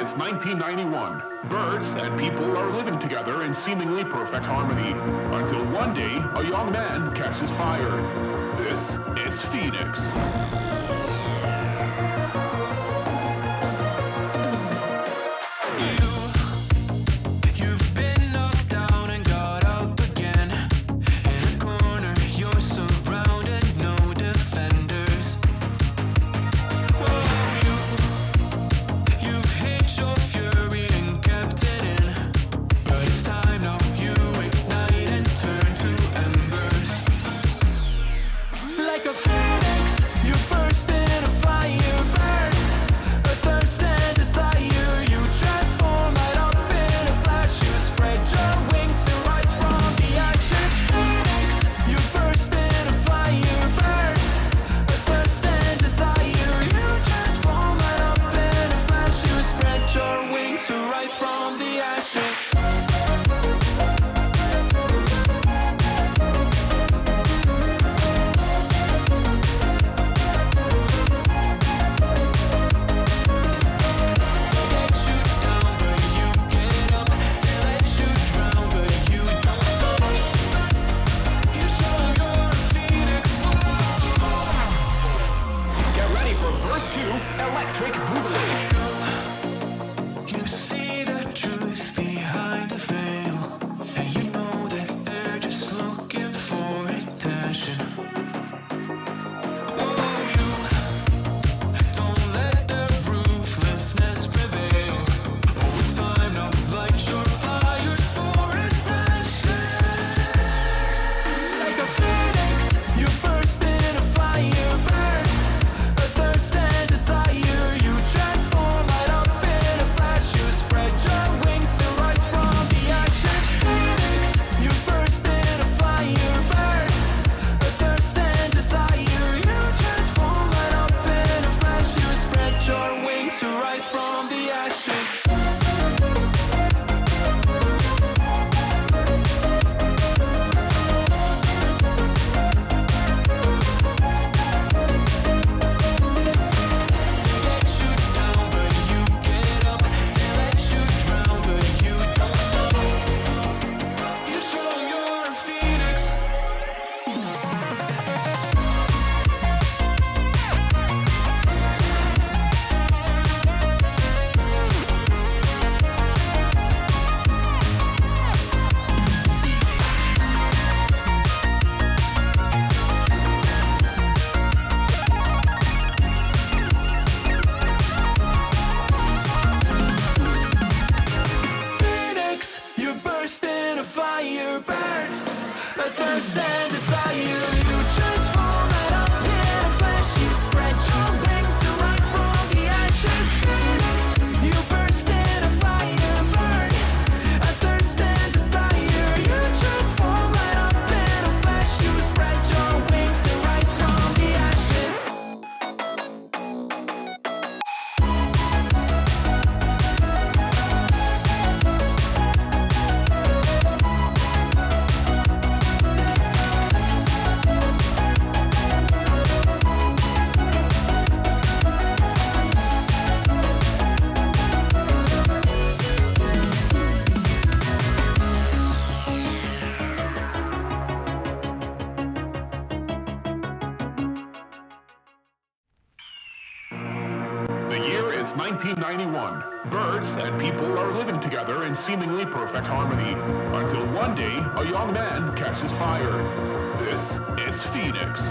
is 1991. Birds and people are living together in seemingly perfect harmony, until one day a young man catches fire. This is Phoenix. The year is 1991. Birds and people are living together in seemingly perfect harmony, until one day a young man catches fire. This is Phoenix.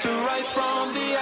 To rise from the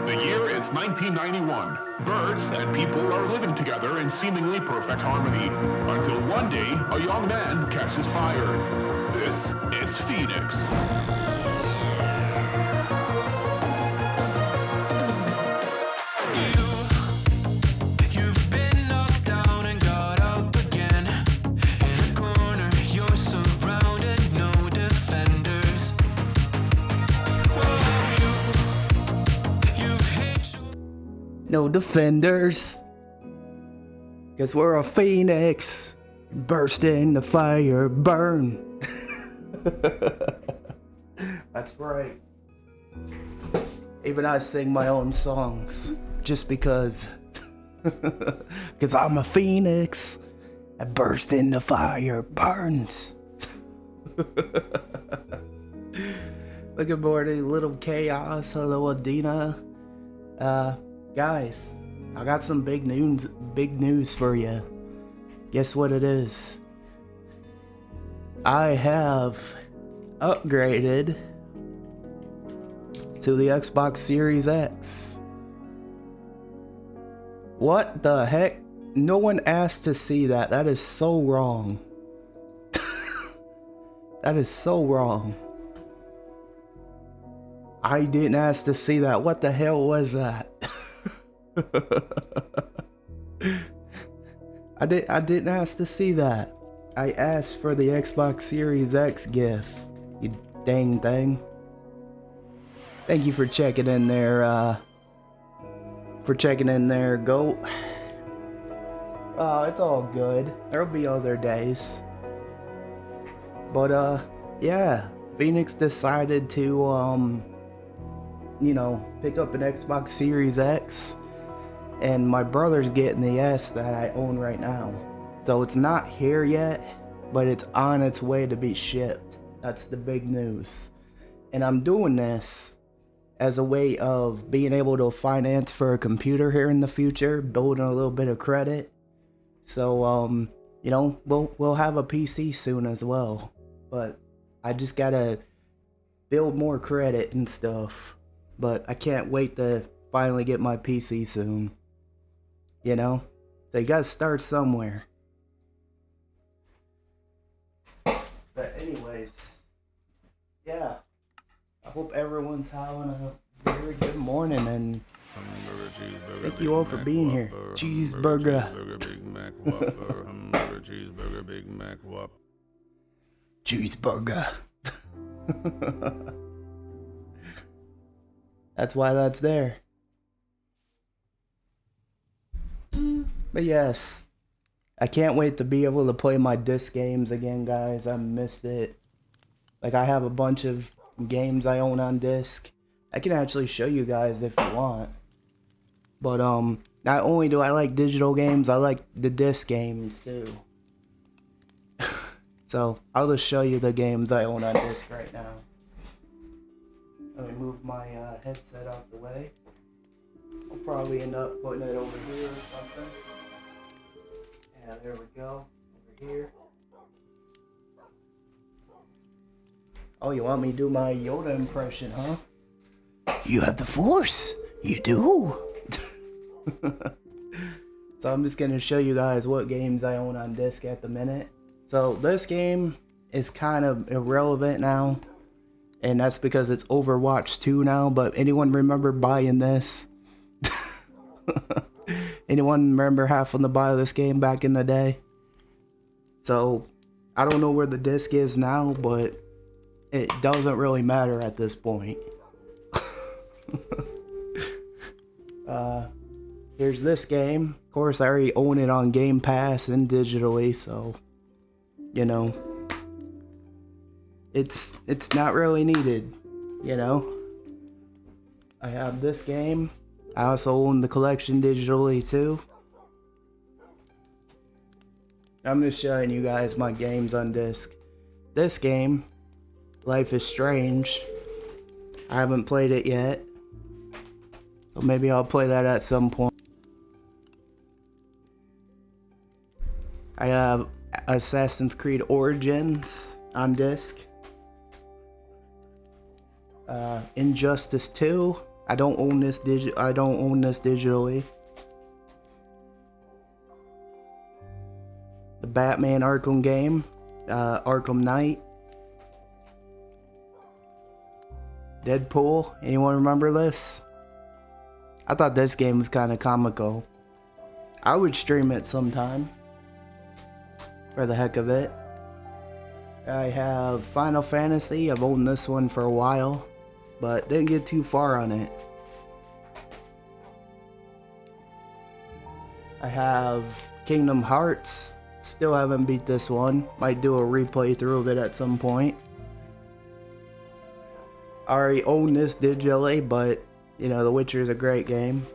The year is 1991. Birds and people are living together in seemingly perfect harmony, until one day a young man catches fire. This is Phoenix. No defenders, 'cause we're a phoenix, burst in the fire, burn. That's right. Even I sing my own songs, just because. 'Cause I'm a phoenix, I burst in the fire, burns. Looking forward to Little Chaos. Hello, Adina. Guys, I got some big news for you. Guess what it is? I have upgraded to the Xbox Series X. What the heck? No one asked to see that. That is so wrong. That is so wrong. I didn't ask to see that. What the hell was that? I didn't ask to see that. I asked for the Xbox Series X gift. You dang thing. Thank you for checking in there, Goat. It's all good. There'll be other days. But, yeah. Phoenix decided to, pick up an Xbox Series X. and my brother's getting the S that I own right now. So it's not here yet, but it's on its way to be shipped. That's the big news. And I'm doing this as a way of being able to finance for a computer here in the future, building a little bit of credit. So, you know, we'll have a PC soon as well. But I just gotta build more credit and stuff. But I can't wait to finally get my PC soon. You know? So you gotta start somewhere. But anyways, yeah. I hope everyone's having a very good morning, and thank you all for being here. Cheeseburger. Big Mac Whopper. Hamburger, cheeseburger, Big Mac Whopper. Cheeseburger. That's why that's there. But yes, I can't wait to be able to play my disc games again, guys. I missed it. Like, I have a bunch of games I own on disc. I can actually show you guys if you want. But not only do I like digital games, I like the disc games too. So I'll just show you the games I own on disc right now. Let me move my headset out the way. I'll probably end up putting it over here or something. Yeah, there we go. Over here. Oh, you want me to do my Yoda impression, huh? You have the Force. You do. So I'm just going to show you guys what games I own on disc at the minute. So this game is kind of irrelevant now. And that's because it's Overwatch 2 now. But anyone remember buying this? Anyone remember having to buy this game back in the day? So I don't know where the disc is now, but it doesn't really matter at this point. Here's this game. Of course, I already own it on Game Pass and digitally, so you know, it's not really needed. You know, I have this game. I also own the collection digitally too. I'm just showing you guys my games on disc. This game, Life is Strange, I haven't played it yet, so maybe I'll play that at some point. I have Assassin's Creed Origins on disc. Injustice 2. I don't own this digitally. The Batman Arkham game, Arkham Knight. Deadpool. Anyone remember this? I thought this game was kind of comical. I would stream it sometime. For the heck of it. I have Final Fantasy. I've owned this one for a while, but didn't get too far on it. I have Kingdom Hearts. Still haven't beat this one. Might do a replay through of it at some point. I already own this digitally, but you know, The Witcher is a great game.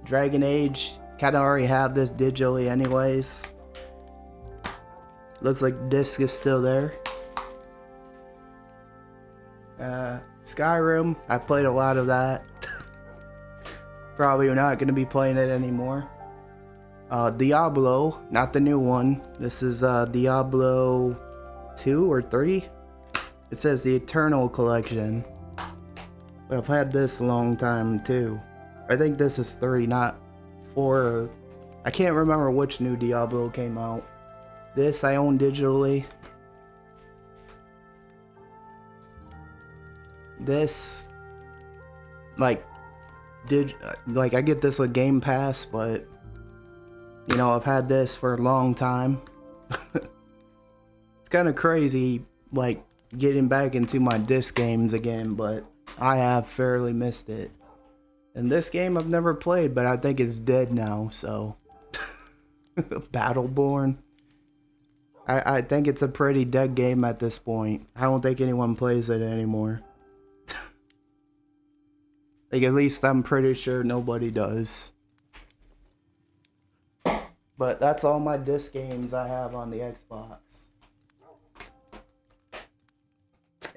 Dragon Age. Kinda already have this digitally anyways. Looks like the disc is still there. Skyrim, I played a lot of that. Probably not gonna be playing it anymore. Diablo, not the new one. This is Diablo 2 or 3. It says the Eternal Collection. But I've had this a long time too. I think this is 3, not 4. I can't remember which new Diablo came out. This I own digitally. This, like I get this with Game Pass, but you know, I've had this for a long time. It's kind of crazy, like getting back into my disc games again, but I have fairly missed it. And this game I've never played, but I think it's dead now, so. Battleborn. I think it's a pretty dead game at this point. I don't think anyone plays it anymore. Like, at least I'm pretty sure nobody does. But that's all my disc games I have on the Xbox.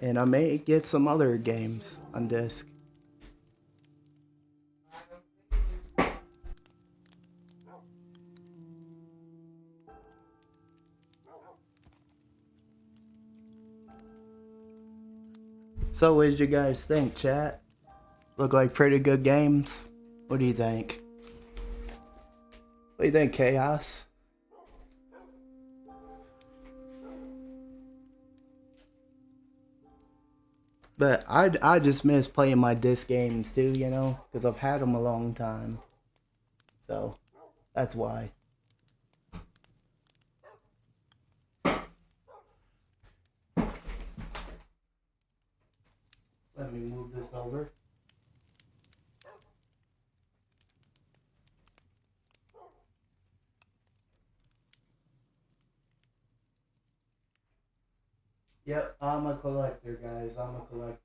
And I may get some other games on disc. So what did you guys think, chat? Look like pretty good games? What do you think? What do you think, Chaos? But I just miss playing my disc games too, you know? Because I've had them a long time. So, that's why. Let me move this over. Yep, I'm a collector, guys. I'm a collector.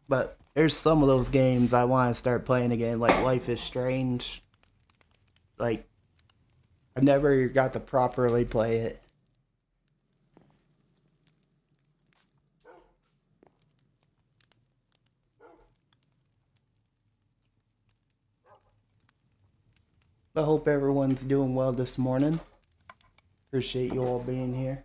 But there's some of those games I want to start playing again, like Life is Strange. Like, I never got to properly play it. I hope everyone's doing well this morning. Appreciate you all being here.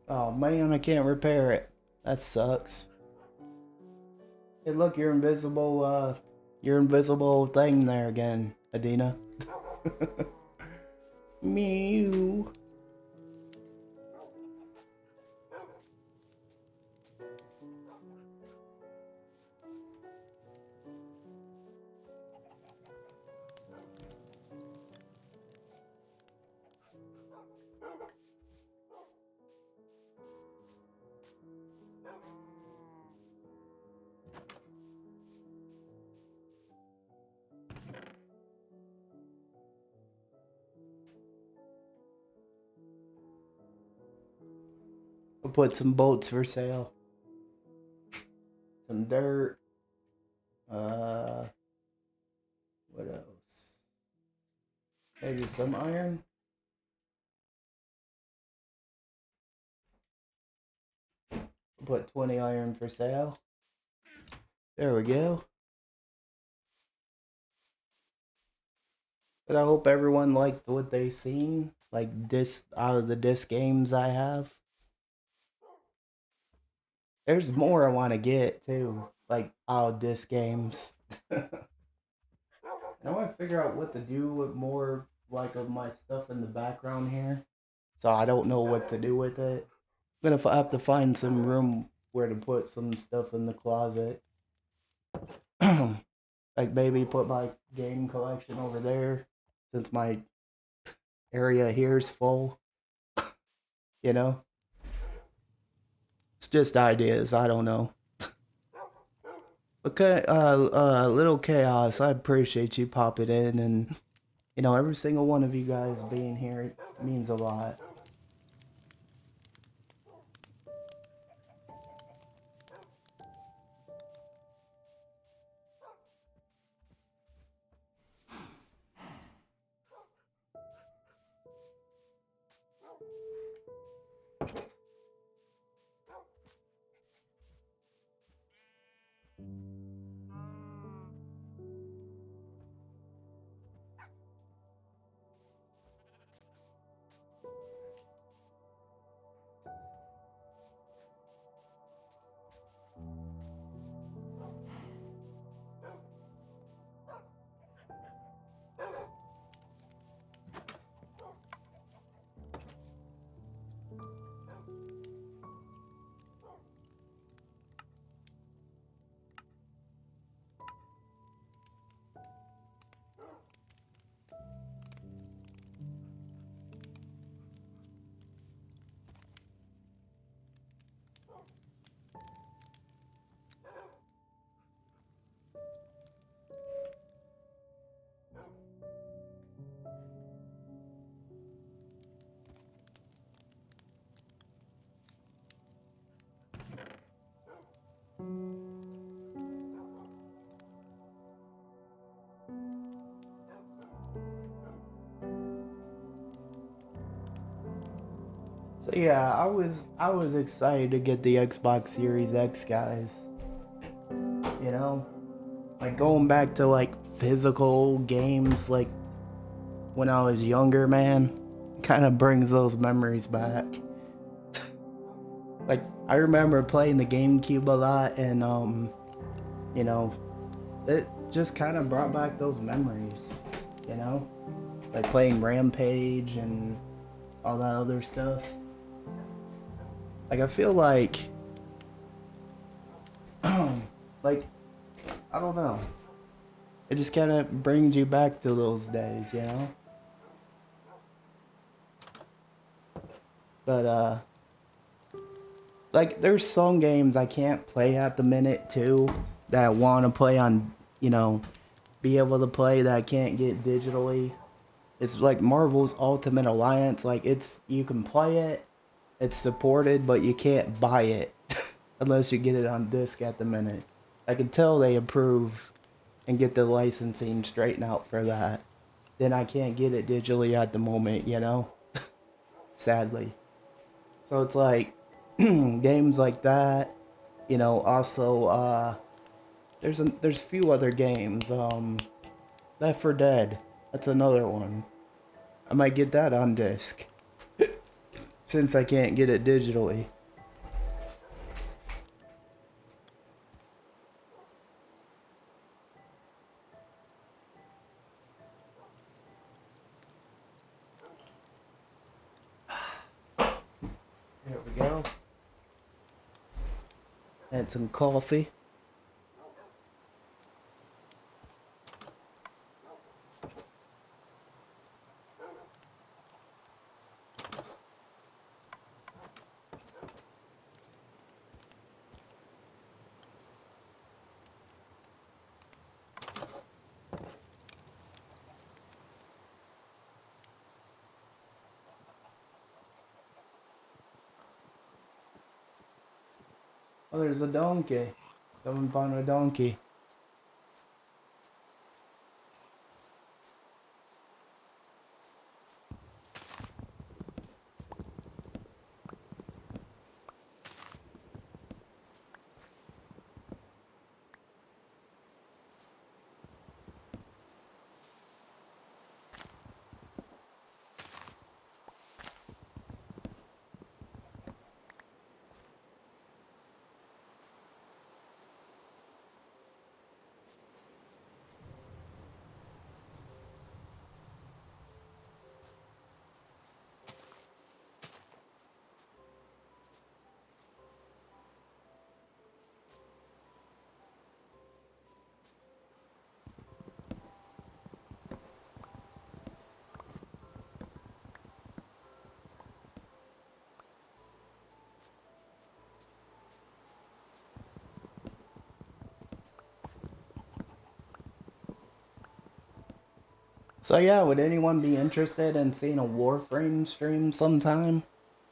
Oh man, I can't repair it. That sucks. Hey look, your invisible thing there again, Adina. Mew. I'll put some bolts for sale. Some dirt. What else? Maybe some iron. I'll put 20 iron for sale. There we go. But I hope everyone liked what they seen. Like disc out of the disc games I have. There's more I want to get too. Like out of disc games. I want to figure out what to do with more like of my stuff in the background here. So I don't know what to do with it. I'm gonna have to find some room where to put some stuff in the closet. Like maybe put my game collection over there since my area here is full. You know? It's just ideas, I don't know. Okay, little chaos, I appreciate you popping in and you know, every single one of you guys being here means a lot. So yeah, I was excited to get the Xbox Series X, guys. You know, like going back to like physical games, like when I was younger, man, kind of brings those memories back. Like I remember playing the GameCube a lot, and you know, it just kind of brought back those memories. You know, like playing Rampage and all that other stuff. Like I feel like, like I don't know. It just kind of brings you back to those days, you know? But, like, there's some games I can't play at the minute, too, that I want to play on, you know, be able to play that I can't get digitally. It's like Marvel's Ultimate Alliance, like, you can play it, it's supported, but you can't buy it unless you get it on disc at the minute. Like, until they approve and get the licensing straightened out for that, then I can't get it digitally at the moment, you know? Sadly. So it's like games like that, you know, also there's a few other games. Left 4 Dead. That's another one. I might get that on disc since I can't get it digitally. There we go. And some coffee. Oh, there's a donkey. Someone found a donkey. So yeah, would anyone be interested in seeing a Warframe stream sometime?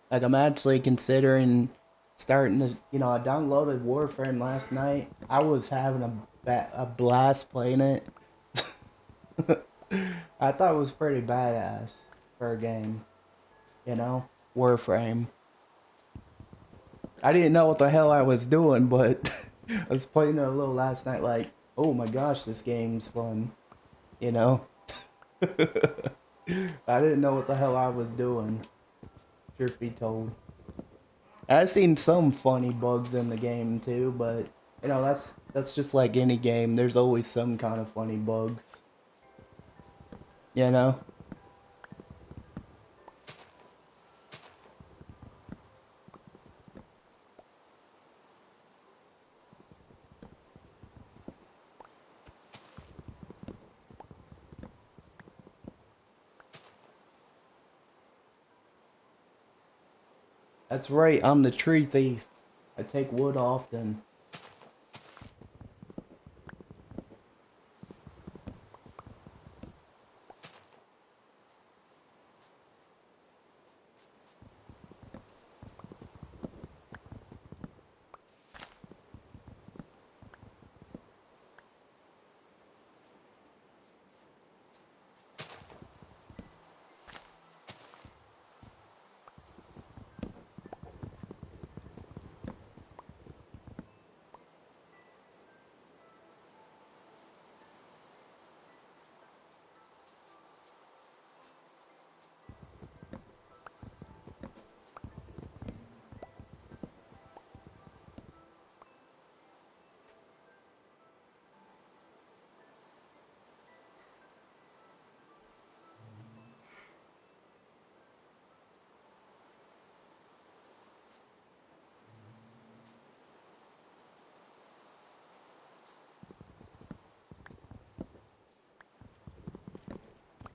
Like I'm actually considering starting to, you know, I downloaded Warframe last night. I was having a blast playing it. I thought it was pretty badass for a game, you know, Warframe. I didn't know what the hell I was doing, but I was playing it a little last night. Like, oh my gosh, this game's fun, you know. I didn't know what the hell I was doing. Truth be told. I've seen some funny bugs in the game too, but you know that's just like any game. There's always some kind of funny bugs. You know? That's right, I'm the tree thief. I take wood often.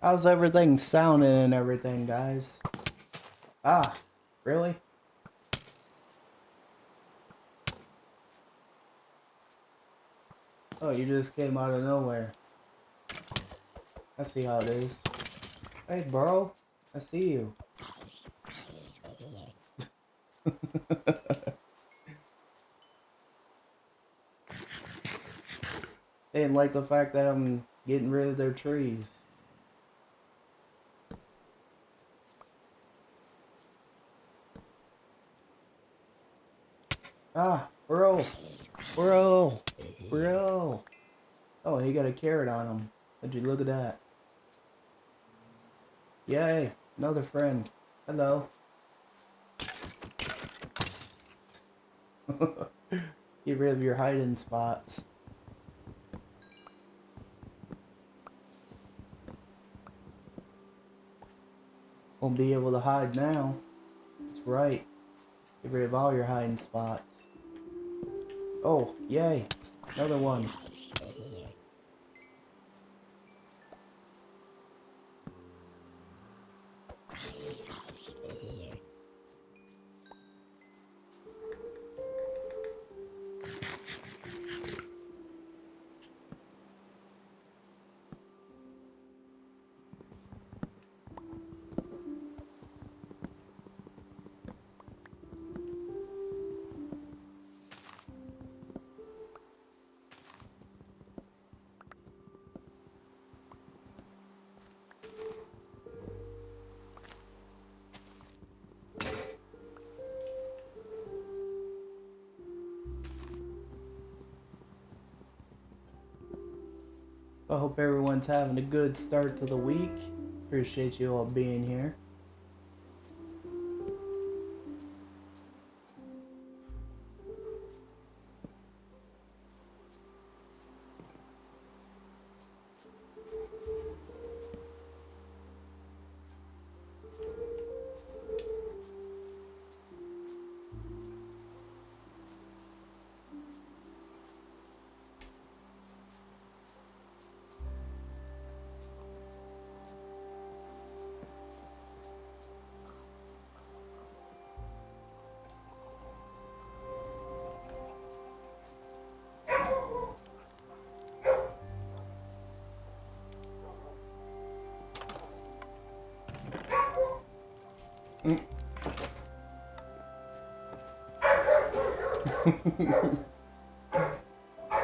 How's everything sounding and everything, guys? Ah, really? Oh, you just came out of nowhere. I see how it is. Hey, bro. I see you. They didn't like the fact that I'm getting rid of their trees. Ah, bro. Bro. Bro. Oh, he got a carrot on him. Would you look at that? Yay, another friend. Hello. Get rid of your hiding spots. Won't be able to hide now. That's right. Get rid of all your hiding spots. Oh, yay. Another one. I hope everyone's having a good start to the week. Appreciate you all being here.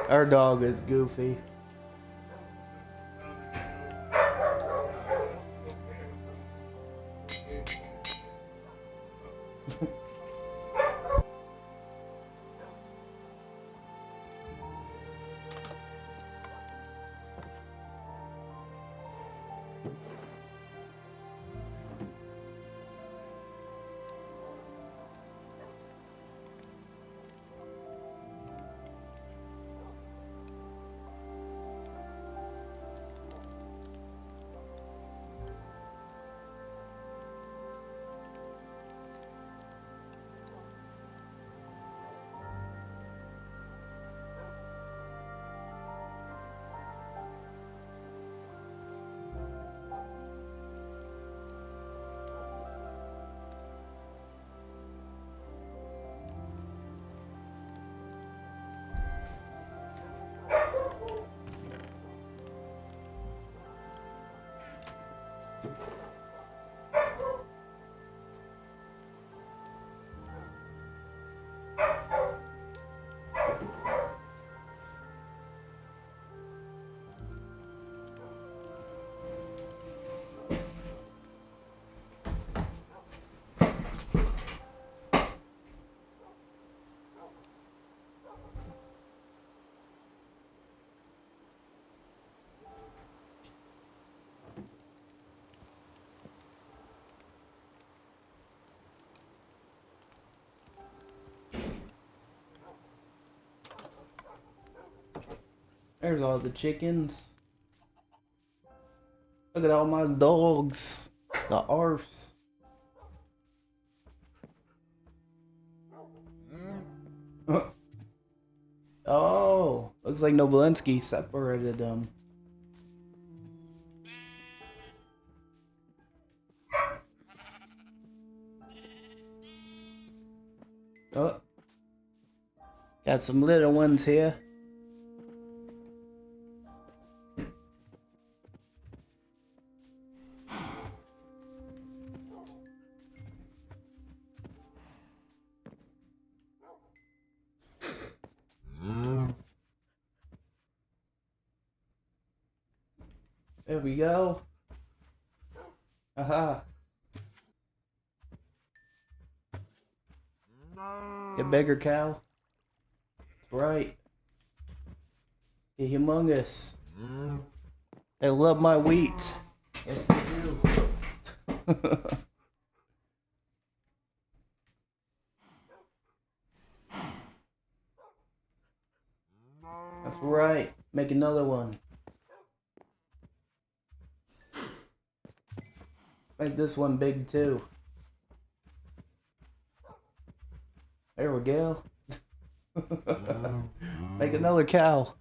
Our dog is goofy. There's all the chickens. Look at all my dogs. The arfs. Oh, looks like Noblinsky separated them. Oh. Got some little ones here. There we go. Aha. Get bigger, cow. That's right. Get humongous. They love my wheat. Yes, they do. That's right. Make another one. Make this one big too. There we go. Make another cow.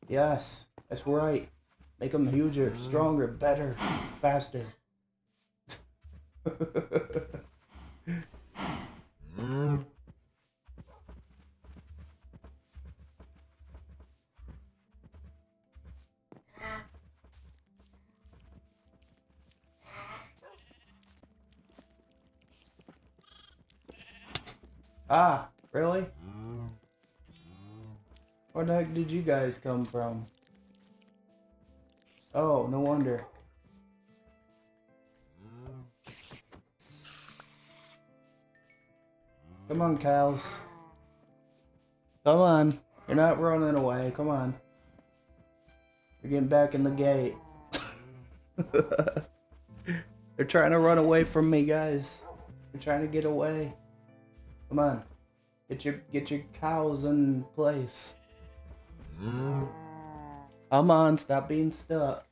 Yes, that's right. Make them huger, stronger, better, faster. Ah, really? Where the heck did you guys come from? Oh, no wonder. Come on, cows. Come on. You're not running away. Come on. You're getting back in the gate. They're trying to run away from me, guys. They're trying to get away. Come on. Get your cows in place. Come on, stop being stuck.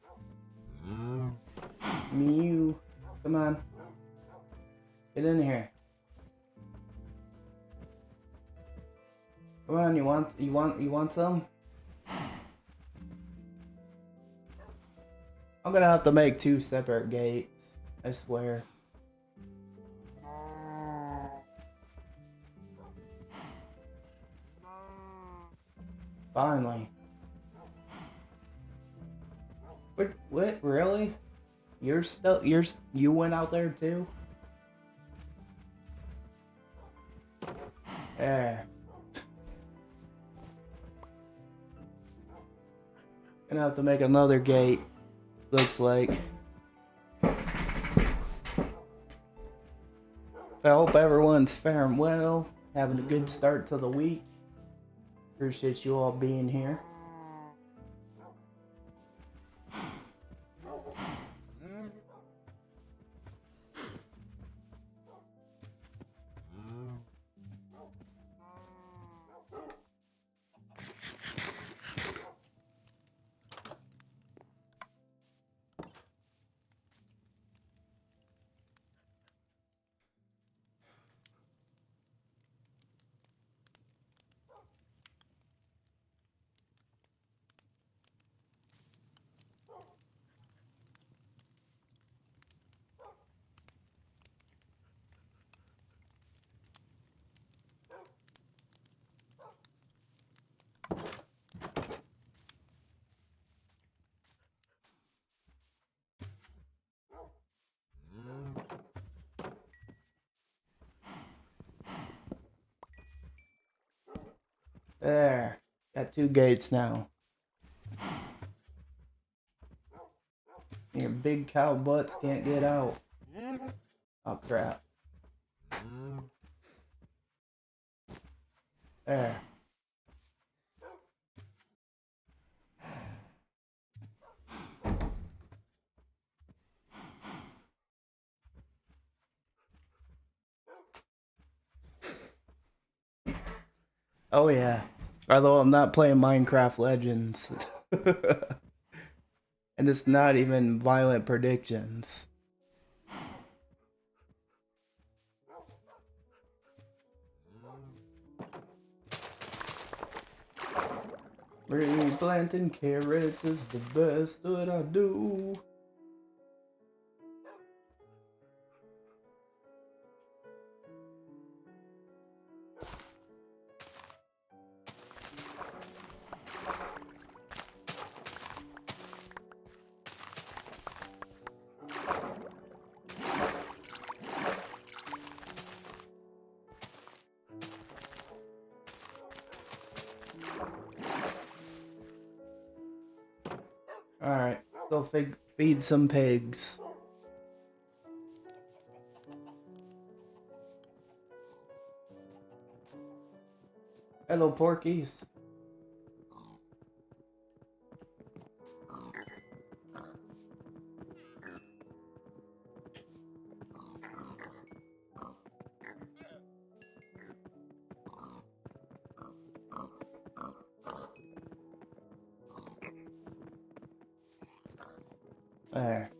Mew. Come on. Get in here. Come on, you want some? I'm gonna have to make 2 separate gates, I swear. Finally. What? Really? You went out there too? There. Gonna have to make another gate, looks like. I hope everyone's faring well, having a good start to the week. Appreciate you all being here. There. Got 2 gates now. Your big cow butts can't get out. Oh crap. There. Oh yeah. Although I'm not playing Minecraft Legends. And it's not even violent predictions. Replanting carrots is the best that I do. Alright, go feed some pigs. Hello, porkies. There.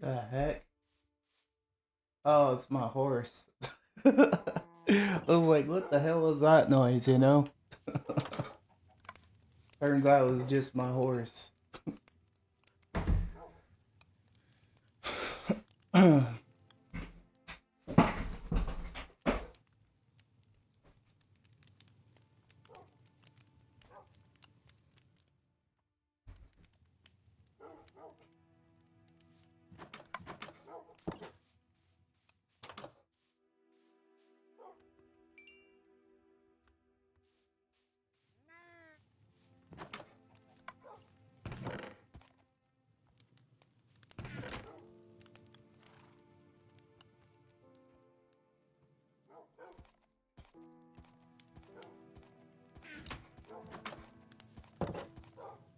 The heck? Oh, it's my horse. I was like, what the hell was that noise, you know? Turns out it was just my horse.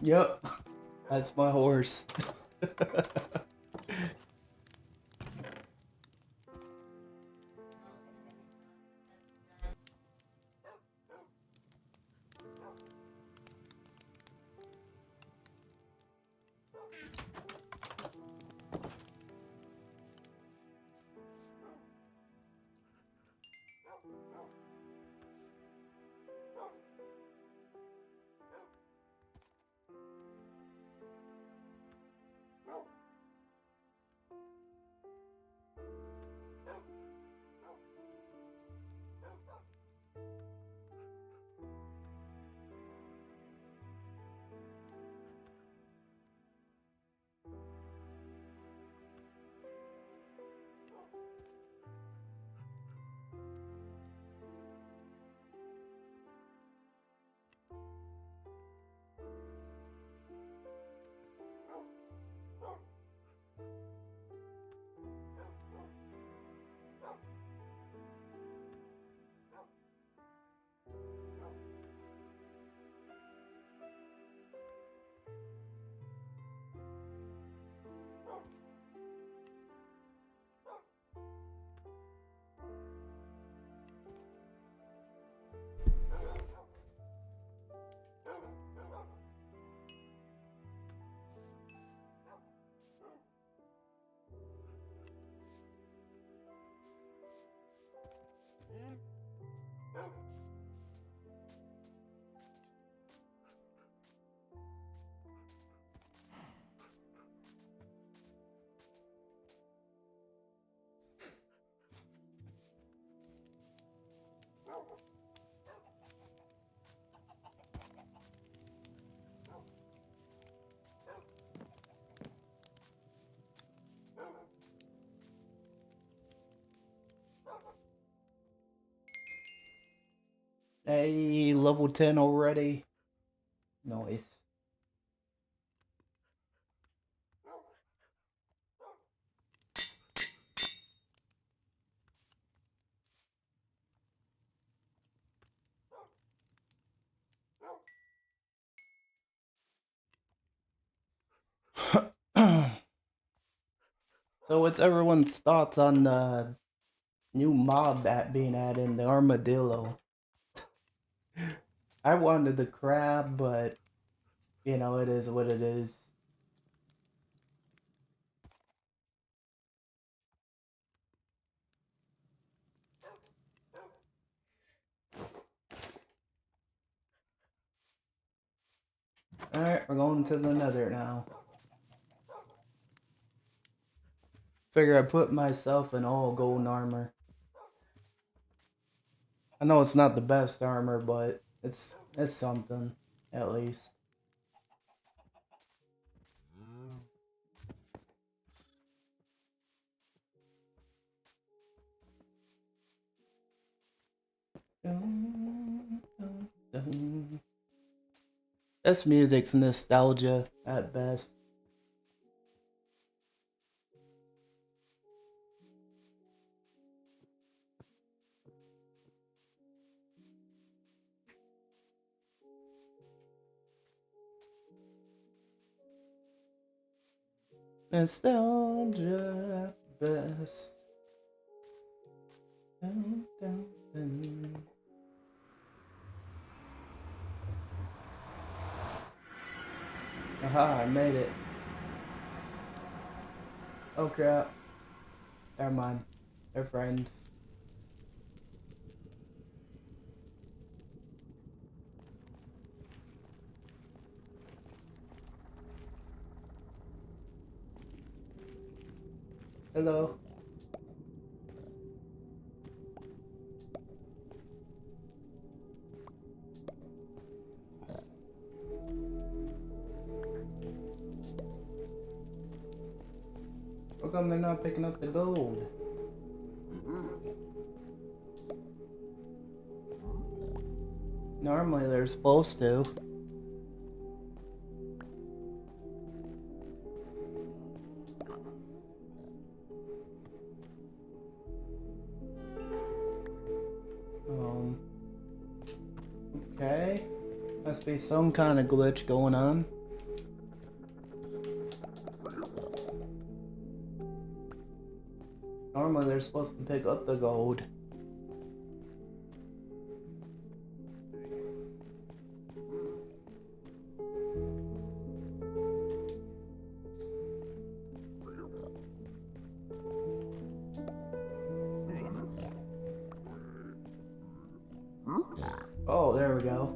Yep, that's my horse. Hey, level 10 already. Nice. So what's everyone's thoughts on the new mob that being added in the armadillo? I wanted the crab, but you know, it is what it is. Alright, we're going to the nether now. Figure I put myself in all golden armor. I know it's not the best armor, but it's something, at least. This music's nostalgia at best. Nostalgia at best. Dun, dun, dun. Aha, I made it. Oh crap. Never mind. They're friends. Hello. How come they're not picking up the gold? Normally they're supposed to. Okay. Must be some kind of glitch going on. Normally they're supposed to pick up the gold. Oh, there we go.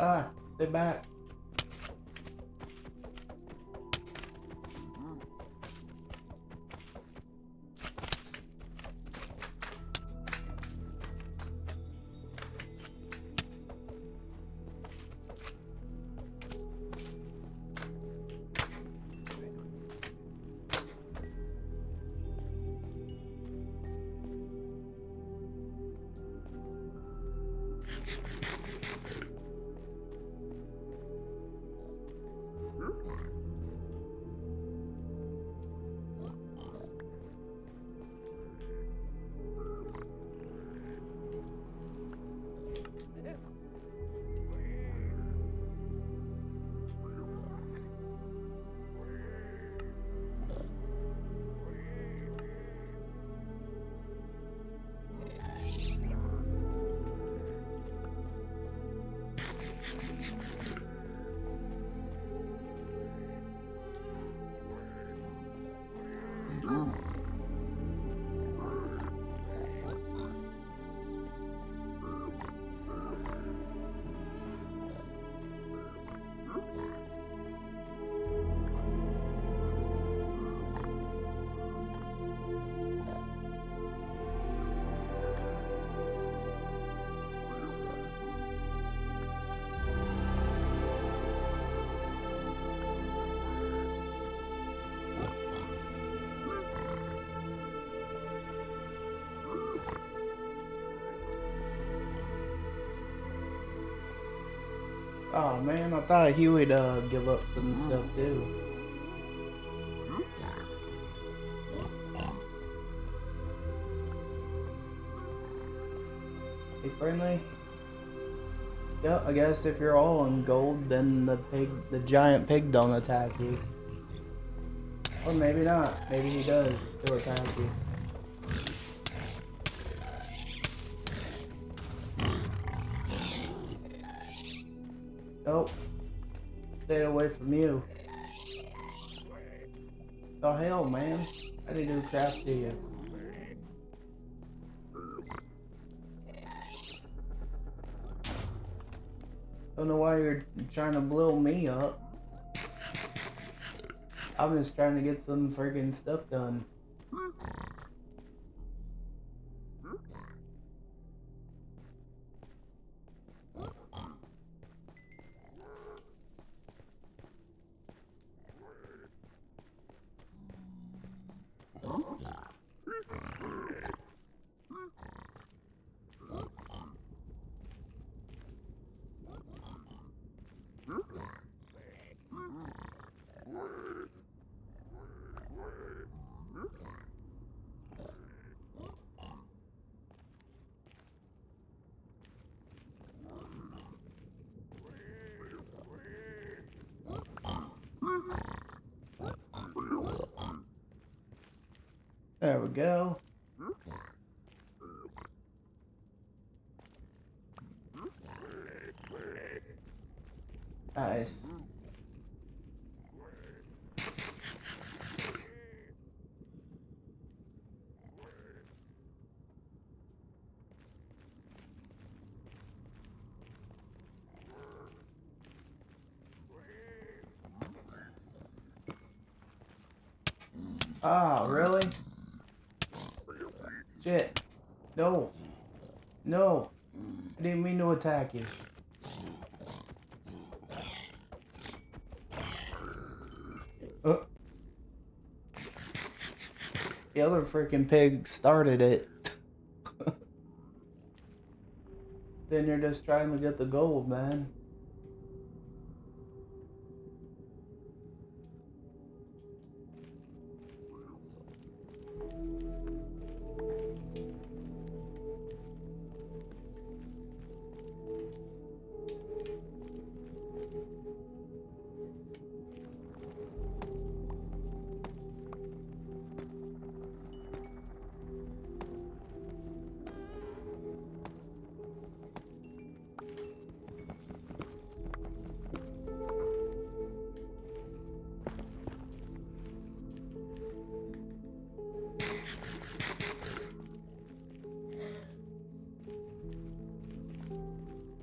Ah, stay back. Oh man, I thought he would give up some stuff too. Hey friendly? Yeah, I guess if you're all in gold, then the giant pig don't attack you. Or maybe not. Maybe he does still attack you. Nope. Stayed away from you. Oh hell, man. I didn't do crap to you. Don't know why you're trying to blow me up. I'm just trying to get some friggin' stuff done. There we go. Nice. Ah, really? Shit. No. No. I didn't mean to attack you. The other freaking pig started it. Then you're just trying to get the gold, man.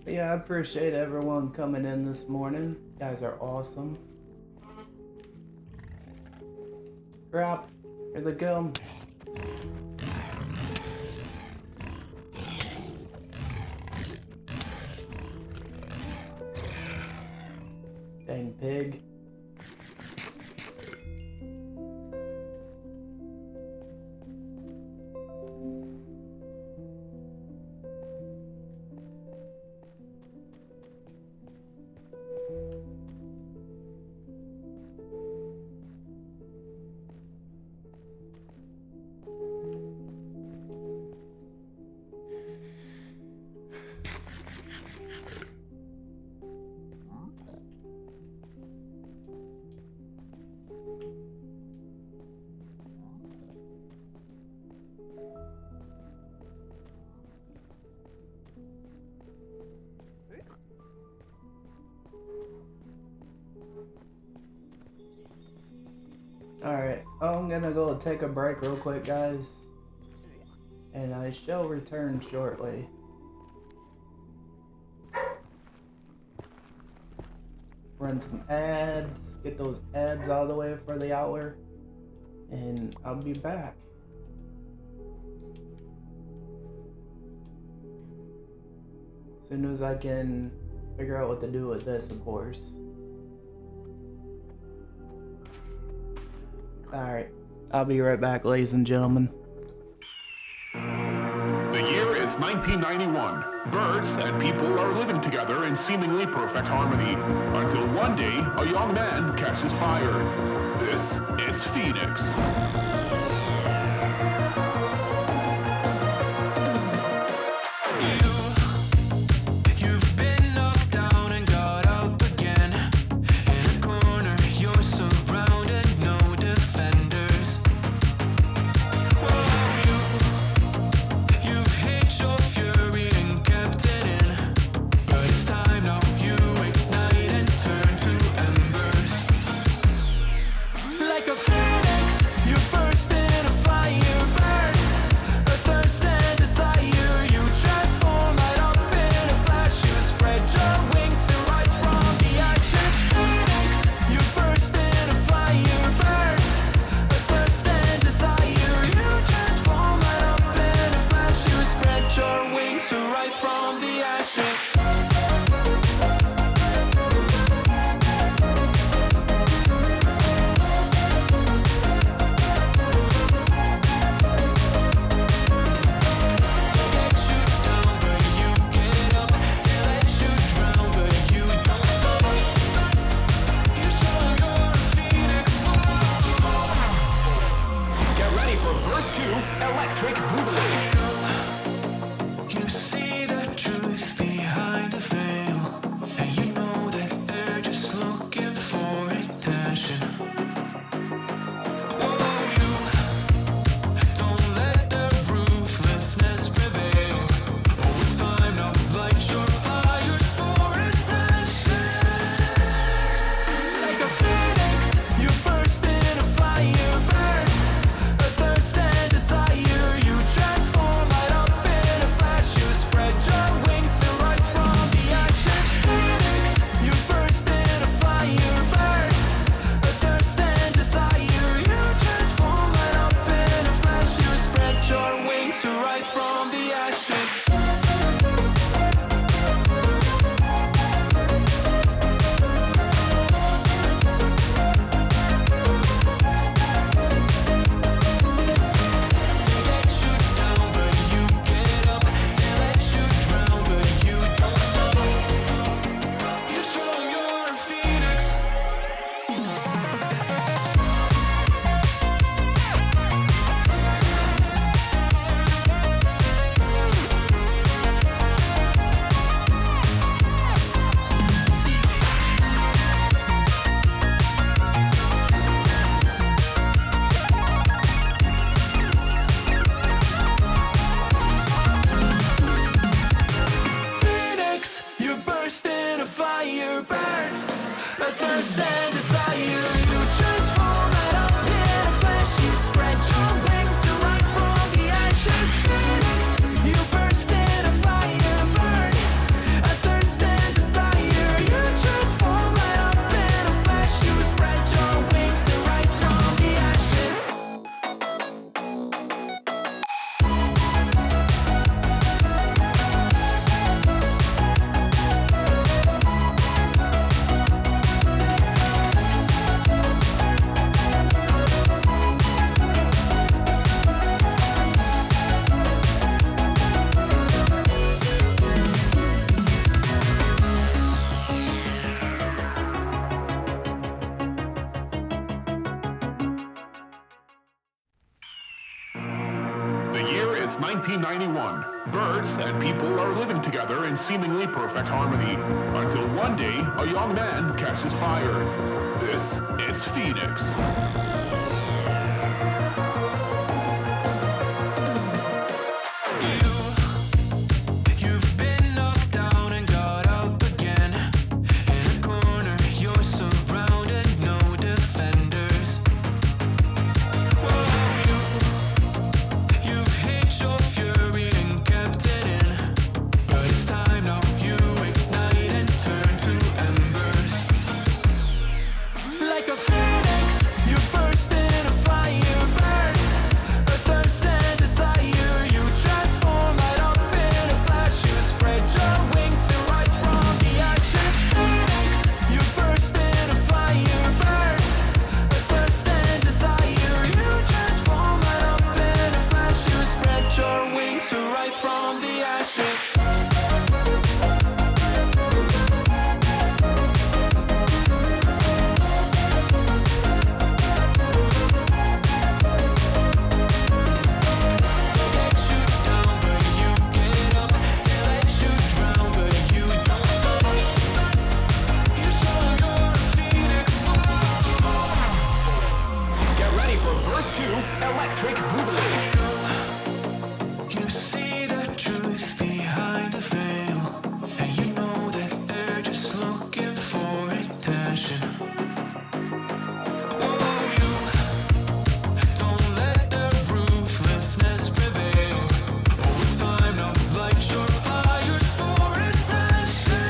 Yeah, I appreciate everyone coming in this morning. You guys are awesome. Crap. Here they come. Dang pig. Alright, I'm gonna go take a break real quick, guys. And I shall return shortly. Run some ads, get those ads out of the way for the hour, and I'll be back. As soon as I can figure out what to do with this, of course. Alright, I'll be right back, ladies and gentlemen. The year is 1991. Birds and people are living together in seemingly perfect harmony, until one day a young man catches fire. This is Phoenix. Like a phoenix, you burst in a fire. Don't is 1991. Birds and people are living together in seemingly perfect harmony. Until one day, a young man catches fire. This is Phoenix. You've been knocked down and got up again. In a corner, you're surrounded, no defenders. You've hid your fury and kept it in. But it's time now, you ignite and turn to embers. Like a phoenix, you burst in a fire, burn. A thirst and desire, you transform right up in a flash. You spread your wings to rise from the ashes. Phoenix, you burst in a fire, burn. A thirst and desire, you transform right up in a flash. You spread your wings to rise from the ashes. They let you down, but you get up. They let you drown, but you don't stop. You show 'em you're a phoenix. Get ready for verse 2, Electric Boogaloo. You see the truth behind the veil, and you know that they're just looking for attention. Oh, you don't let their ruthlessness prevail. Oh, it's time now, light your fires for ascension.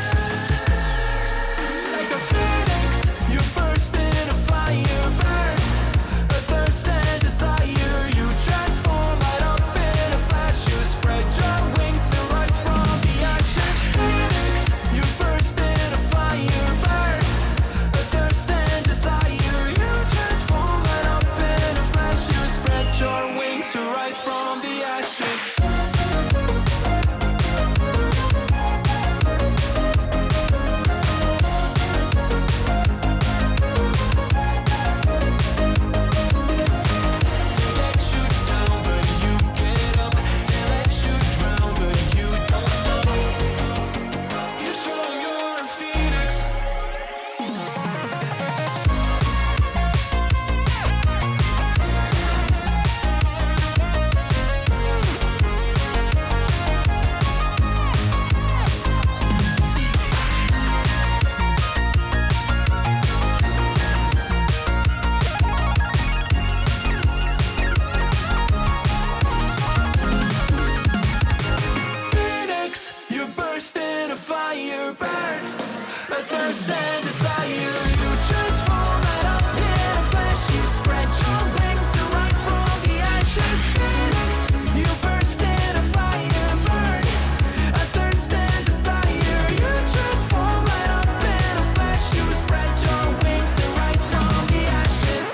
Like a phoenix, you burst in a fire, burn. A thirst and desire, you transform right up in a flash. You spread your wings to rise from the ashes. Phoenix, you burst in a fire, burn. A thirst and desire, you transform right up in a flash. You spread your wings to rise from the ashes. They let you down, but you get up. They let you drown, but you don't stop. You show 'em you're a phoenix. Phoenix, you burst in a fire, burn. A thirst and desire, you transform right up in a flash. You spread your wings to rise from the ashes. Phoenix, you burst in a fire, burn. A thirst and desire, you transform right up in a flash. You spread your wings to rise from the ashes.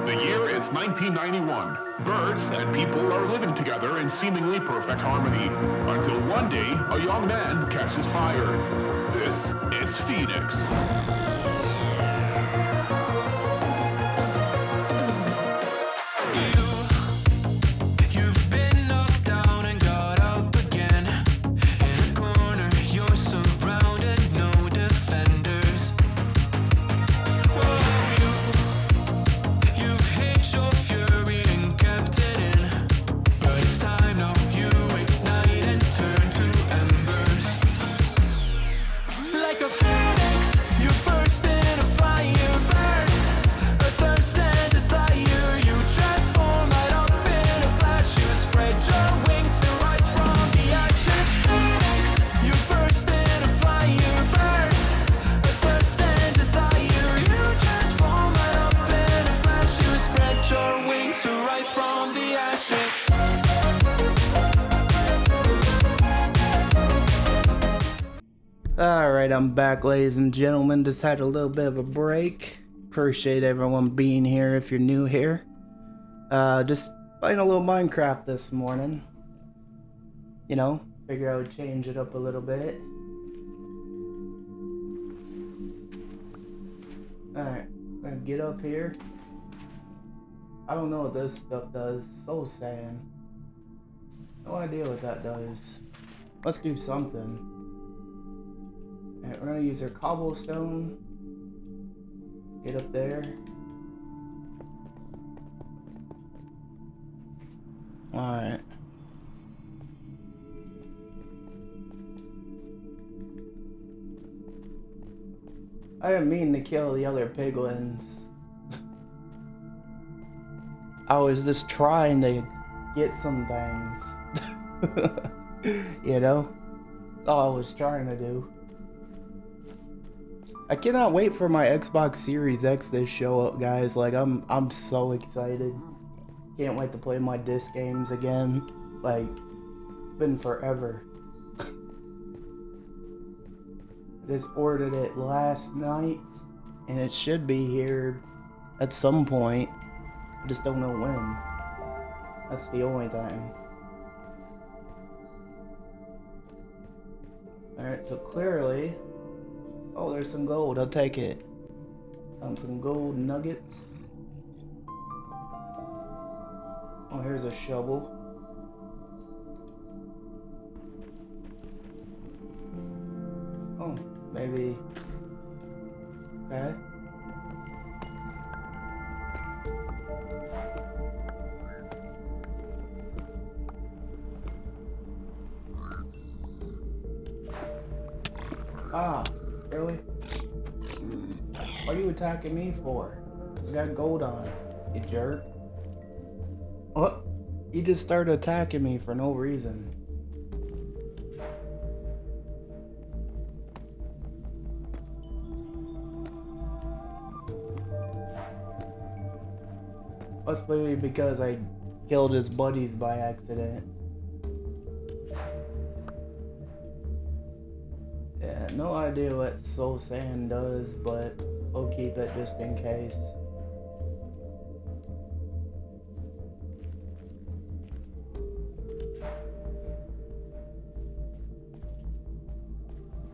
The year is 1991. Birds and people are living together in seemingly perfect harmony. Until one day, a young man catches fire. This is Phoenix. You've been knocked down and got up again. In a corner, you're surrounded, no defenders. You've hid your fury and kept it in. But it's time now, you ignite and turn to embers. Like a phoenix, you burst Alright, I'm back, ladies and gentlemen. Just had a little bit of a break. Appreciate everyone being here if you're new here. Just playing a little Minecraft this morning. You know, figure I would change it up a little bit. Alright, I'm gonna get up here. I don't know what this stuff does. Soul sand. No idea what that does. Let's do something. Alright, we're gonna use our cobblestone. Get up there. Alright. I didn't mean to kill the other piglins. I was just trying to get some things. You know? That's all I was trying to do. I cannot wait for my Xbox Series X to show up, guys. Like, I'm so excited. Can't wait to play my disc games again. Like, it's been forever. I just ordered it last night, and it should be here at some point. I just don't know when. That's the only thing. Alright, so clearly... Oh, there's some gold. I'll take it. Some gold nuggets. Oh, here's a shovel. Oh, maybe. Okay. Ah. Really? What are you attacking me for? You got gold on, you jerk. What? You just started attacking me for no reason. Must be because I killed his buddies by accident. Yeah, no idea what soul sand does, but we'll keep it just in case.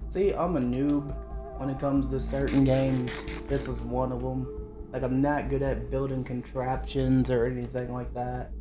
See, I'm a noob when it comes to certain games. This is one of them. Like, I'm not good at building contraptions or anything like that.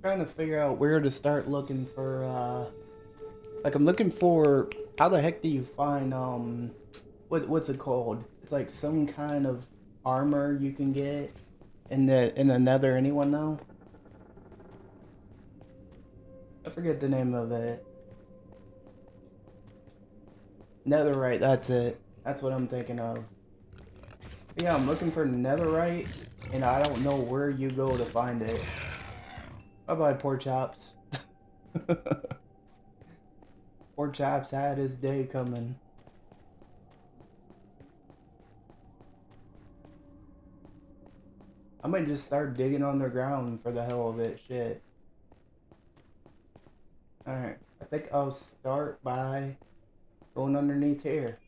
Trying to figure out where to start looking for like, I'm looking for, how the heck do you find what's it called? It's like some kind of armor you can get in the nether. Anyone know? I forget the name of it. Netherite, that's it. That's what I'm thinking of. Yeah, I'm looking for netherite, and I don't know where you go to find it. Bye-bye, Poor Chops. Poor Chops had his day coming. I might just start digging underground for the hell of it, shit. Alright, I think I'll start by going underneath here.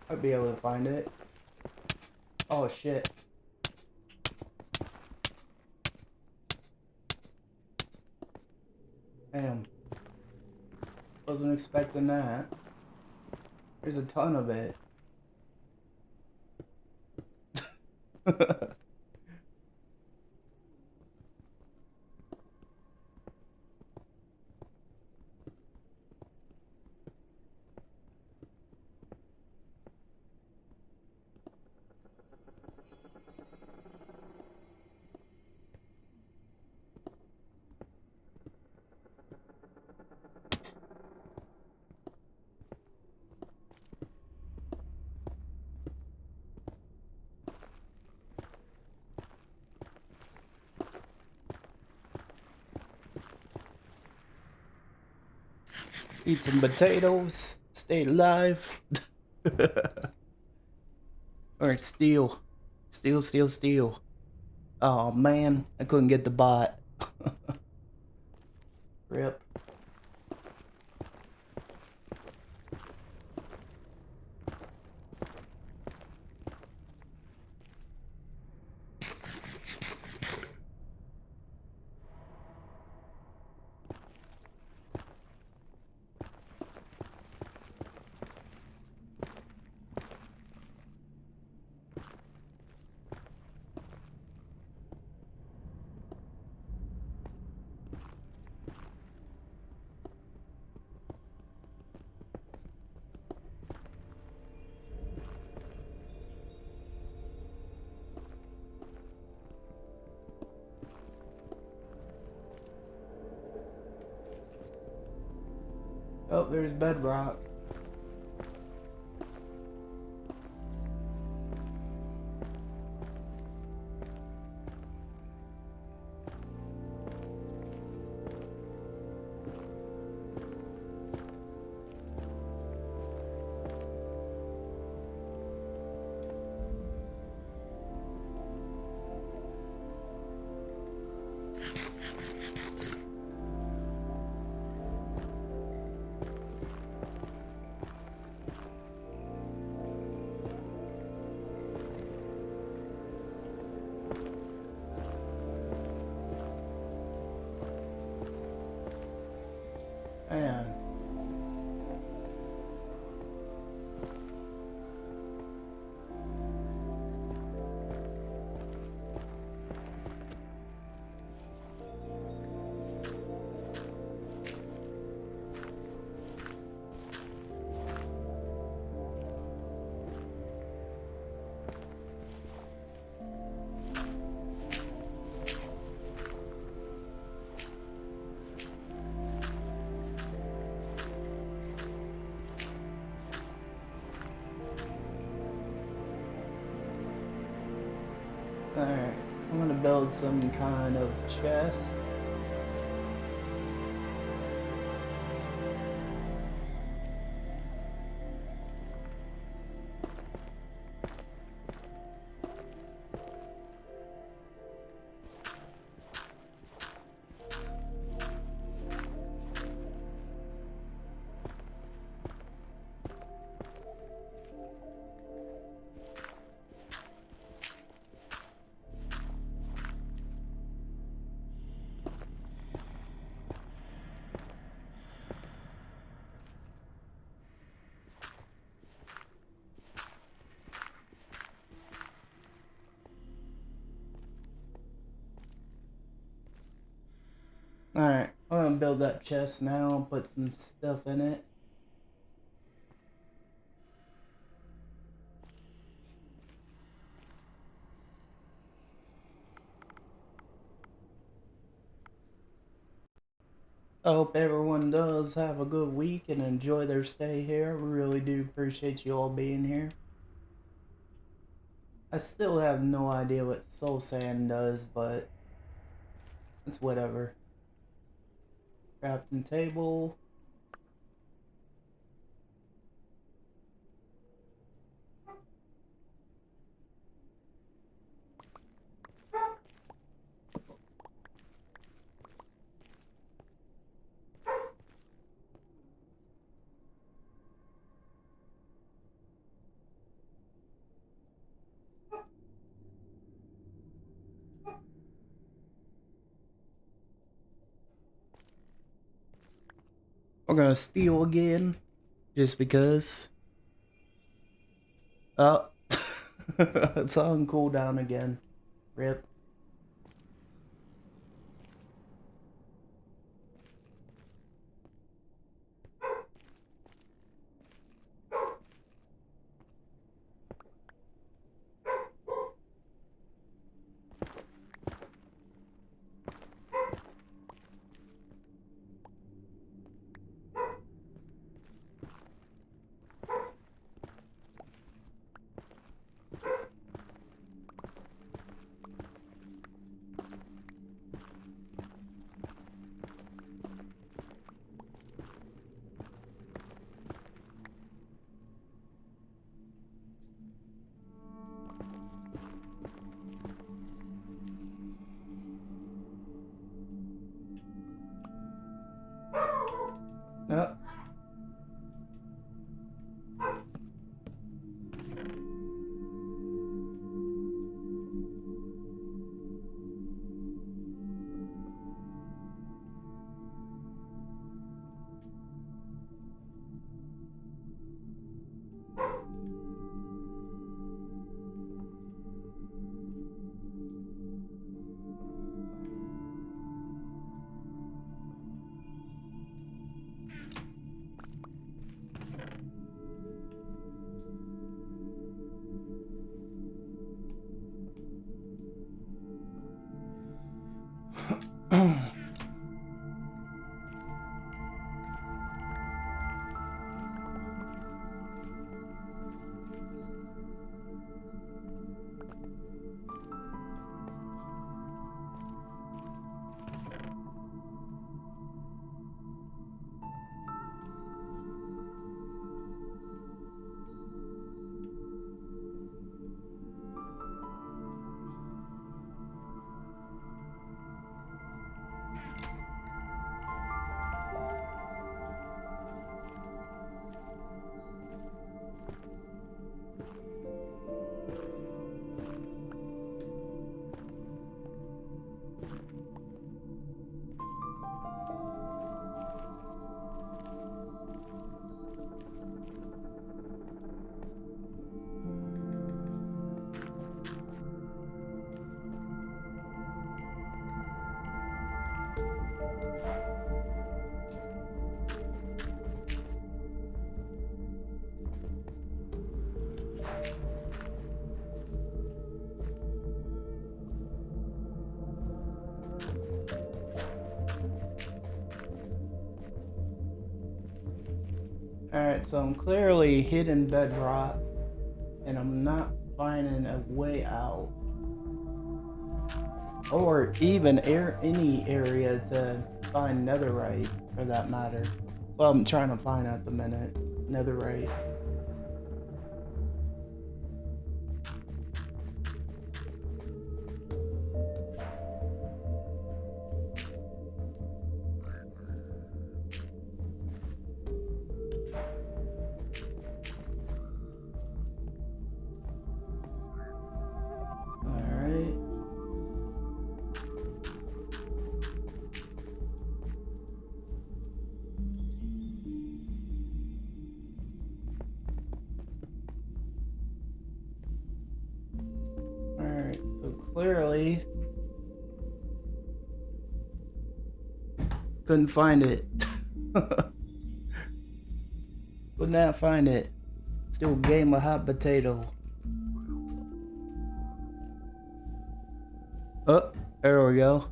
I'd be able to find it. Oh shit. Damn. Wasn't expecting that. There's a ton of it. Eat some potatoes. Stay alive. Alright, steal. Steal, steal, steal. Oh man, I couldn't get the bot. Rip. Oh, there's bedrock. Man. Alright, I'm gonna build some kind of chest. Alright, I'm gonna build that chest now, put some stuff in it. I hope everyone does have a good week and enjoy their stay here. We really do appreciate you all being here. I still have no idea what soul sand does, but it's whatever. Crafting table. We're gonna steal again, just because. Oh, it's on cooldown again. Rip. Yep. Alright, so I'm clearly hitting bedrock, and I'm not finding a way out. Or even any area to find netherite, for that matter. Well, I'm trying to find at the minute, netherite. Alright. Alright, so clearly couldn't find it. Could not find it. Still game a hot potato. Oh, there we go.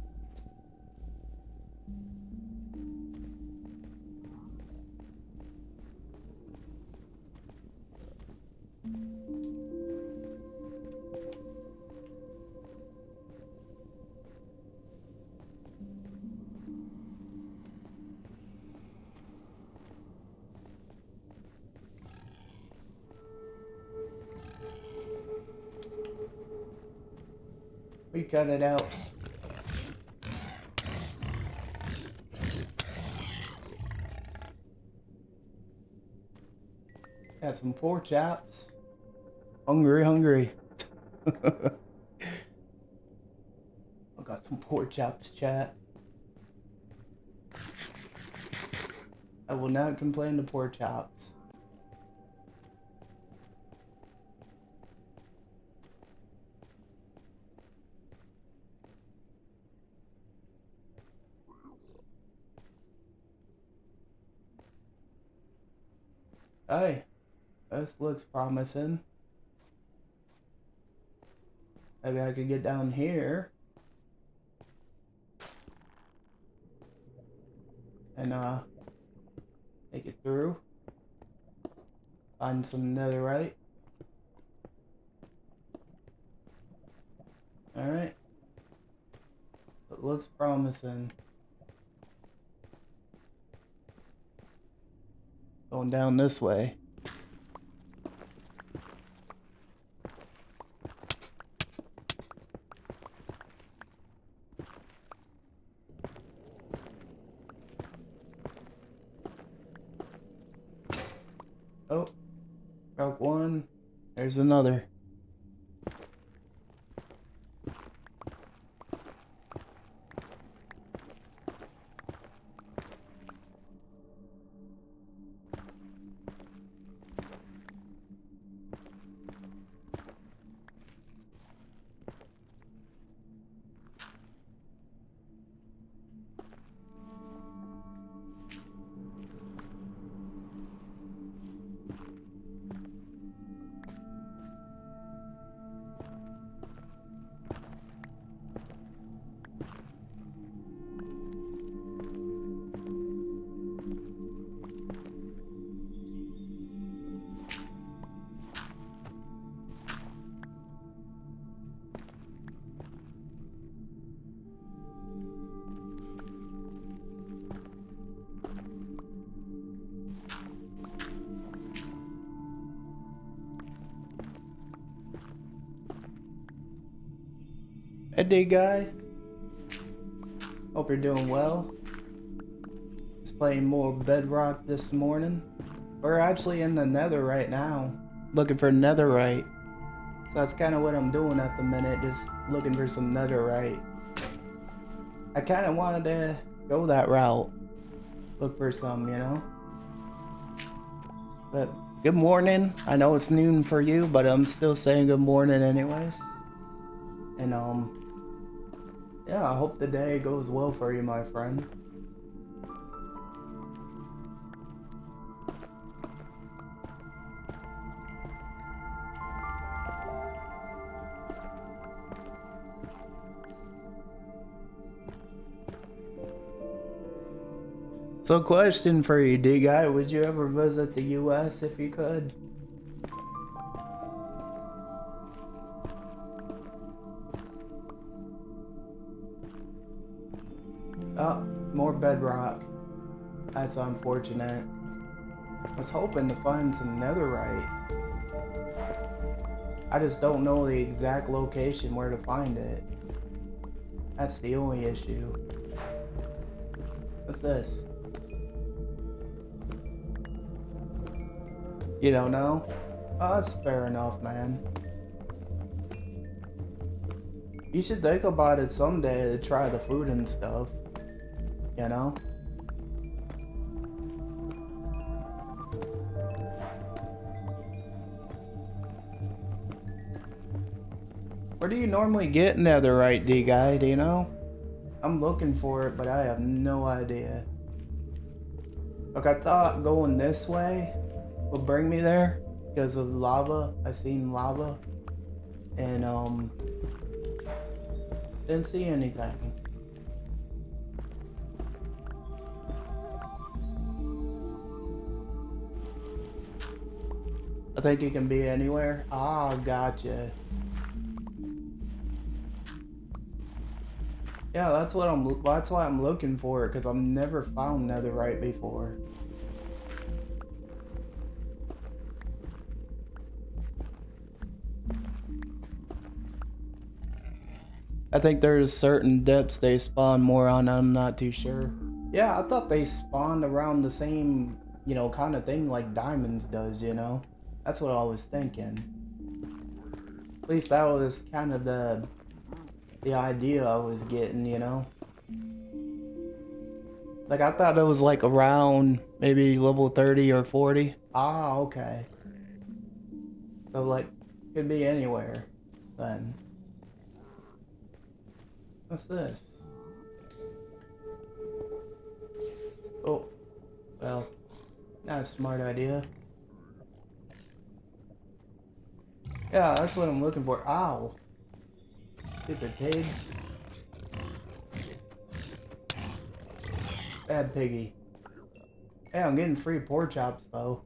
We cut it out. Got some pork chops. Hungry, hungry. I got some pork chops, chat. I will not complain to pork chops. Hey, this looks promising. Maybe I could get down here and make it through. Find some netherite. Alright. It looks promising. Going down this way. Oh, broke one. There's another. Hey, D guy. Hope you're doing well. Just playing more Bedrock this morning. We're actually in the Nether right now, looking for netherite. So that's kind of what I'm doing at the minute, just looking for some netherite. I kind of wanted to go that route, look for some, you know. But good morning. I know it's noon for you, but I'm still saying good morning anyways. And yeah, I hope the day goes well for you, my friend. So, question for you, D guy, would you ever visit the US if you could? Oh, more bedrock. That's unfortunate. I was hoping to find some netherite. I just don't know the exact location where to find it. That's the only issue. What's this? You don't know? Oh, that's fair enough, man. You should think about it someday to try the food and stuff. You know? Where do you normally get netherite, D guy? Do you know? I'm looking for it, but I have no idea. Like, I thought going this way would bring me there because of lava. I seen lava and didn't see anything. I think it can be anywhere. Ah, gotcha. Yeah, that's what that's why I'm looking for it, because I've never found netherite before. I think there's certain depths they spawn more on, I'm not too sure. Yeah, I thought they spawned around the same, you know, kind of thing like diamonds does, you know? That's what I was thinking. At least that was kind of the idea I was getting, you know? Like, I thought it was like around maybe level 30 or 40. Ah, okay. So, like, could be anywhere then. What's this? Oh, well, not a smart idea. Yeah, that's what I'm looking for. Ow. Stupid pig. Bad piggy. Hey, I'm getting free pork chops though.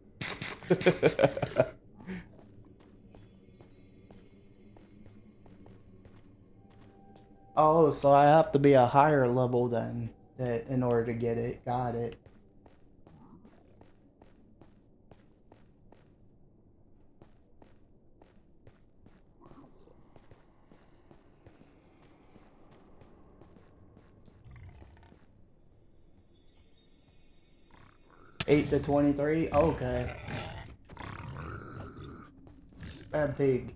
Oh, so I have to be a higher level then in order to get it. Got it. $8 to 23. Okay. Bad pig.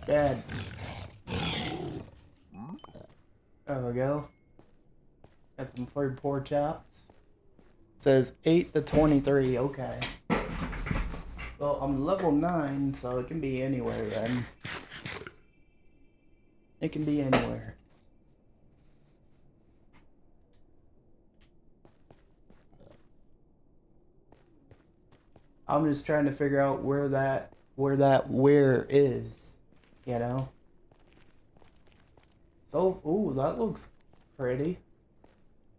Bad. There we go. Got some fried pork chops. It says 8 to 23. Okay. Well, I'm level 9, so it can be anywhere then. It can be anywhere. I'm just trying to figure out where where is, you know? So, ooh, that looks pretty.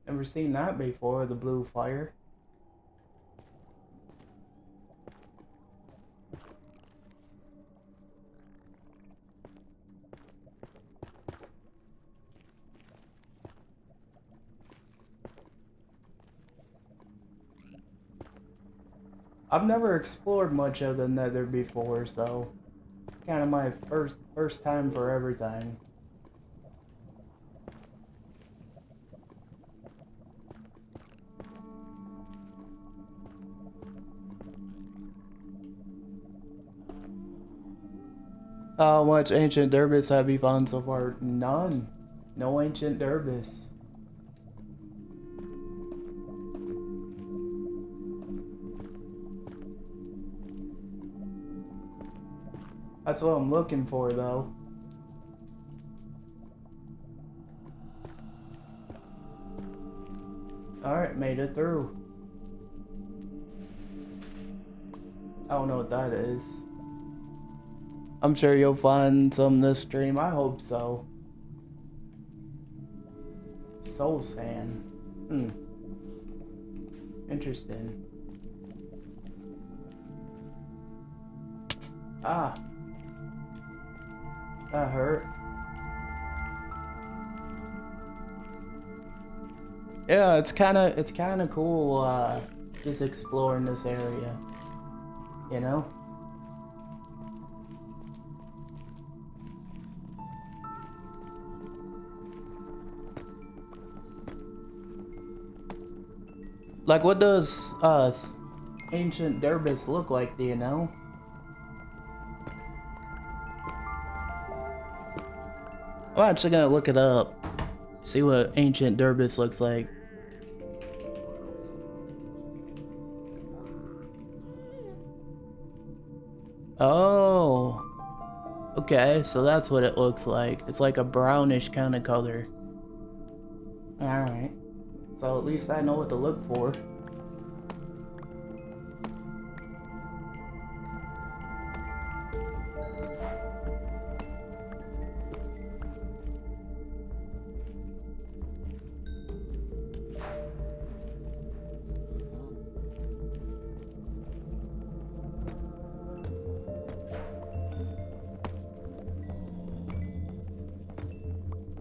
Never seen that before, the blue fire. I've never explored much of the Nether before, so kind of my first time for everything. How much ancient Derbis have you found so far? None. No ancient Derbis. That's what I'm looking for, though. Alright, made it through. I don't know what that is. I'm sure you'll find some this stream. I hope so. Soul sand. Interesting. Ah. That hurt. Yeah, it's kind of cool just exploring this area. You know? Like, what does ancient Derbis look like, do you know? I'm actually gonna look it up. See what ancient Derbis looks like. Oh. Okay, so that's what it looks like. It's like a brownish kind of color. Alright. So at least I know what to look for.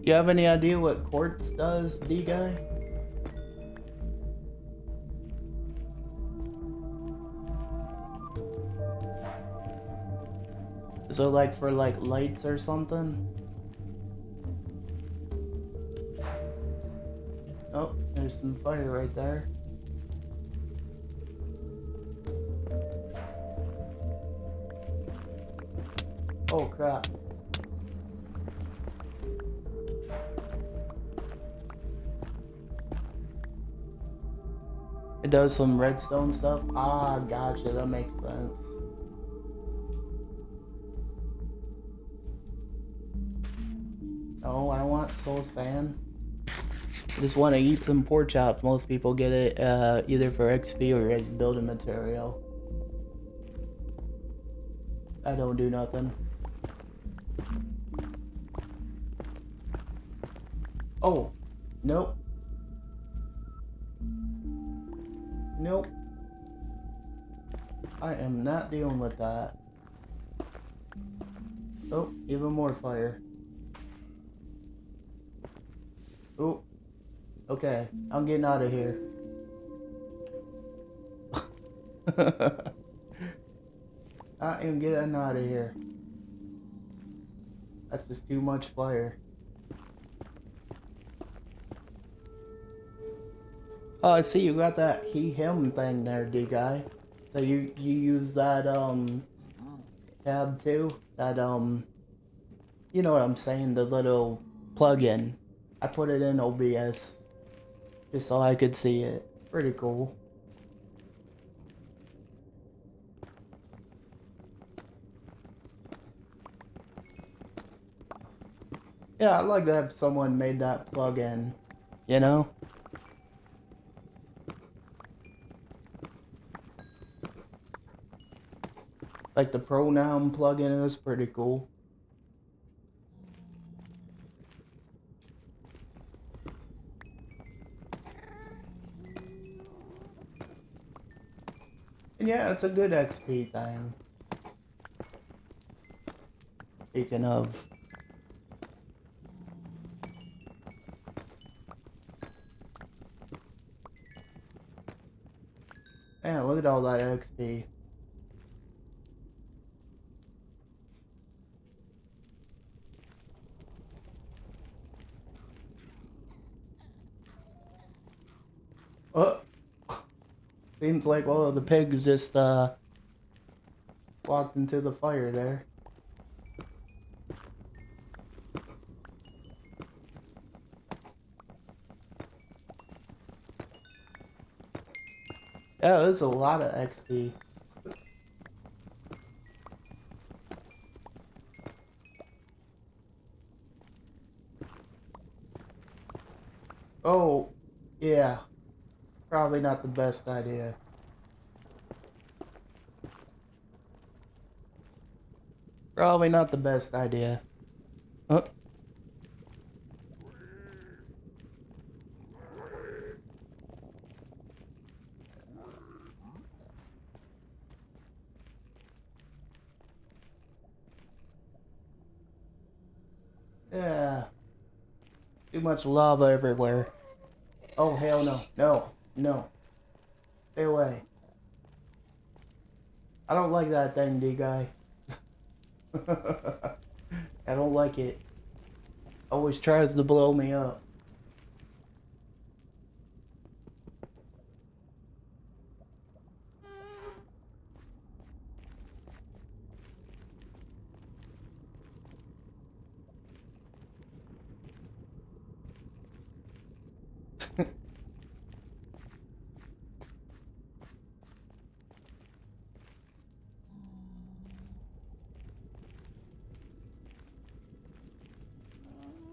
You have any idea what quartz does, D-Guy? So like for like lights or something? Oh, there's some fire right there. Oh crap. It does some redstone stuff? Ah, gotcha, that makes sense. Oh, I want soul sand. I just want to eat some pork chops. Most people get it either for XP or as building material. I don't do nothing. Oh, nope. Nope. I am not dealing with that. Oh, even more fire. Oh, okay. I'm getting out of here. I am getting out of here. That's just too much fire. Oh, I see you got that he-him thing there, D-Guy. So you use that tab too? That you know what I'm saying, the little plug-in. I put it in OBS just so I could see it. Pretty cool. Yeah, I'd like to have someone made that plug-in, you know? Like the pronoun plugin is pretty cool. And yeah, it's a good XP thing. Speaking of. Man, look at all that XP. Oh, seems like one of the pigs just walked into the fire there. Yeah, there's a lot of XP. Oh, yeah. Probably not the best idea. Probably not the best idea. Oh. Yeah. Too much lava everywhere. Oh, hell no. No. No. Stay away. I don't like that thing, D-Guy. I don't like it. Always tries to blow me up.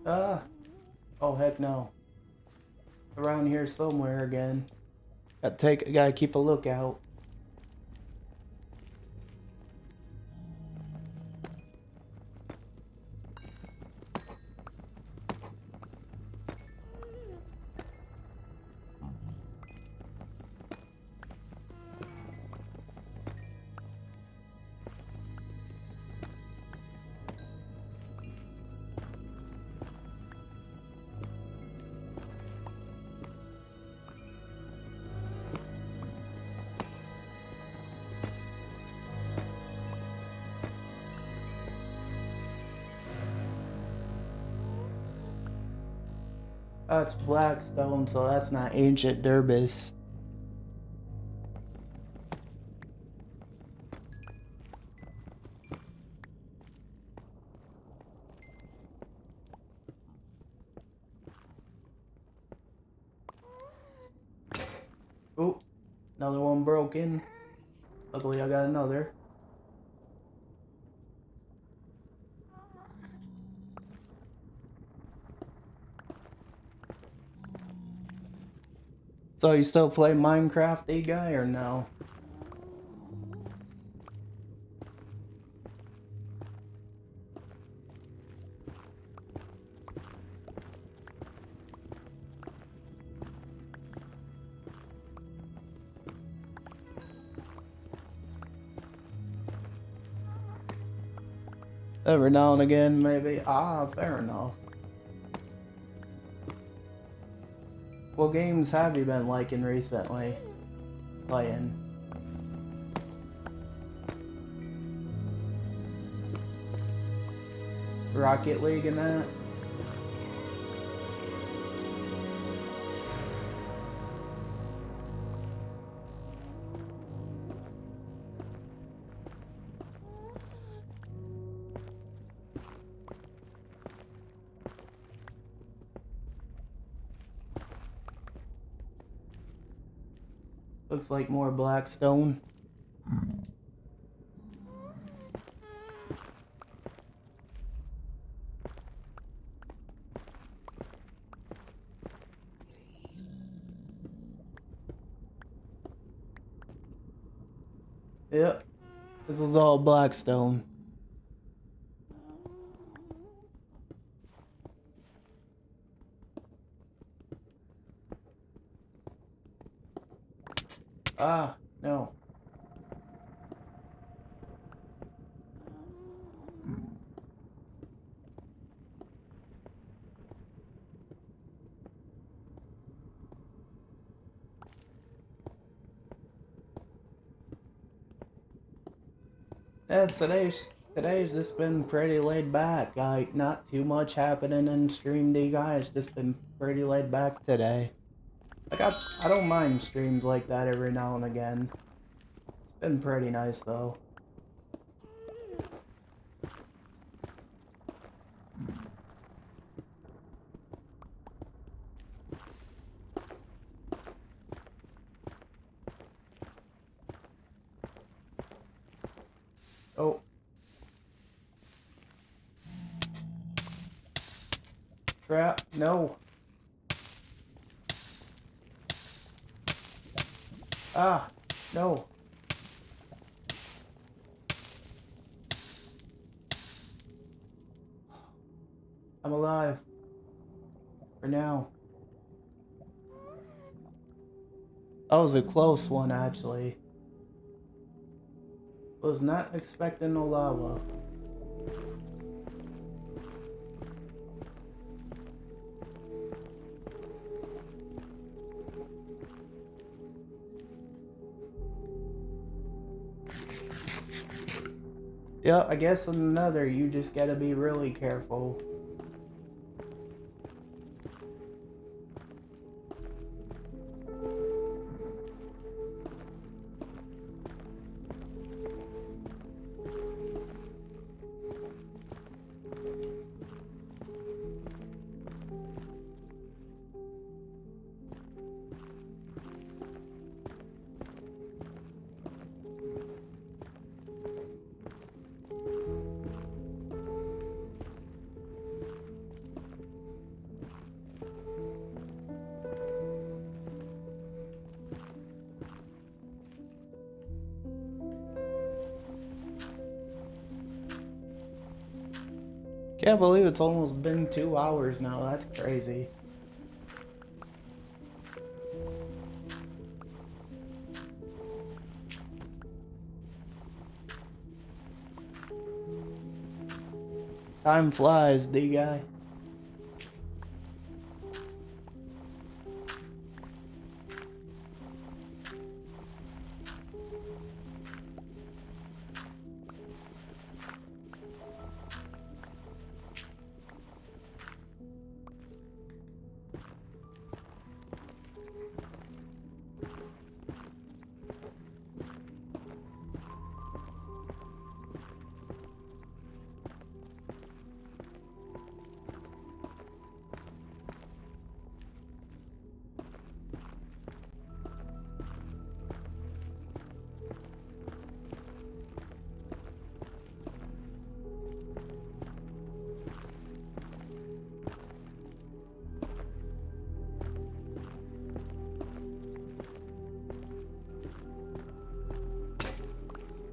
Ah. Oh, heck no. Around here somewhere again. Gotta keep a lookout. That's Blackstone, so that's not ancient Durbis. Oh, another one broken. Luckily I got another. So you still play Minecraft, D-Guy, or no? Every now and again, maybe. Ah, fair enough. What games have you been liking recently? Playing? Rocket League and that? Looks like more blackstone. Yep, this is all blackstone. Ah, no. Yeah, today's just been pretty laid back. Like, not too much happening in Stream D, guys. Just been pretty laid back today. Like, I don't mind streams like that every now and again. It's been pretty nice, though. Oh. Crap, no. Ah, no. I'm alive. For now. That was a close one, actually. Was not expecting no lava. Yeah, I guess another, you just gotta be really careful. Can't believe it's almost been 2 hours now. That's crazy. Time flies, D-guy.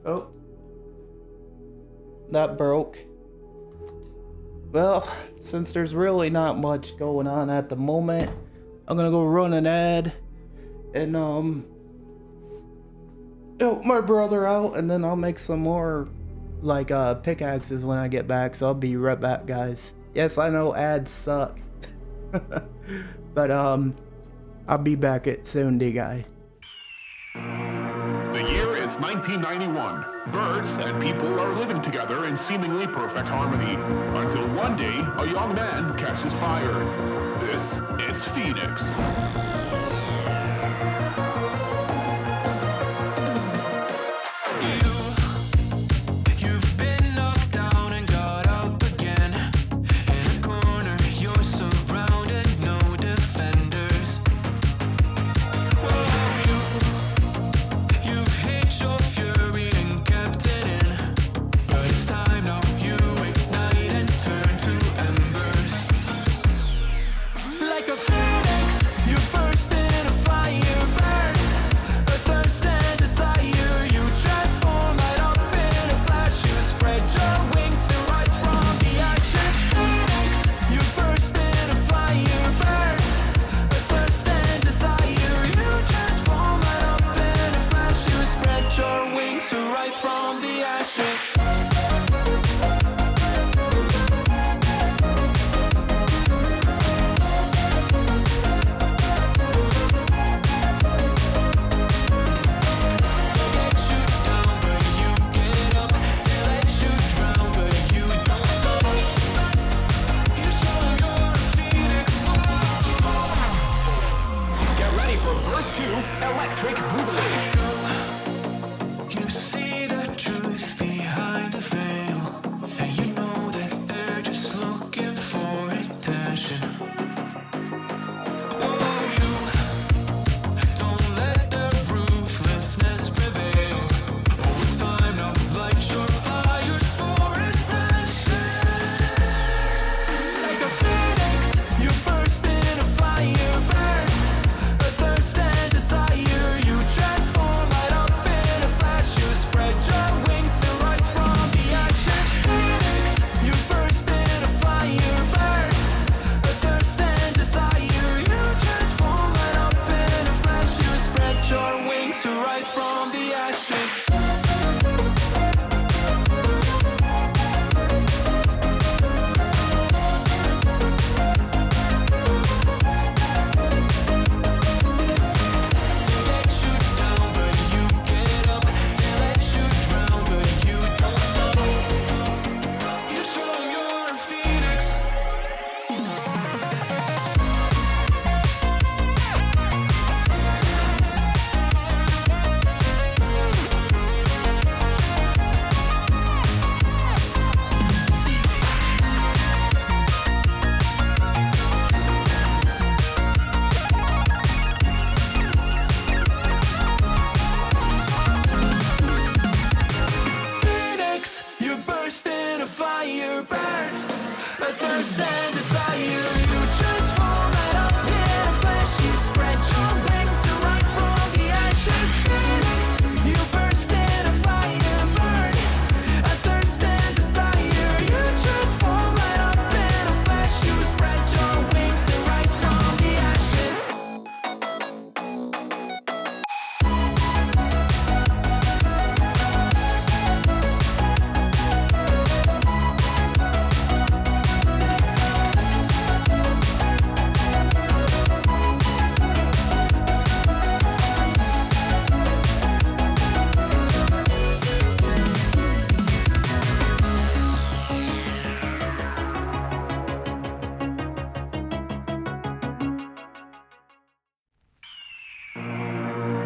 Oh. That broke. Well, since there's really not much going on at the moment, I'm gonna go run an ad and help my brother out, and then I'll make some more like pickaxes when I get back, so I'll be right back, guys. Yes, I know ads suck. But I'll be back at soon, D-guy. The year is 1991. Birds and people are living together in seemingly perfect harmony. Until one day, a young man catches fire. This is Phoenix. You've been knocked down and got up again. In a corner, you're surrounded, no defenders. Whoa, wings to rise from the ashes.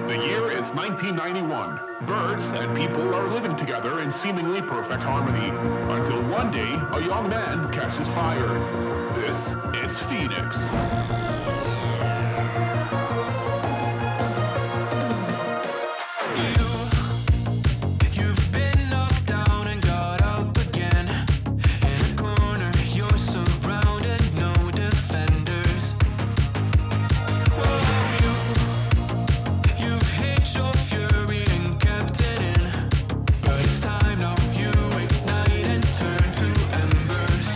The year is 1991. Birds and people are living together in seemingly perfect harmony. Until one day, a young man catches fire. This is Phoenix. You've been knocked down and got up again. In a corner, you're surrounded, no defenders. You've hid your fury and kept it in. But it's time now, you ignite and turn to embers.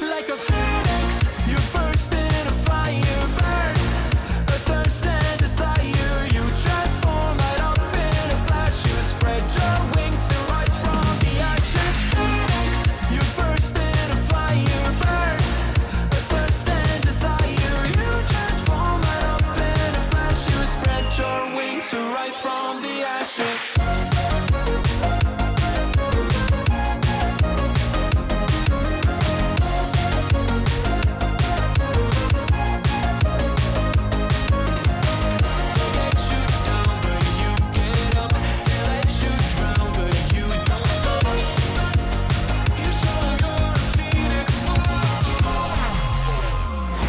Like a phoenix, you burst in a fire burn. A thirst and desire, you transform right up in a flash. You spread your wings to rise from the ashes. Phoenix, you burst in a fire burn. A thirst and desire, you transform right up in a flash. You spread your wings to rise from the ashes.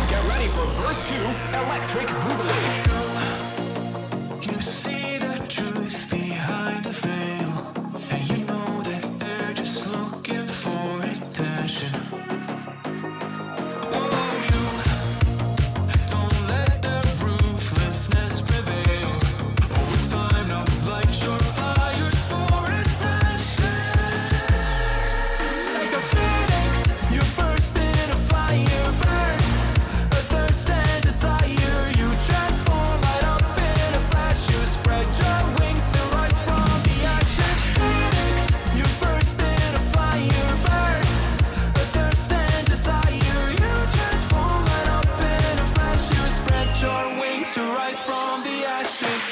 Get ready for verse 2, Electric Boogaloo. You see the truth behind the veil, and you know that they're just looking for attention. Oh, you don't let their ruthlessness prevail. Oh, it's time now, light your fires for ascension. Like a phoenix, you burst in a fire burn. A thirst and desire, you transform right up in a flash. You spread your wings to rise from the ashes. Phoenix, you burst in a fire burn. A thirst and desire, you transform right up in a flash. You spread your wings to rise from the ashes.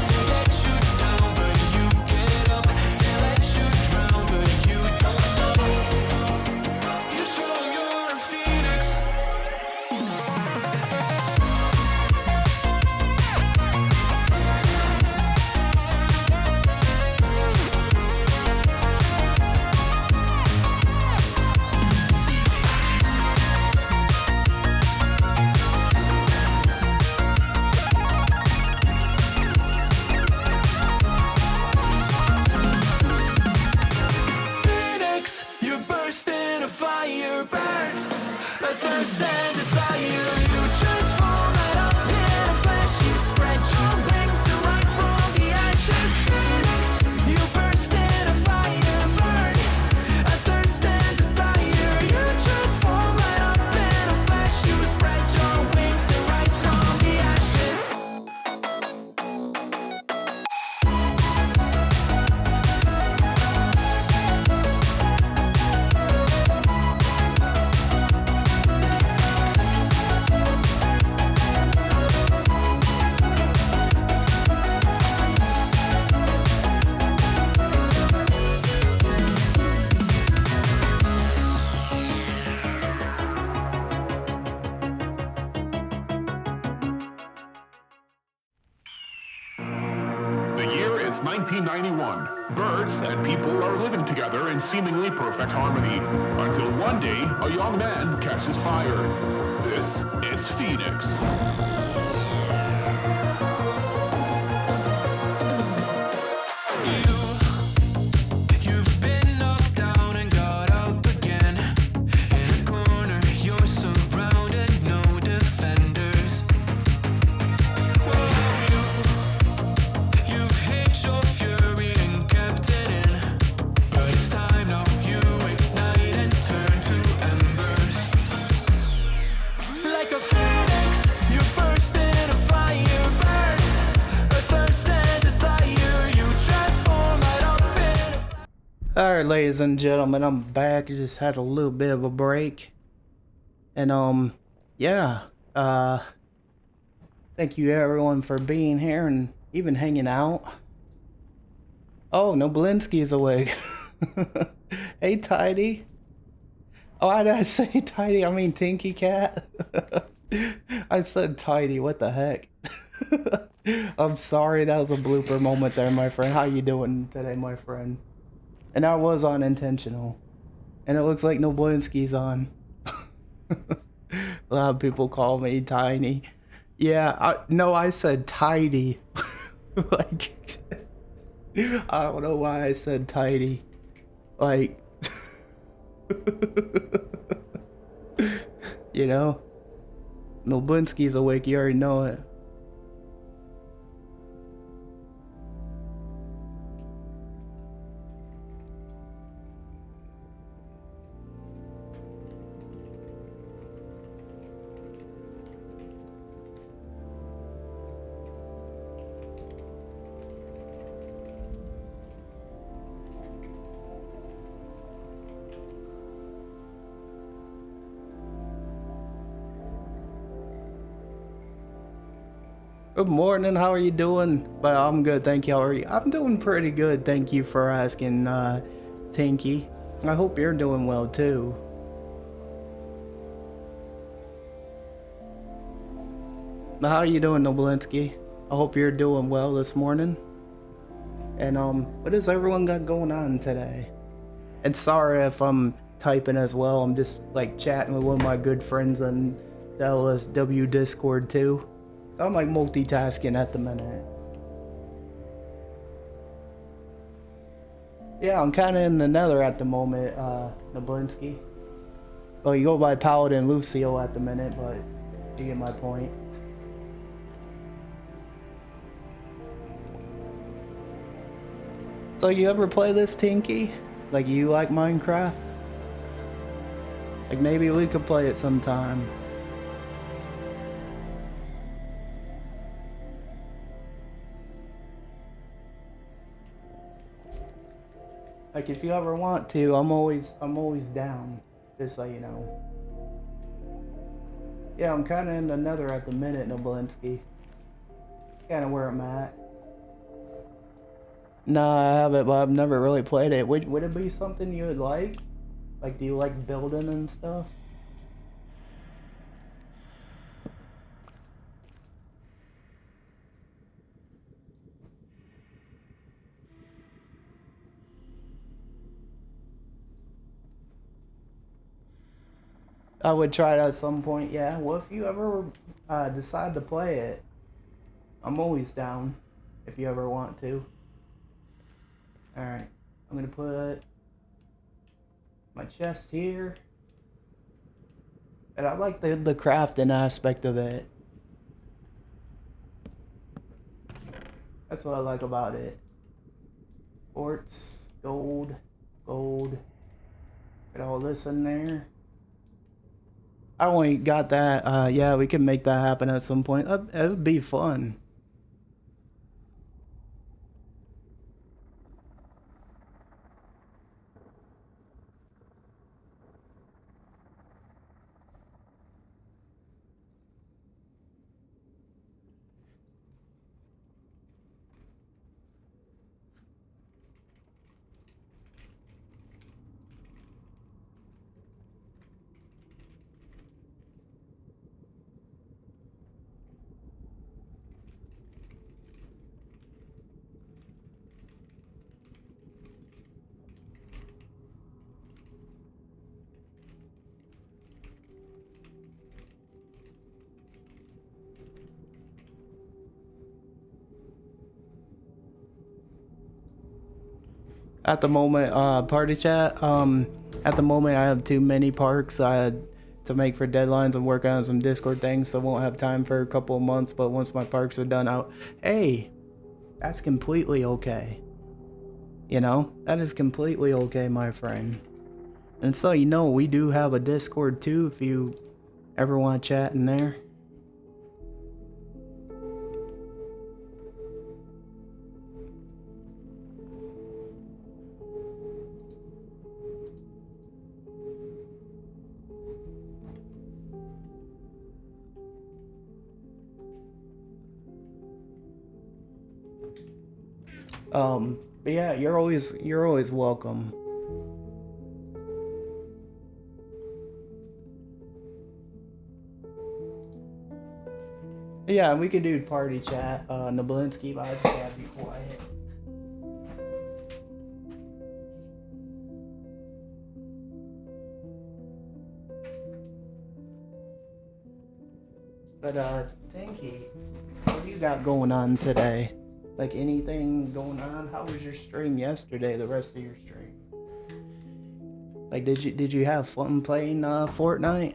They let you down, but you get up. They let you drown, but you don't stop. You show 'em you're a phoenix. 1991. Birds and people are living together in seemingly perfect harmony. Until one day, a young man catches fire. This is Phoenix. You've been knocked down and got up again. In a corner, you're surrounded, no defenders. You've hid your fury and kept it in. But it's time now, you ignite and turn to embers. Like a phoenix, you burst in a fire, burn. A thirst and desire, you transform right up in a Alright, ladies and gentlemen, I'm back. I just had a little bit of a break. And, yeah. Thank you everyone for being here and even hanging out. Oh, Noblinsky's awake. Hey, Tidy. Oh, why did I say Tidy? I mean Tinky Cat. I said Tidy, what the heck? I'm sorry, that was a blooper moment there, my friend. How you doing today, my friend? And that was unintentional. And it looks like Noblinsky's on. A lot of people call me Tiny. Yeah, I said Tidy. Like, I don't know why I said Tidy. Like, you know? Noblinsky's awake, you already know it. Good morning, how are you doing? Well, I'm good, thank you. How are you? I'm doing pretty good, thank you for asking, Tinky. I hope you're doing well, too. How are you doing, Noblinsky? I hope you're doing well this morning. And, what does everyone got going on today? And sorry if I'm typing as well, I'm just, like, chatting with one of my good friends on the LSW Discord, too. I'm like multitasking at the minute. Yeah, I'm kind of in the nether at the moment, Noblinsky. Well, you go by Paladin Lucio at the minute, but you get my point. So you ever play this, Tinky? Like, you like Minecraft? Like, maybe we could play it sometime. Like, if you ever want to, I'm always down. Just so you know. Yeah, I'm kind of in the nether at the minute, Noblinsky. Kind of where I'm at. No, I haven't, but I've never really played it. Would it be something you would like? Like, do you like building and stuff? I would try it at some point, yeah. Well, if you ever decide to play it, I'm always down if you ever want to. Alright, I'm gonna put my chest here. And I like the crafting aspect of it. That's what I like about it. Quartz, gold, gold. Get all this in there. I only got that. Yeah, we can make that happen at some point. It would be fun. At the moment, party chat. At the moment, I have too many parks to make for deadlines. I'm working on some Discord things, so won't have time for a couple of months. But once my parks are done out, hey, that's completely okay. You know, that is completely okay, my friend. And so, you know, we do have a Discord too if you ever want to chat in there. But yeah, you're always welcome. Yeah, we can do party chat, Nablinski, but I just gotta be quiet. But Tinky, what do you got going on today? Like anything going on? How was your stream yesterday? The rest of your stream? Like, did you have fun playing Fortnite?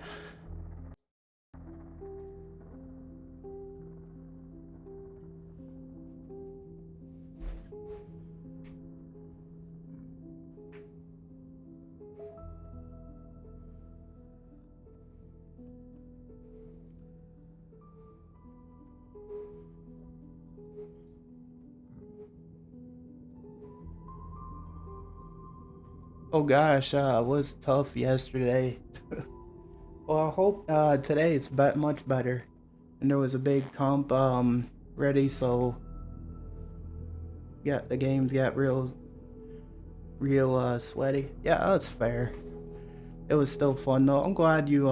Oh gosh, it was tough yesterday. Well, I hope today is much better. And there was a big comp ready, so yeah, the games got real sweaty. Yeah, that's fair. It was still fun though. I'm glad you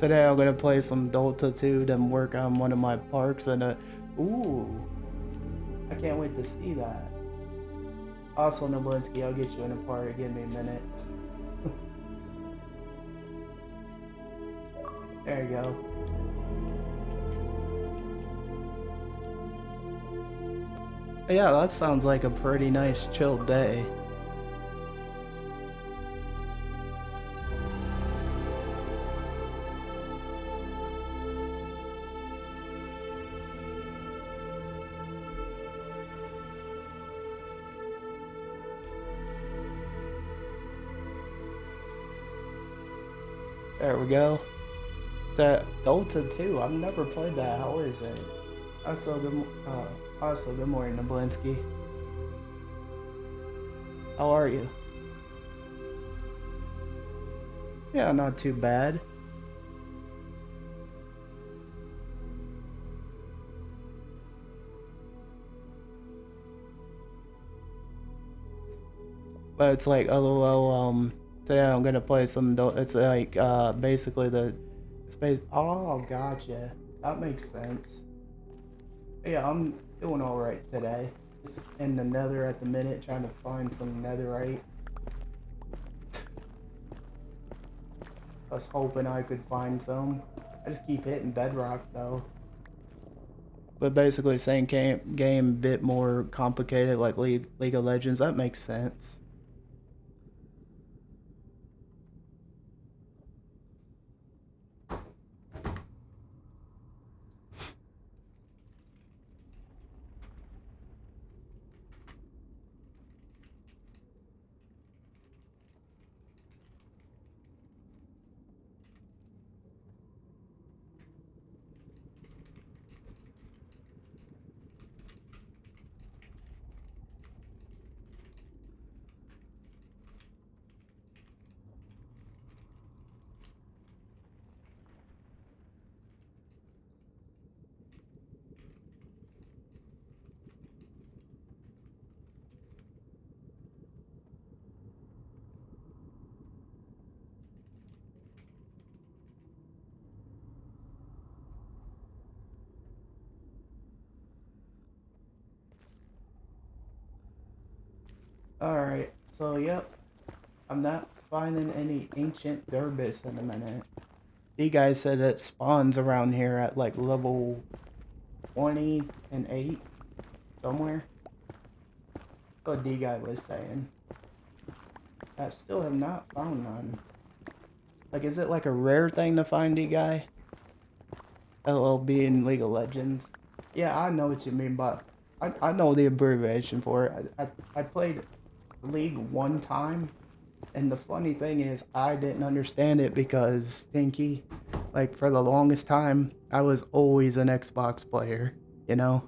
today I'm gonna play some Dota 2, then work on one of my parks and ooh, I can't wait to see that. Also, Noblinski, I'll get you in a party. Give me a minute. There you go. Yeah, that sounds like a pretty nice chill day. There we go. That Dota 2, I've never played that. How is it? Also, good morning, Nablinski. How are you? Yeah, not too bad. But it's like, LOL, today I'm gonna play some it's like, basically the space. Oh, gotcha. That makes sense. Yeah, I'm doing alright today. Just in the nether at the minute, trying to find some netherite. I was hoping I could find some. I just keep hitting bedrock though. But basically, same game, a bit more complicated, like League of Legends. That makes sense. Alright, so yep. I'm not finding any ancient Derbis in a minute. You guys said it spawns around here at like level 20 and 8 somewhere. That's what D guy was saying. I still have not found none. Like, is it like a rare thing to find D guy? LLB in League of Legends. Yeah, I know what you mean, but I know the abbreviation for it. I played League one time, and the funny thing is I didn't understand it because Stinky, like for the longest time, I was always an Xbox player, you know?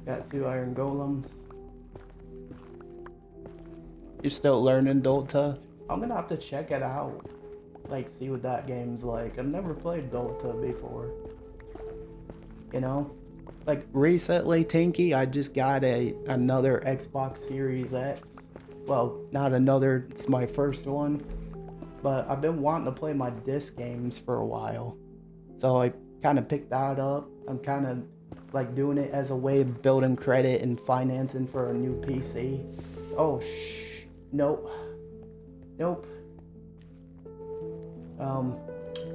Got 2 iron golems. You're still learning Dota? I'm gonna have to check it out. Like, see what that game's like. I've never played Dota before. You know? Like, recently, Tinky, I just got another Xbox Series X. Well, not another, it's my first one. But I've been wanting to play my disc games for a while. So I kind of picked that up. I'm kind of like doing it as a way of building credit and financing for a new PC. Oh, nope. Nope.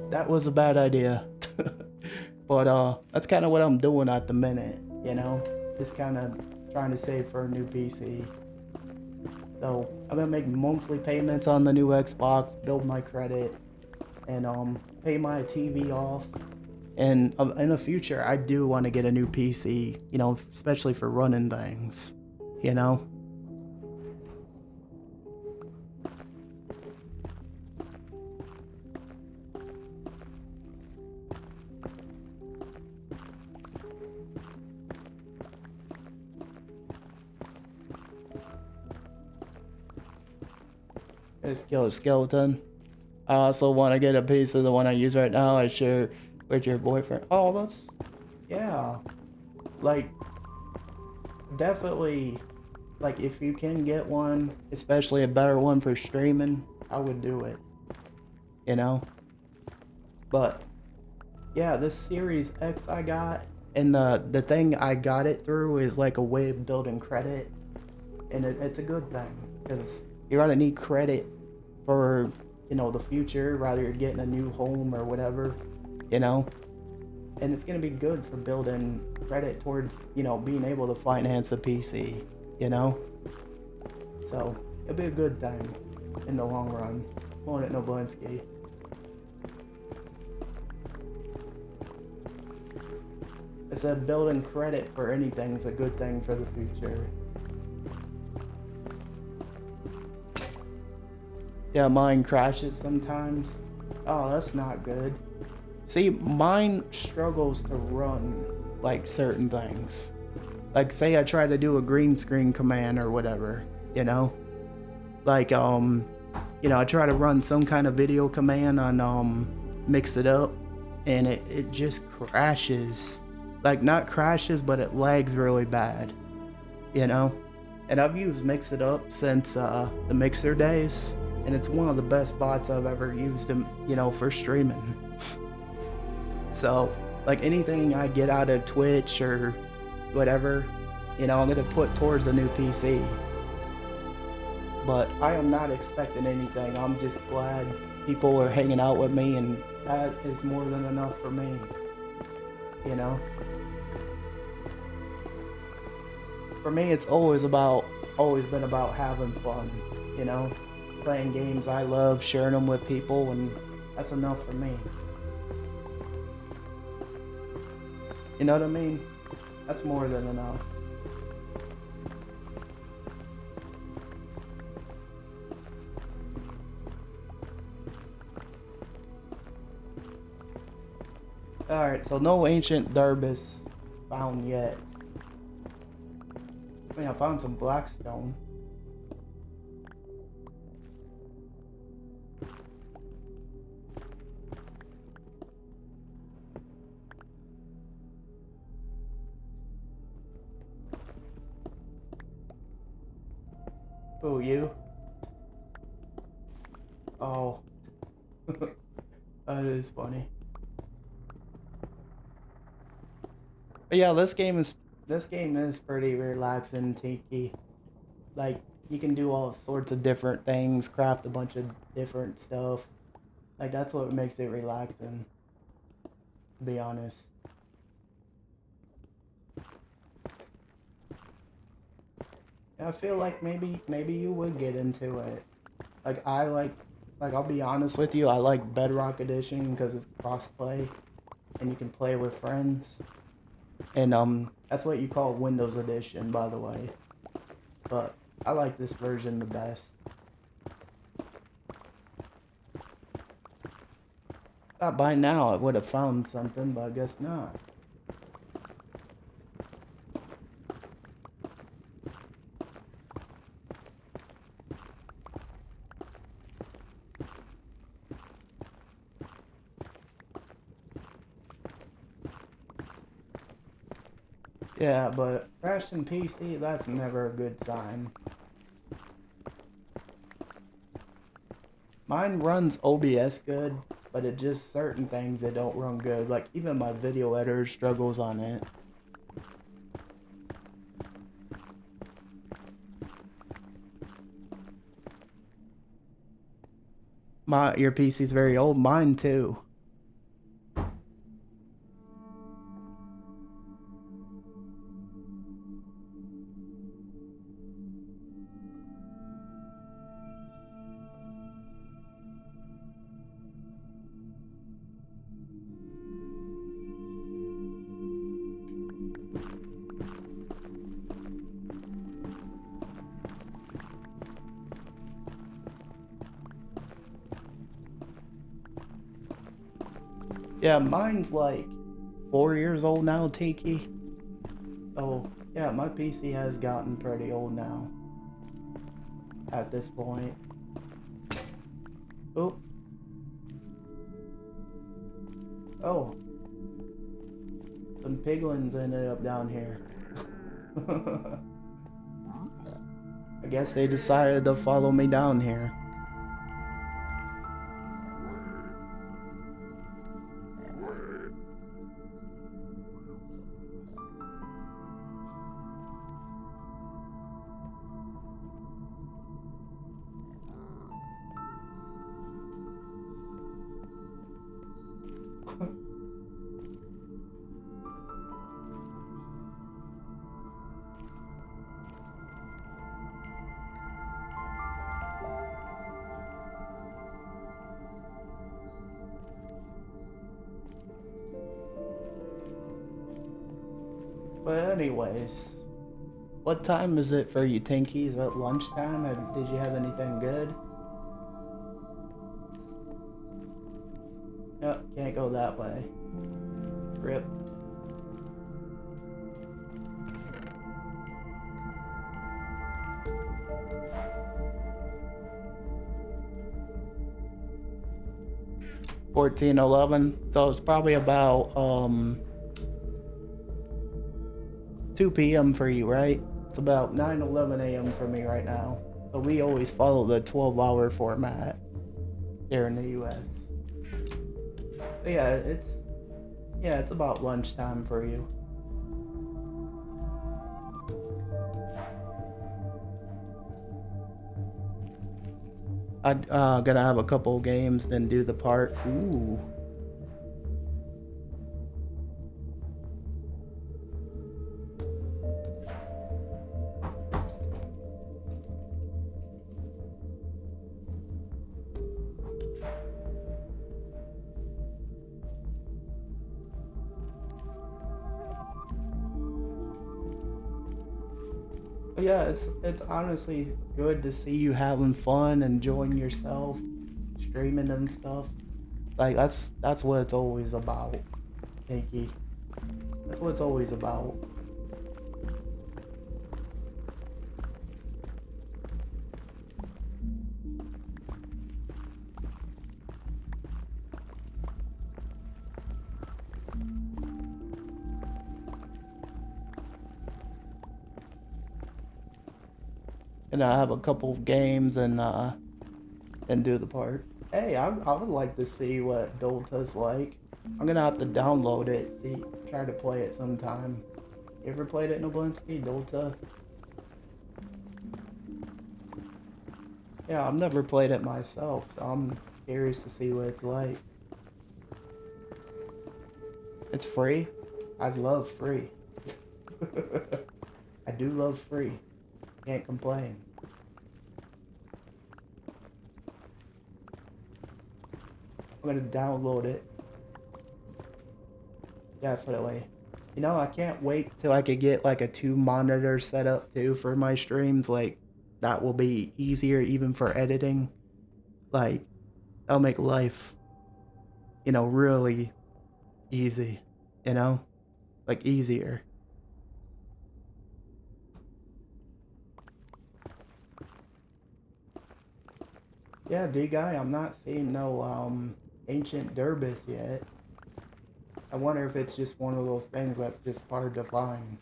That was a bad idea. But that's kind of what I'm doing at the minute, you know? Just kind of trying to save for a new PC. So I'm gonna make monthly payments on the new Xbox, build my credit, and pay my TV off. And in the future, I do want to get a new PC, you know, especially for running things, you know? Skeleton. I also want to get a piece of the one I use right now. I share with your boyfriend. Oh, that's... yeah. Like, definitely, like, if you can get one, especially a better one for streaming, I would do it. You know? But, yeah, this Series X I got, and the thing I got it through is like a way of building credit. And it's a good thing, because you're gonna need credit for, you know, the future, rather you're getting a new home or whatever, you know? And it's gonna be good for building credit towards, you know, being able to finance a PC, you know? So, it'll be a good thing in the long run. Won't it, Noblinski? I said building credit for anything's a good thing for the future. Yeah, mine crashes sometimes. Oh, that's not good. See, mine struggles to run, like, certain things. Like, say I try to do a green screen command or whatever, you know? Like, you know, I try to run some kind of video command on, Mix It Up, and it just crashes. Like, not crashes, but it lags really bad, you know? And I've used Mix It Up since, the Mixer days. And it's one of the best bots I've ever used, you know, for streaming. So, like, anything I get out of Twitch or whatever, you know, I'm gonna put towards a new PC. But I am not expecting anything. I'm just glad people are hanging out with me, and that is more than enough for me. You know? For me, it's always been about having fun, you know? Playing games I love, sharing them with people, and that's enough for me. You know what I mean? That's more than enough. Alright, so no ancient Derbis found yet. I mean, I found some blackstone. Who, you? Oh. That is funny. But yeah, this game is pretty relaxing, Tiki. Like, you can do all sorts of different things, craft a bunch of different stuff. Like, that's what makes it relaxing, to be honest. I feel like maybe you would get into it. Like, I'll be honest with you, I like Bedrock Edition because it's crossplay and you can play with friends. And that's what you call Windows Edition, by the way. But I like this version the best. Thought by now I would have found something, but I guess not. Yeah, but crashing PC, that's never a good sign. Mine runs OBS good, but it just certain things that don't run good. Like, even my video editor struggles on it. Your PC's very old, mine too. Yeah, mine's like 4 years old now, Tiki. So, yeah, my PC has gotten pretty old now. At this point. Oh. Oh. Some piglins ended up down here. I guess they decided to follow me down here. But anyways, what time is it for you, Tinky? Is it lunchtime? Did you have anything good? Nope, can't go that way. Rip. $14.11. So it's probably about 2 p.m. for you, right? It's about 9:11 a.m. for me right now. So we always follow the 12-hour format here in the U.S. But yeah, it's about lunchtime for you. I'm gonna have a couple games, then do the part. Ooh. But yeah, it's honestly good to see you having fun, enjoying yourself, streaming and stuff. Like that's what it's always about, Pinky. That's what it's always about. And I have a couple of games and do the part. Hey, I would like to see what Dota's like. I'm gonna have to download it, try to play it sometime. You ever played it, Noblinski? Dota? Yeah, I've never played it myself, so I'm curious to see what it's like. It's free? I love free. I do love free. Can't complain. I'm gonna download it. Definitely. You know, I can't wait till I could get like a 2-monitor setup too for my streams. Like, that will be easier even for editing. Like, that'll make life, you know, really easy. You know? Like, easier. Yeah, D-Guy, I'm not seeing no ancient Derbis yet. I wonder if it's just one of those things that's just hard to find.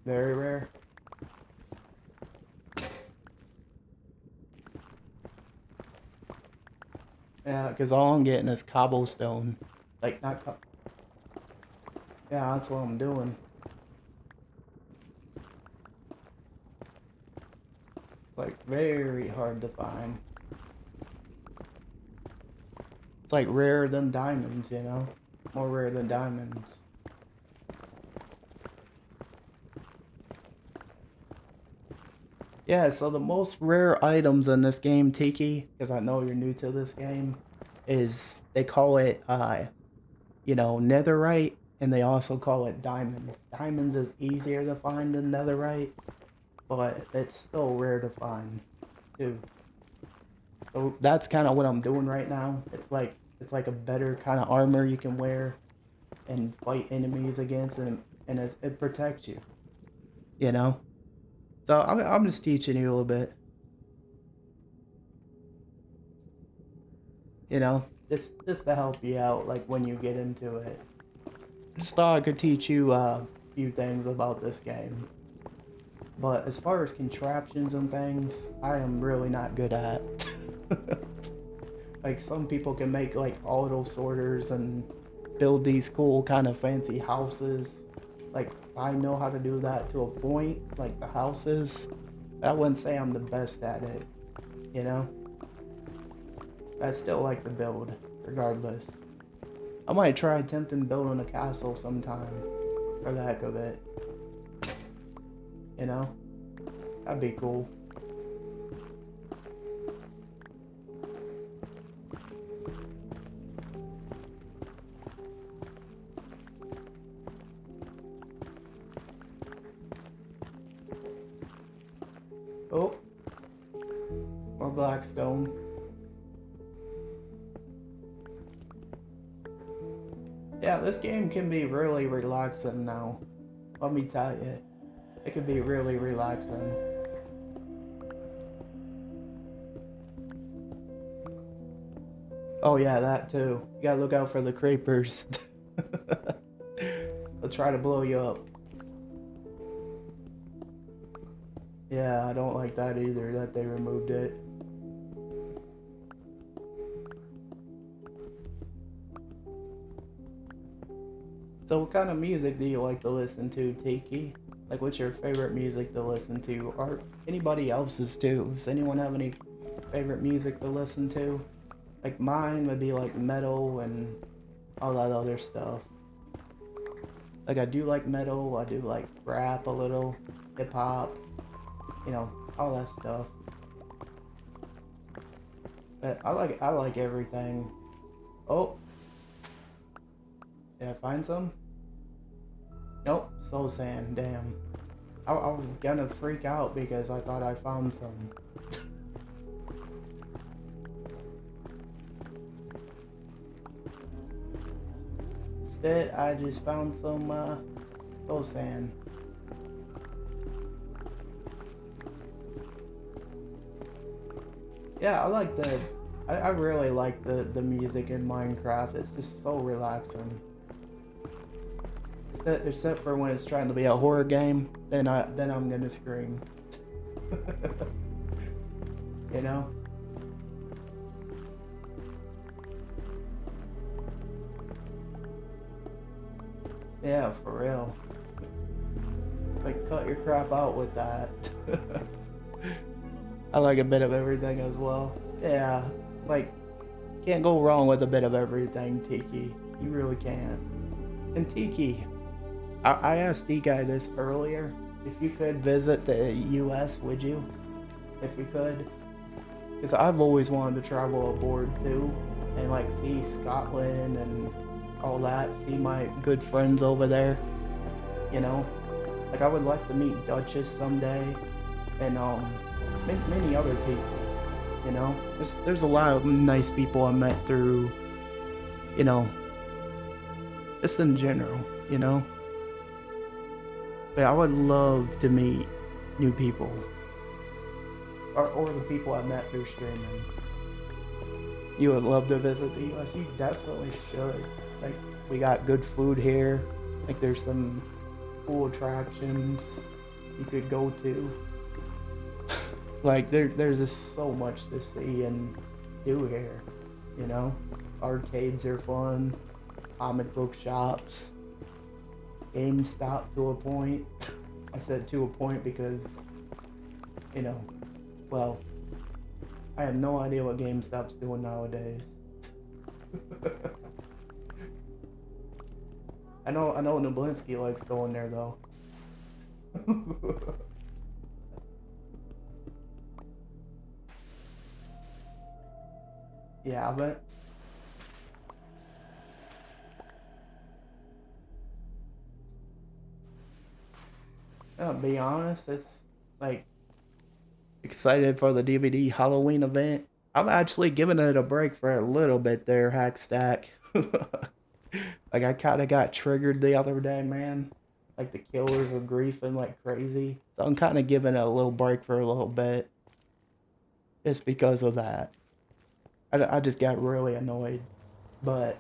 Very rare. Yeah, because all I'm getting is cobblestone. Like, not yeah, that's what I'm doing. It's like very hard to find. It's like rarer than diamonds, you know? More rare than diamonds. Yeah, so the most rare items in this game, Tiki, because I know you're new to this game, is they call it, you know, netherite, and they also call it diamonds. Diamonds is easier to find than netherite, but it's still rare to find, too. So that's kind of what I'm doing right now. It's like a better kind of armor you can wear and fight enemies against, and it protects you, you know? So I'm just teaching you a little bit. You know, just to help you out, like, when you get into it. Just thought I could teach you a few things about this game. But as far as contraptions and things, I am really not good at. Like, some people can make, like, auto sorters and build these cool kind of fancy houses. Like, I know how to do that to a point, like the houses. I wouldn't say I'm the best at it, you know? I still like to build, regardless. I might try attempting building a castle sometime, for the heck of it. You know? That'd be cool. Oh, more blackstone. Yeah, this game can be really relaxing now. Let me tell you, it can be really relaxing. Oh yeah, that too. You gotta look out for the creepers. They'll try to blow you up. Yeah, I don't like that either, that they removed it. So what kind of music do you like to listen to, Tiki? Like, what's your favorite music to listen to? Or anybody else's too? Does anyone have any favorite music to listen to? Like, mine would be like metal and all that other stuff. Like, I do like metal, I do like rap a little, hip-hop. You know, all that stuff. But I like everything. Oh. Did I find some? Nope, soul sand, damn. I was gonna freak out because I thought I found some. Instead, I just found some soul sand. Yeah, I really like the music in Minecraft. It's just so relaxing. Except for when it's trying to be a horror game, then I'm gonna scream. You know? Yeah, for real. Like, cut your crap out with that. I like a bit of everything as well. Yeah, like, can't go wrong with a bit of everything, Tiki. You really can't. And Tiki, I asked D-Guy this earlier. If you could visit the US, would you? If you could? Because I've always wanted to travel abroad too. And like see Scotland and all that. See my good friends over there. You know? Like I would like to meet Duchess someday. And many other people. You know? There's a lot of nice people I met through, you know, just in general, you know? But I would love to meet new people. Or the people I met through streaming. You would love to visit the US? You definitely should. Like, we got good food here. Like, there's some cool attractions you could go to. Like, there's just so much to see and do here, you know? Arcades are fun. Comic book shops. GameStop to a point. I said to a point because, you know, well, I have no idea what GameStop's doing nowadays. I know Nublinski likes going there though. Yeah, but I'll be honest, it's like excited for the DVD Halloween event. I'm actually giving it a break for a little bit there, Hackstack. Like I kind of got triggered the other day, man. Like the killers were griefing like crazy. So I'm kind of giving it a little break for a little bit. Just because of that. I just got really annoyed. But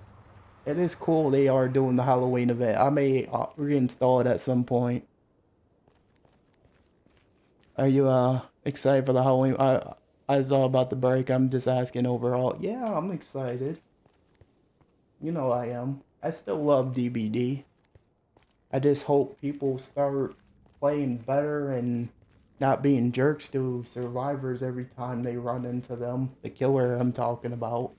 it is cool they are doing the Halloween event. I may reinstall it at some point. Are you excited for the Halloween? I was all about the break. I'm just asking overall. Yeah, I'm excited. You know I am. I still love DBD. I just hope people start playing better and not being jerks to survivors every time they run into them. The killer I'm talking about.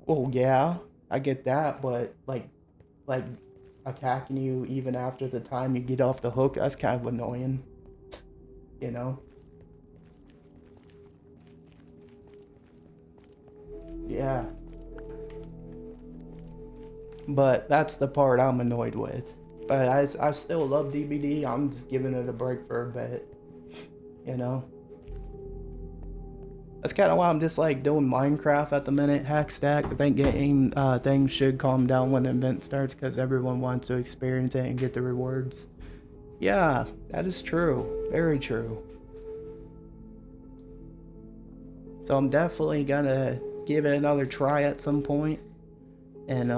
Well, yeah, I get that, but like attacking you even after the time you get off the hook, that's kind of annoying. You know? Yeah. But that's the part I'm annoyed with. But I still love DBD. I'm just giving it a break for a bit. You know? That's kind of why I'm just like doing Minecraft at the minute. Hackstack. I think things should calm down when the event starts because everyone wants to experience it and get the rewards. Yeah, that is true. Very true. So I'm definitely gonna give it another try at some point. And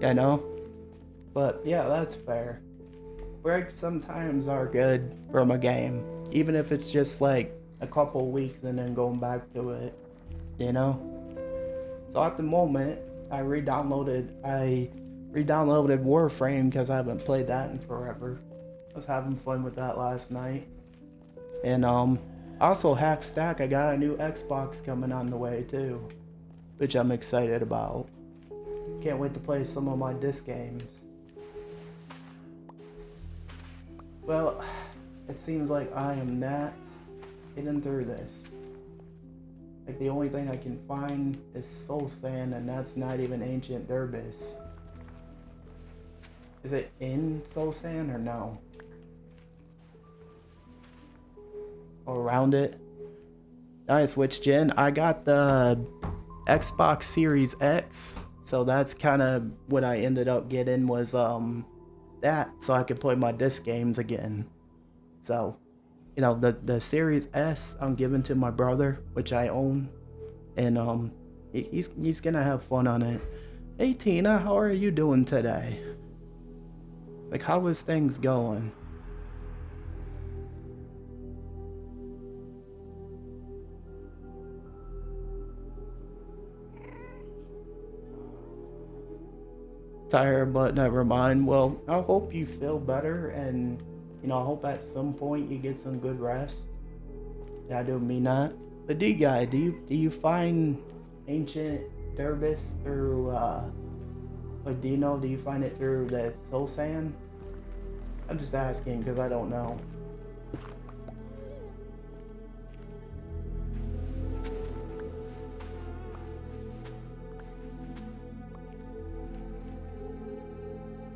I know. But yeah, that's fair. Breaks sometimes are good from a game. Even if it's just like a couple weeks and then going back to it. You know? So at the moment, I re-downloaded Warframe because I haven't played that in forever. I was having fun with that last night. And also Hackstack, I got a new Xbox coming on the way too. Which I'm excited about. Can't wait to play some of my disc games. Well, it seems like I am not getting through this. Like the only thing I can find is Soul Sand, and that's not even Ancient Derbis. Is it in Soul Sand or no? Or around it? Nice, which gen? I got the Xbox Series X. So that's kind of what I ended up getting was that so I could play my disc games again. So, you know, the Series S I'm giving to my brother, which I own, and he's gonna have fun on it. Hey Tina, how are you doing today? Like, how is things going? Tired, but never mind. Well, I hope you feel better, and you know, I hope at some point you get some good rest. Yeah, I don't mean that. The D guy, do you find ancient Derbis through like, do you know, do you find it through the Soul Sand? I'm just asking because I don't know.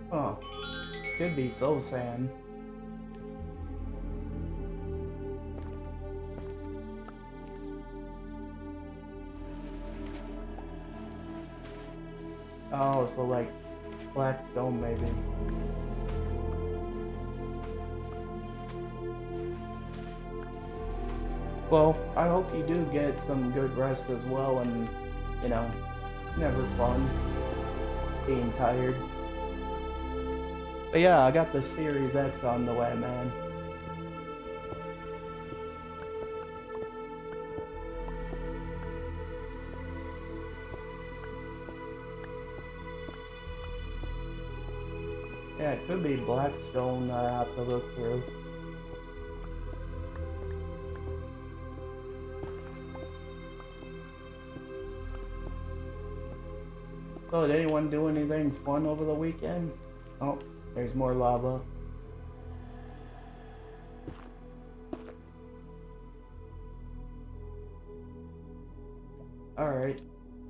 Huh. Could be Soul Sand. Oh, so like Blackstone maybe. Well, I hope you do get some good rest as well, and you know, never fun being tired. But yeah, I got the Series X on the way, man. Yeah, it could be Blackstone I have to look through. So, did anyone do anything fun over the weekend? Oh, there's more lava. Alright,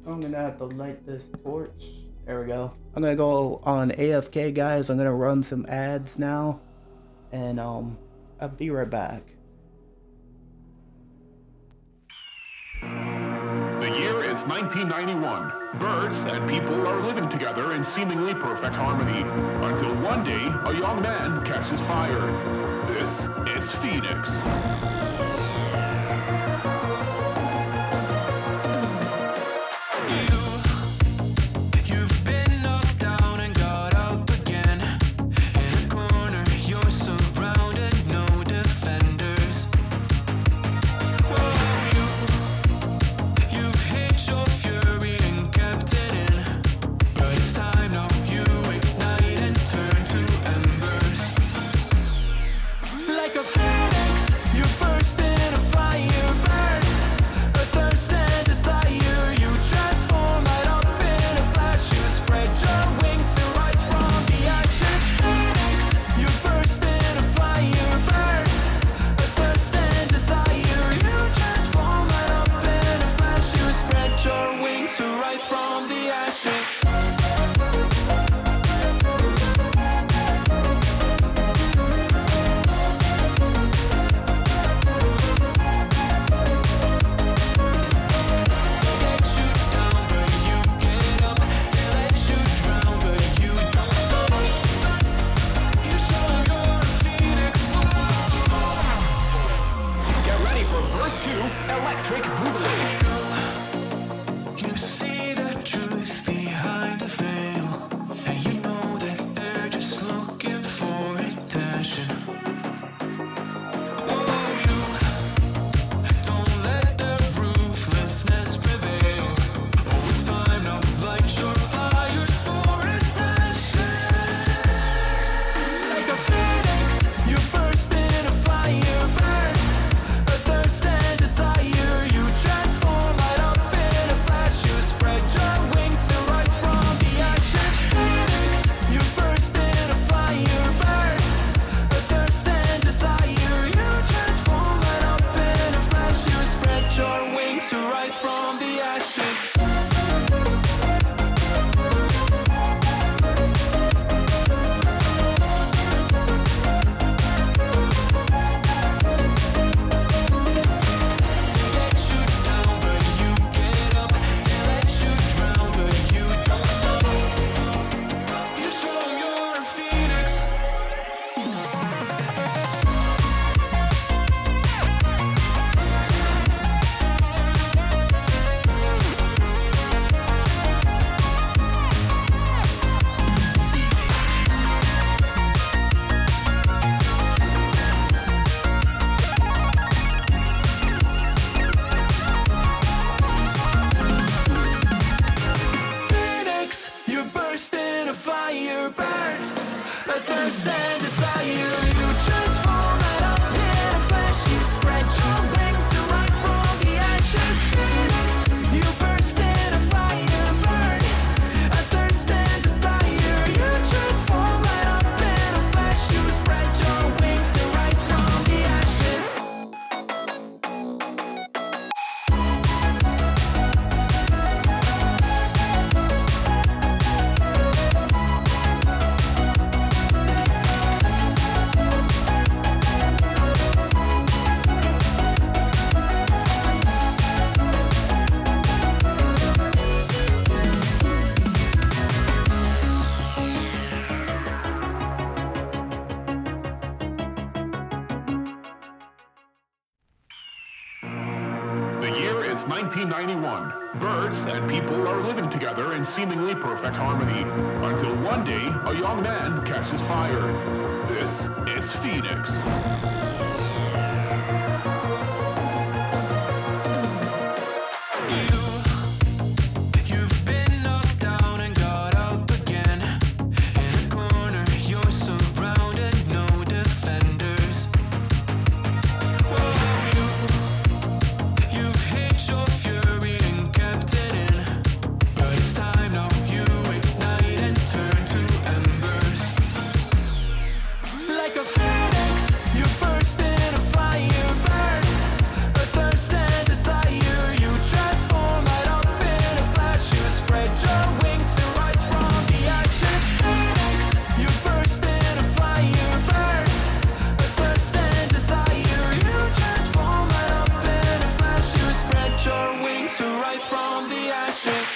I'm gonna have to light this torch. There we go. I'm gonna go on AFK, guys. I'm gonna run some ads now. And I'll be right back. The year is 1991. Birds and people are living together in seemingly perfect harmony. Until one day, a young man catches fire. This is Phoenix. You've been knocked down and got up again. In a corner, you're surrounded, no defenders. You've hit your fury and kept it in. But it's time now, you ignite and turn to embers. Like a phoenix, you burst in a fire burn. A thirst and desire, you transform right up in a flash. You spread your wings to rise from the ashes. Phoenix, you burst in a fire burn. A thirst and desire, you transform right up in a flash. You spread your wings to rise from the ashes. They let you down, but you get up. They let you drown, but you don't stop. You show you're a phoenix. Get ready for verse 2, Electric Boogaloo. You see the truth behind the veil, and you know that they're just looking for attention. Oh, you don't let their ruthlessness prevail. Oh, it's time now, light your fires for ascension. Like a phoenix, you burst in a fire burn. A thirst and desire, you is 1991. Birds and people are living together in seemingly perfect harmony. Until one day, a young man catches fire. This is Phoenix. You've been knocked down and got up again. In a corner, you're surrounded, no defenders. You've hid your fury and kept it in. But it's time now, you ignite and turn to embers. Like a phoenix, you burst in a fire burn. A thirst and desire, you transform right up in a flash. You spread your wings to rise from the ashes. Phoenix, you burst in a fire burn. A thirst and desire, you transform right up in a flash. You spread your wings to rise from the ashes.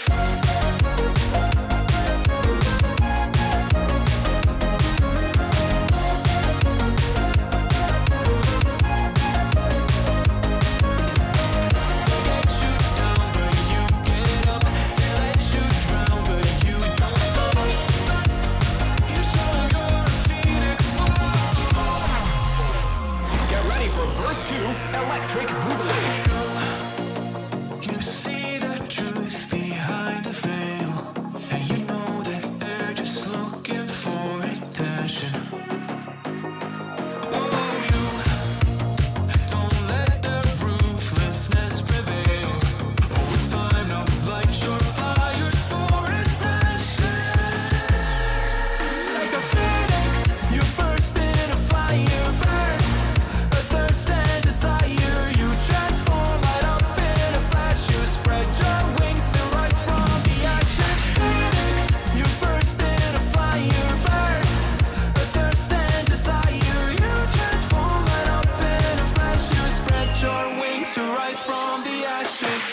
They let you down, but you get up. They let you drown, but you don't stop. You show 'em you're a phoenix. Get ready for verse 2, Electric Boogaloo. You see the truth behind the veil, and you know that they're just looking for attention. Oh, you don't let their ruthlessness prevail. Oh, it's time now, light your fires for ascension. Like a phoenix, you burst in a fire burn. A thirst and desire, you transform right up in a flash. You spread your wings to rise from the ashes. Phoenix, you burst in a fire burn. A thirst and desire, you transform right up in a flash. You spread your wings to rise from the ashes.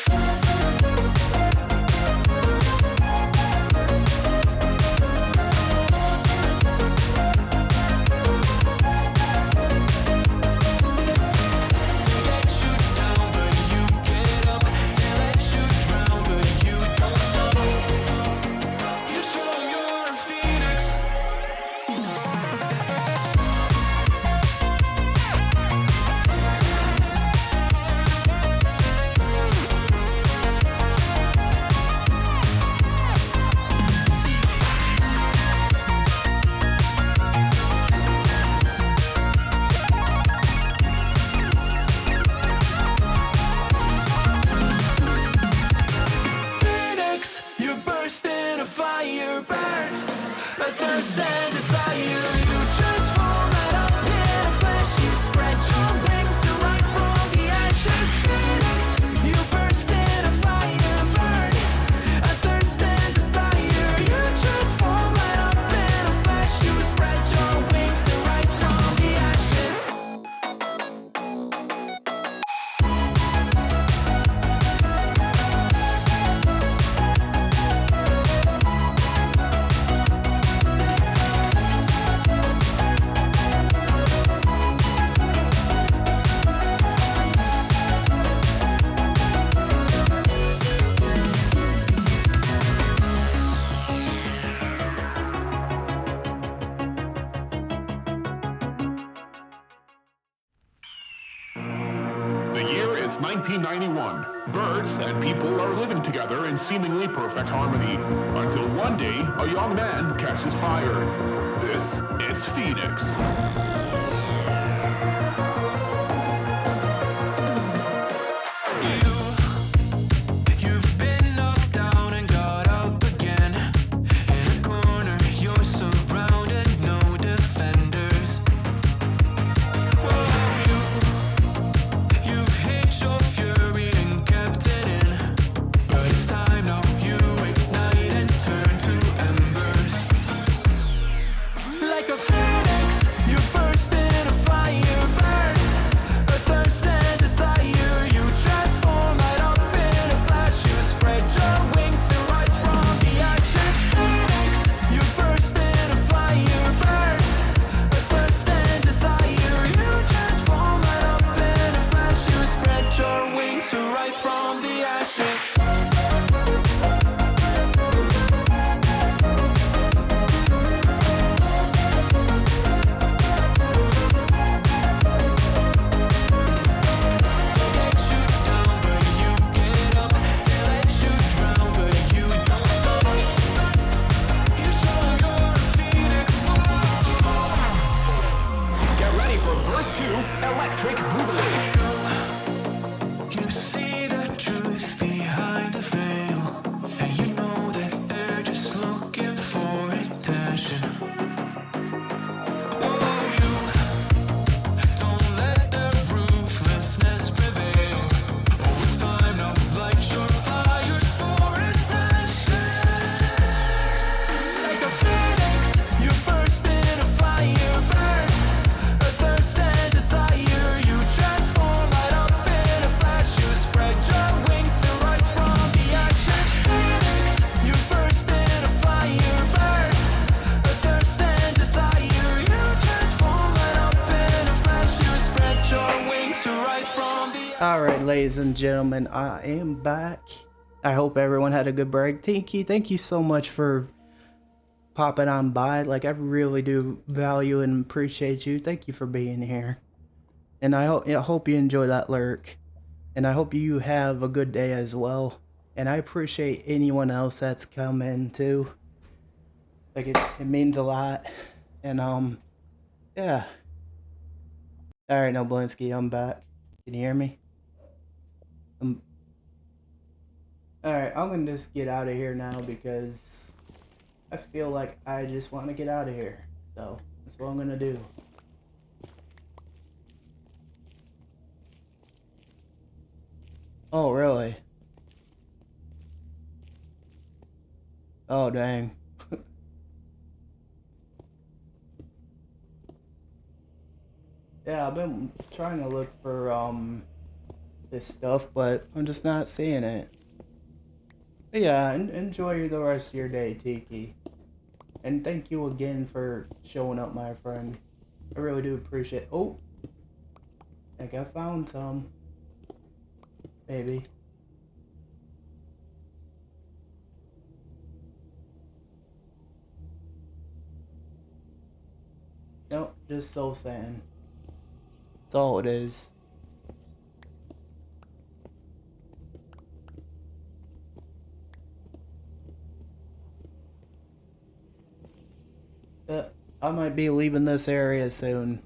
They let you down, but you get up. They let you drown, but you don't stop. You show 'em you're a phoenix. Phoenix, you burst in a fire burn. A thirst and desire, you transform right up in a flash. You spread your wings to rise from the ashes. Phoenix, you burst in a fire burn. A thirst and desire, you transform right up in a flash. You spread your wings to rise from the ashes. The year is 1991. Birds and people are living together in seemingly perfect harmony. Until one day, a young man catches fire. This is Phoenix. You've been knocked down and got up again. In a corner, you're surrounded, no defenders. You've hid your fury and kept it in. But it's time now, you ignite and turn to embers. Like a phoenix, you burn trick brutally. You see the truth behind the veil, and you know that they're just looking for attention. Oh, you don't let the ruthlessness prevail. Oh, it's time to light your fires for ascension. Like a phoenix, you burst into fire, burn a thirst and desire. You transform right up in a flash. You spread your wings to rise from the ashes. Phoenix, you burst into fire, burn a thirst and desire. You transform right up in a flash. You spread your wings to rise from the Alright, ladies and gentlemen, I am back. I hope everyone had a good break. Tiki, thank you so much for popping on by. Like, I really do value and appreciate you. Thank you for being here. And I hope you enjoy that lurk. And I hope you have a good day as well. And I appreciate anyone else that's come in too. Like, it means a lot. And yeah. Alright, Noblinsky, I'm back. Can you hear me? Alright, I'm gonna just get out of here now because I feel like I just want to get out of here. So, that's what I'm gonna do. Oh, really? Oh, dang. Yeah, I've been trying to look for, this stuff, but I'm just not seeing it. But yeah, enjoy the rest of your day, Tiki. And thank you again for showing up, my friend. I really do appreciate it. Oh! I think I found some. Maybe. Nope, just soul sand. That's all it is. I might be leaving this area soon.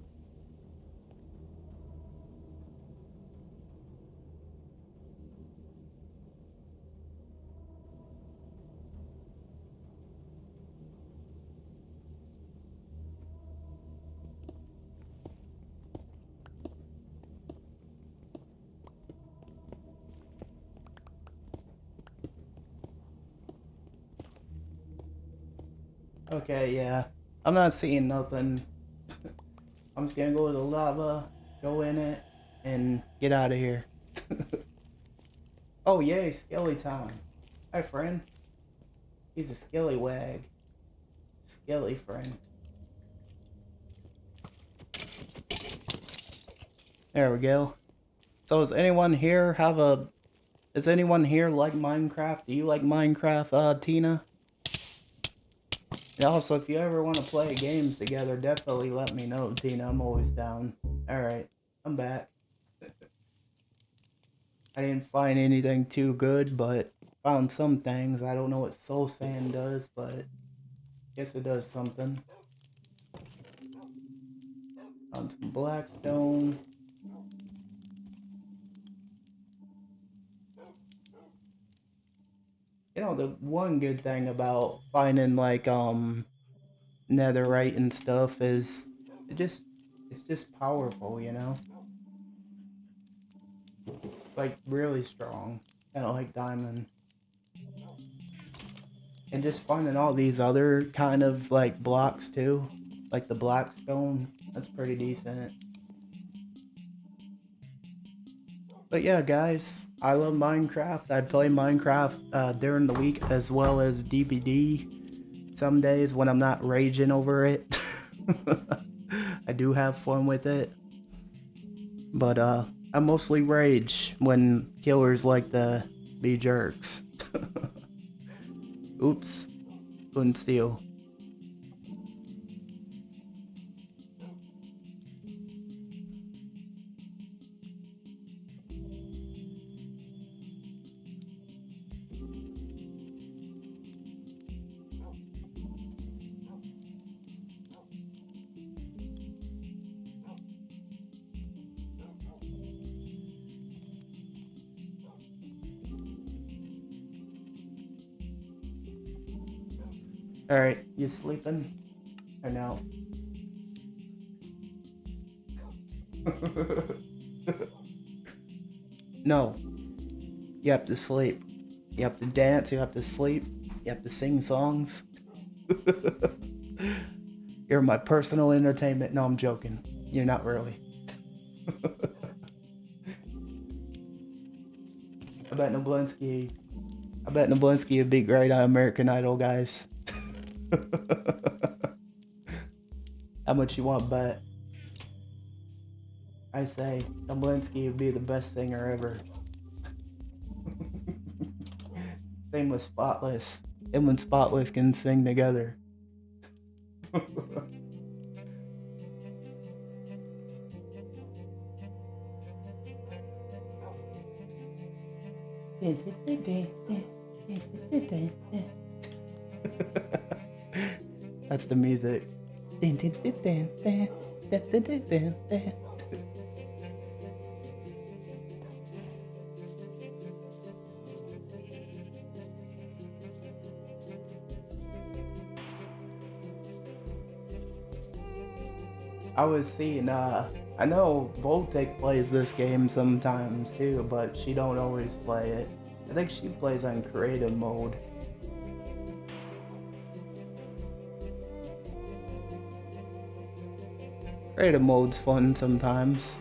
Okay, yeah. I'm not seeing nothing. I'm just gonna go to the lava, go in it, and get out of here. Oh, yay, Skelly time. Hi, friend. He's a Skelly wag. Skelly friend. There we go. So is anyone here like Minecraft? Do you like Minecraft, Tina? And also, if you ever want to play games together, definitely let me know, Tina. I'm always down. Alright, I'm back. I didn't find anything too good, but found some things. I don't know what soul sand does, but I guess it does something. Found some blackstone. You know, the one good thing about finding like netherite and stuff is it's just powerful, you know? Like really strong. Kinda like diamond. And just finding all these other kind of like blocks too. Like the blackstone. That's pretty decent. But yeah, guys, I love Minecraft. I play Minecraft during the week as well as DBD. Some days when I'm not raging over it. I do have fun with it. But I mostly rage when killers like to be jerks. Oops. Couldn't steal. Alright, you sleeping? Or no? No. You have to sleep. You have to dance, you have to sleep, you have to sing songs. You're my personal entertainment. No, I'm joking. You're not really. I bet Noblinski would be great on American Idol, guys. How much you want to bet? I say Noblinski would be the best singer ever. Same with Spotless. Him and Spotless can sing together. That's the music. I was seeing, I know Voltic plays this game sometimes too, but she don't always play it. I think she plays on creative mode. Creative mode's fun sometimes.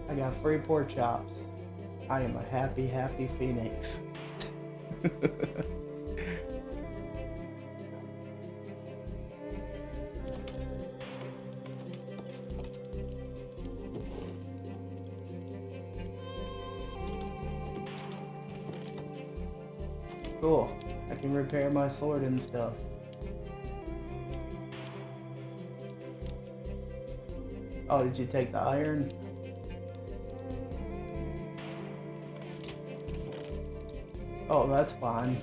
I got 3 pork chops. I am a happy, happy phoenix. Cool. I can repair my sword and stuff. Oh, did you take the iron? Oh, that's fine.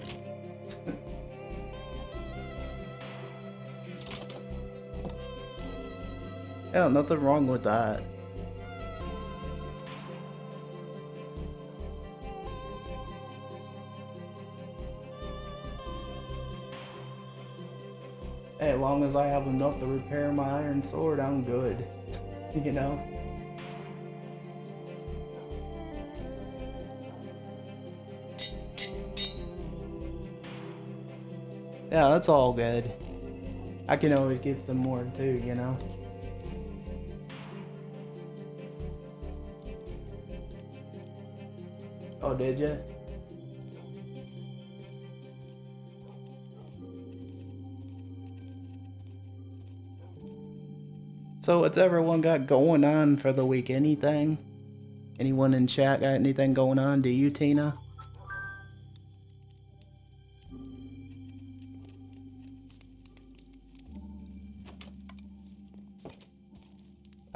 Yeah, nothing wrong with that. Hey, as long as I have enough to repair my iron sword, I'm good. You know? Yeah, that's all good. I can always get some more too, you know? Oh, did you? So what's everyone got going on for the week? Anything? Anyone in chat got anything going on? Do you, Tina?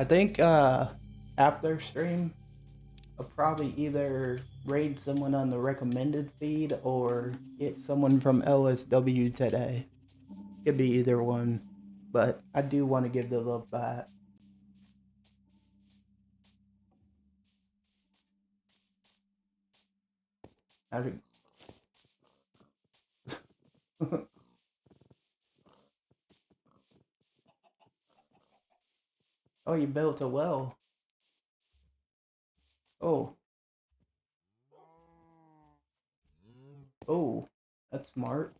I think after stream, I'll probably either raid someone on the recommended feed or get someone from LSW today. Could be either one, but I do want to give the love back. Oh, you built a well. Oh. Oh, that's smart.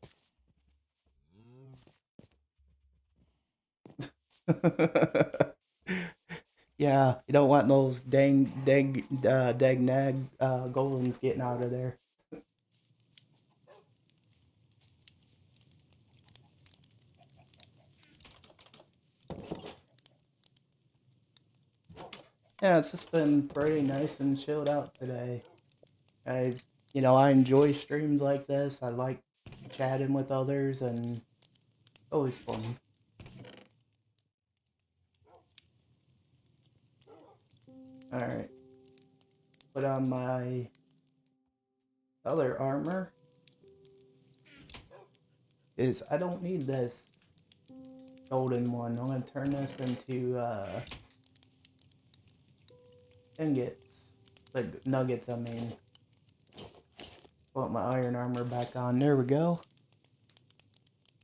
Yeah, you don't want those dang nag golems getting out of there. Yeah, it's just been pretty nice and chilled out today. I enjoy streams like this. I like chatting with others and always fun. Alright. Put on my other armor. I don't need this golden one. I'm gonna turn this into ingots. Like nuggets, I mean. Put my iron armor back on. There we go.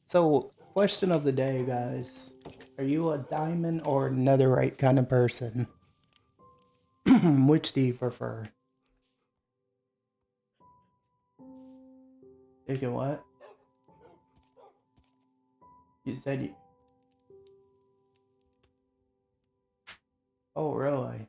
So, question of the day, guys. Are you a diamond or netherite kind of person? Which do you prefer? You can what? You said you... Oh, really?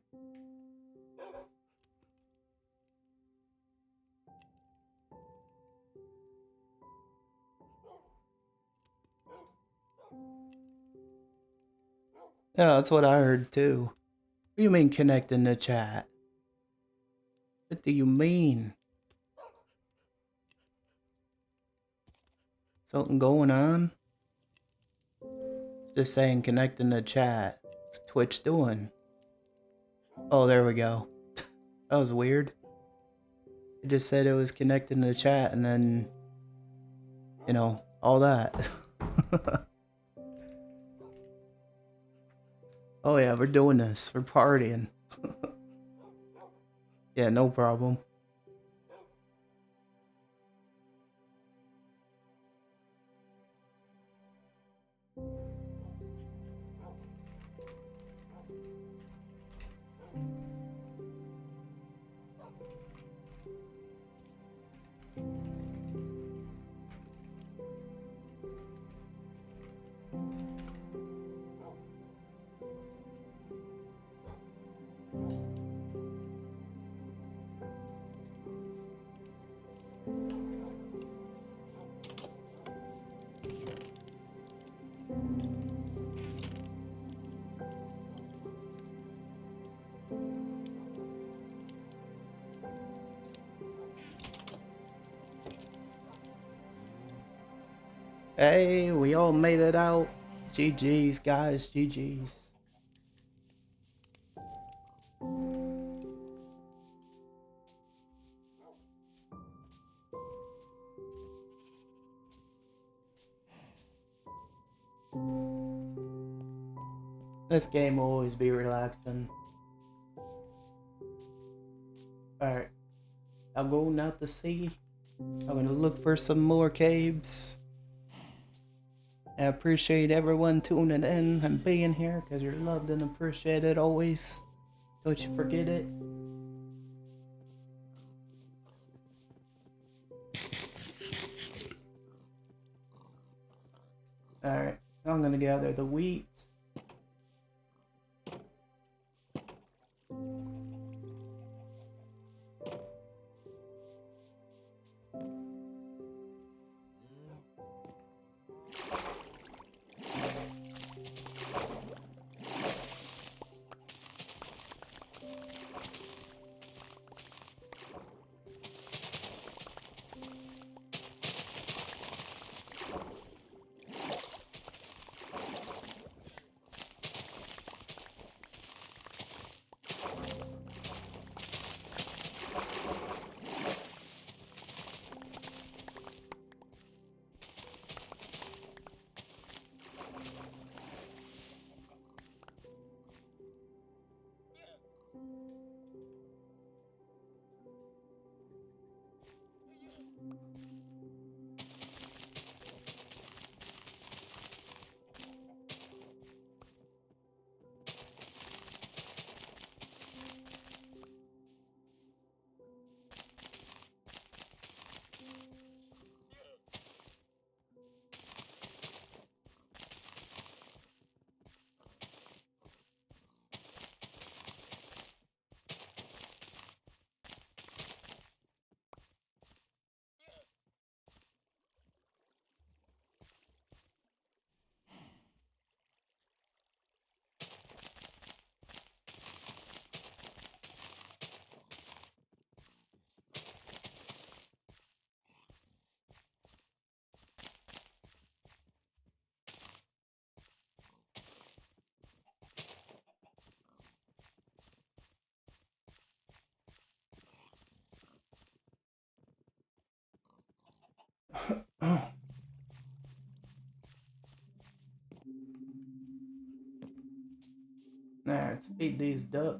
Yeah, that's what I heard too. What do you mean connecting the chat? What do you mean? Something going on? It's just saying connecting the chat. What's Twitch doing? Oh, there we go. That was weird. It just said it was connecting the chat and then, you know, all that. Oh yeah, we're doing this. We're partying. Yeah, no problem. Hey, we all made it out. GG's, guys. GG's. This game will always be relaxing. Alright. I'm going out to sea. I'm gonna look for some more caves. I appreciate everyone tuning in and being here because you're loved and appreciated always. Don't you forget it. Alright, I'm gonna gather the wheat. Alright, let's feed these ducks.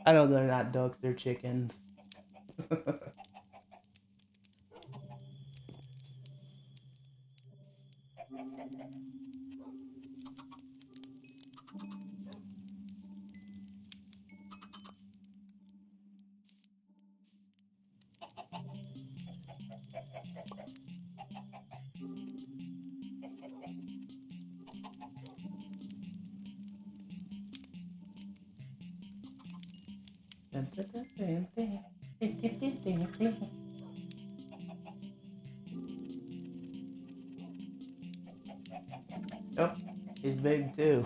I know they're not ducks, they're chickens. Oh, he's big too.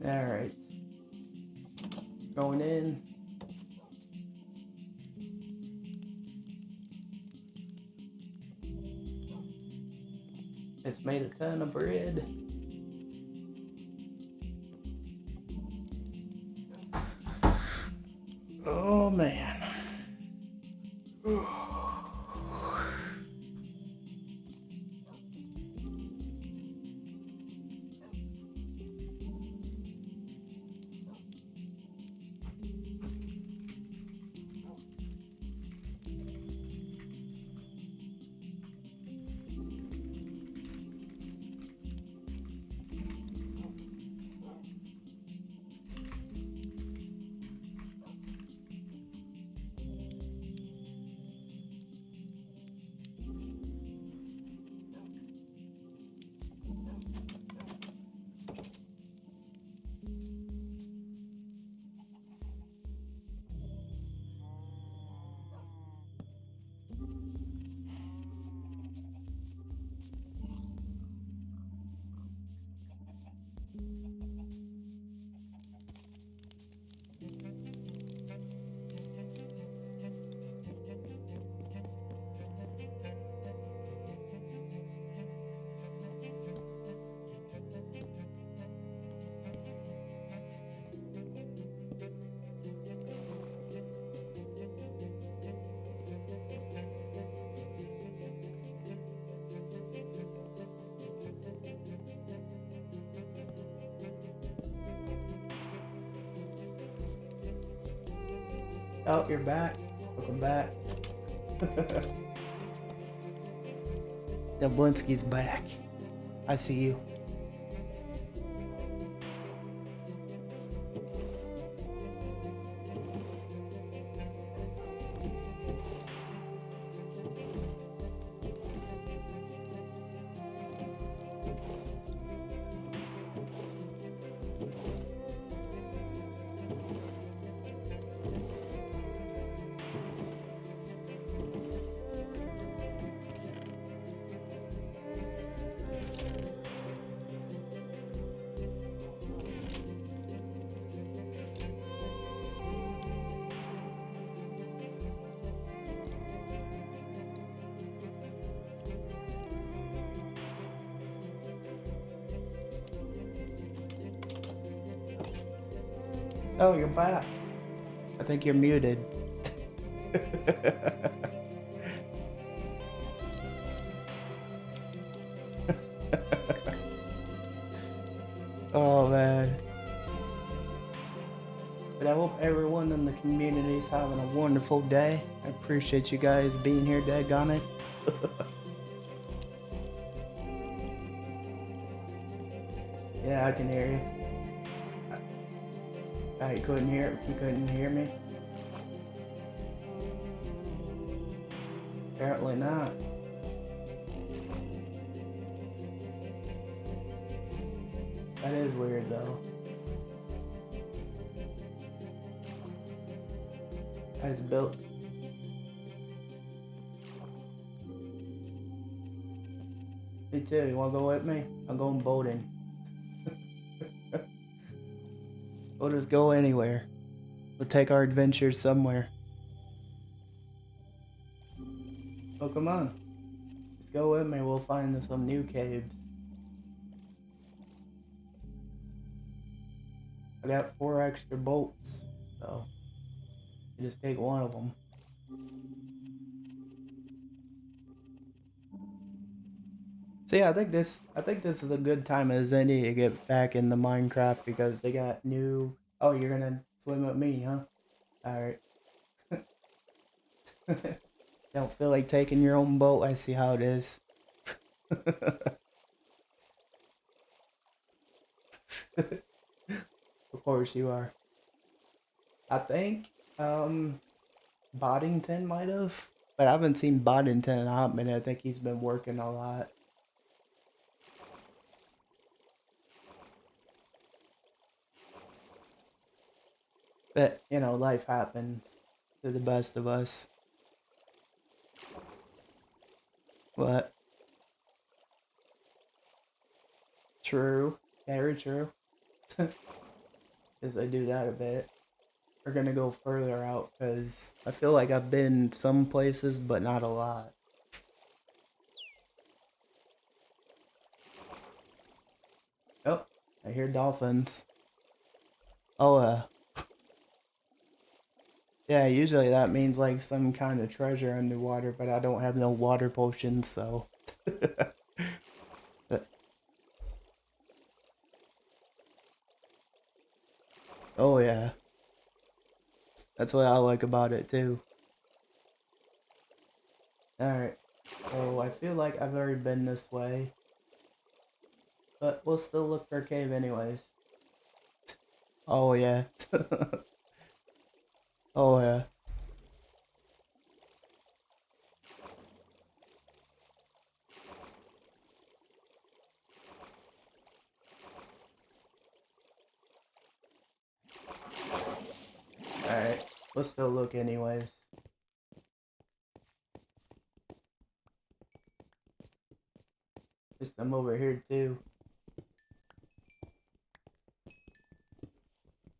Alright. Going in. It's made a ton of bread. Oh man. Oh, you're back. Welcome back. Blinsky's back. I see you. Oh, you're back. I think you're muted. Oh man. But I hope everyone in the community is having a wonderful day. I appreciate you guys being here, daggone it. Yeah, I can hear you. You couldn't hear me? Apparently not. That is weird though. I just built. Me too, you wanna go with me? I'm going boating. We'll just go anywhere. We'll take our adventures somewhere. Oh, come on. Just go with me, we'll find some new caves. I got 4 extra bolts, so you just take one of them. So yeah, I think this is a good time as any to get back into Minecraft because they got new. Oh, you're gonna swim with me, huh? All right. Don't feel like taking your own boat. I see how it is. Of course you are. I think Boddington might have, but I haven't seen Boddington in a hot minute. I think he's been working a lot. But you know, life happens to the best of us. But true, very true. Because I do that a bit. We're gonna go further out because I feel like I've been some places, but not a lot. Oh, I hear dolphins. Oh, yeah, usually that means like some kind of treasure underwater, but I don't have no water potions, so. But- oh, yeah. That's what I like about it, too. Alright, so I feel like I've already been this way, but we'll still look for a cave anyways. Oh, yeah. Oh, yeah. Alright, we'll still look anyways. There's some over here, too.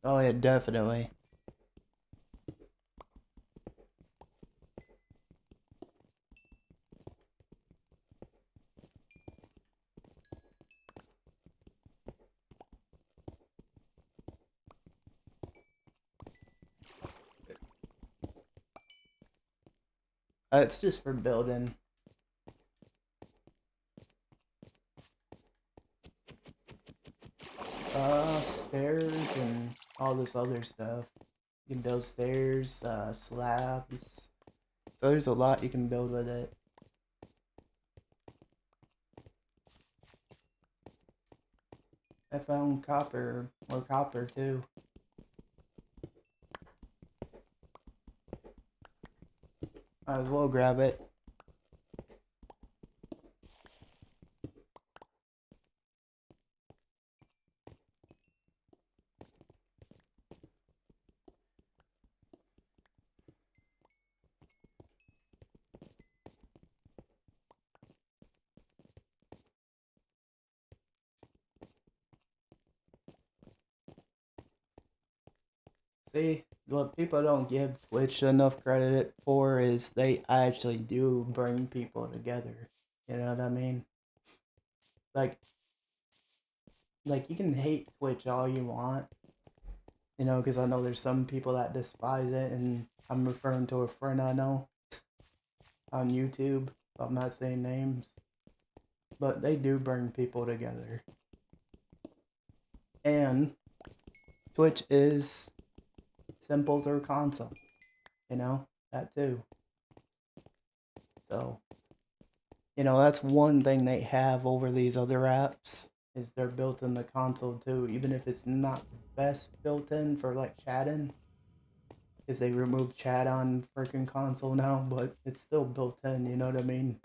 Oh, yeah, definitely. It's just for building. Stairs and all this other stuff. You can build stairs, slabs. So there's a lot you can build with it. I found copper, more copper too. Might as well grab it. See, what people don't give Twitch enough credit for is they actually do bring people together. You know what I mean? Like, like you can hate Twitch all you want, you know, because I know there's some people that despise it, and I'm referring to a friend I know on YouTube. I'm not saying names, but they do bring people together. And Twitch is simple through console, you know, that too. So, you know, that's one thing they have over these other apps is they're built in the console too, even if it's not the best built in for like chatting, because they removed chat on freaking console now, but it's still built in, you know what I mean?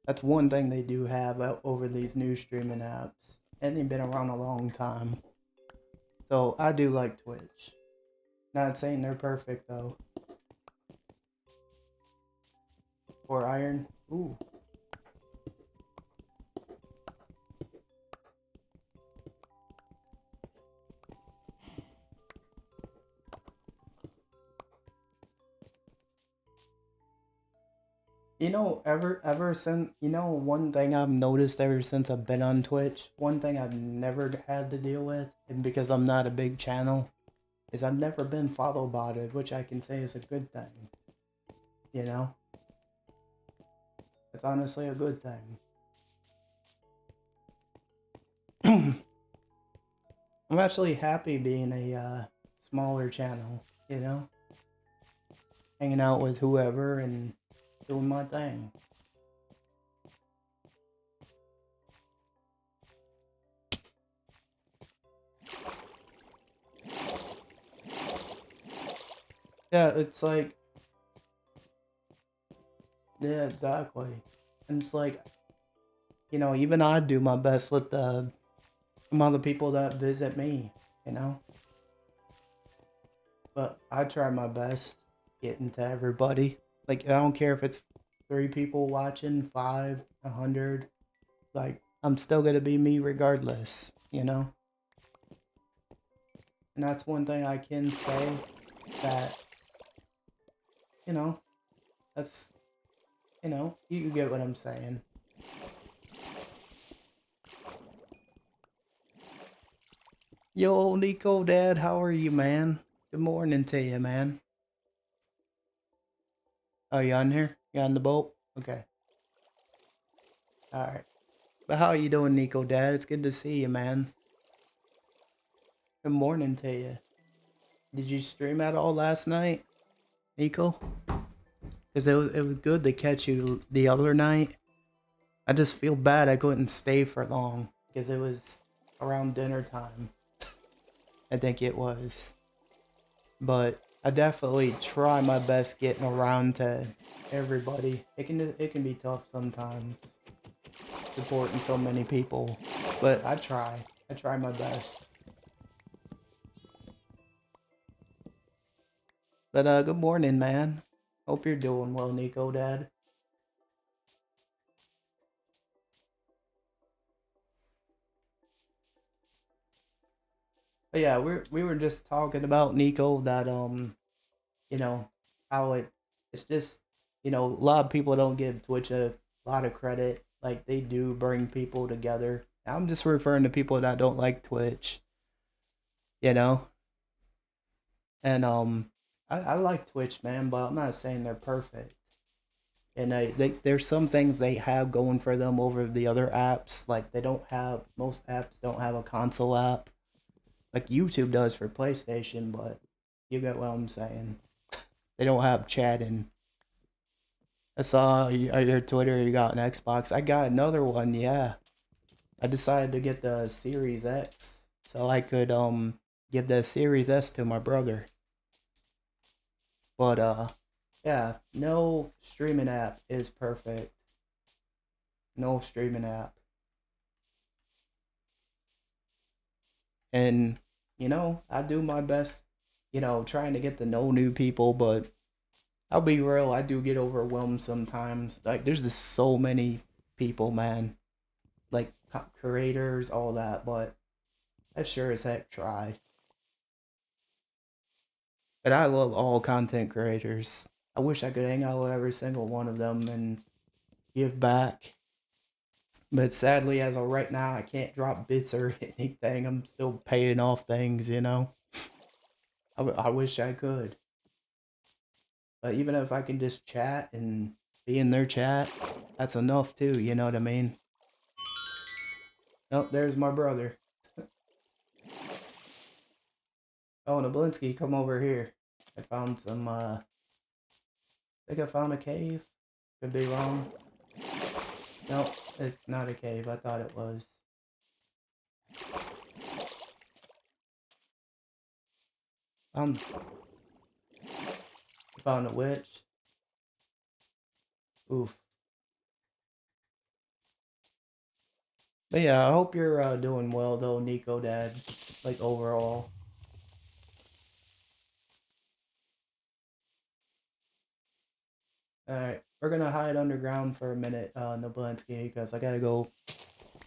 That's one thing they do have over these new streaming apps, and they've been around a long time. So I do like Twitch. Not saying they're perfect though. Or iron. Ooh. You know, ever since, you know, one thing I've noticed ever since I've been on Twitch, one thing I've never had to deal with, and because I'm not a big channel, is I've never been follow botted, which I can say is a good thing. You know? It's honestly a good thing. I'm actually happy being a smaller channel, you know? Hanging out with whoever and doing my thing. Yeah, it's like... Yeah, exactly. And it's like, you know, even I do my best with some other people that visit me, you know? But I try my best getting to everybody. Like, I don't care if it's 3 people watching, 5, 100. Like, I'm still gonna be me regardless, you know? And that's one thing I can say that, you know, that's, you know, you get what I'm saying. Yo, Nico, Dad, how are you, man? Good morning to you, man. Oh, you on here? You on the boat? Okay. Alright. But how are you doing, Nico, Dad? It's good to see you, man. Good morning to you. Did you stream at all last night, Nico? Because it was good to catch you the other night. I just feel bad I couldn't stay for long because it was around dinner time. I think it was. But I definitely try my best getting around to everybody. It can be tough sometimes supporting so many people, but I try my best. But good morning, man. Hope you're doing well, Nico, Dad. But yeah, we were just talking about, Nico, that you know, how it's just, you know, a lot of people don't give Twitch a lot of credit. Like, they do bring people together. I'm just referring to people that don't like Twitch, you know? And I like Twitch, man, but I'm not saying they're perfect. And there's some things they have going for them over the other apps. Like, most apps don't have a console app. Like YouTube does for PlayStation, but you get what I'm saying. They don't have chatting. I saw your Twitter, you got an Xbox. I got another one, yeah. I decided to get the Series X so I could give the Series S to my brother. But yeah, no streaming app is perfect. No streaming app. And you know, I do my best, you know, trying to get to know new people, but I'll be real, I do get overwhelmed sometimes. Like, there's just so many people, man. Like, creators, all that, but I sure as heck try. But I love all content creators. I wish I could hang out with every single one of them and give back. But sadly, as of right now, I can't drop bits or anything. I'm still paying off things, you know? I wish I could. But even if I can just chat and be in their chat, that's enough too, you know what I mean? Oh, there's my brother. Oh, Nablinski, come over here. I found some, I think I found a cave. Could be wrong. Nope, it's not a cave. I thought it was. Um, found a witch. Oof. But yeah, I hope you're doing well though, Nico, Dad. Like, overall. Alright, we're gonna hide underground for a minute, Nablinski, because I gotta go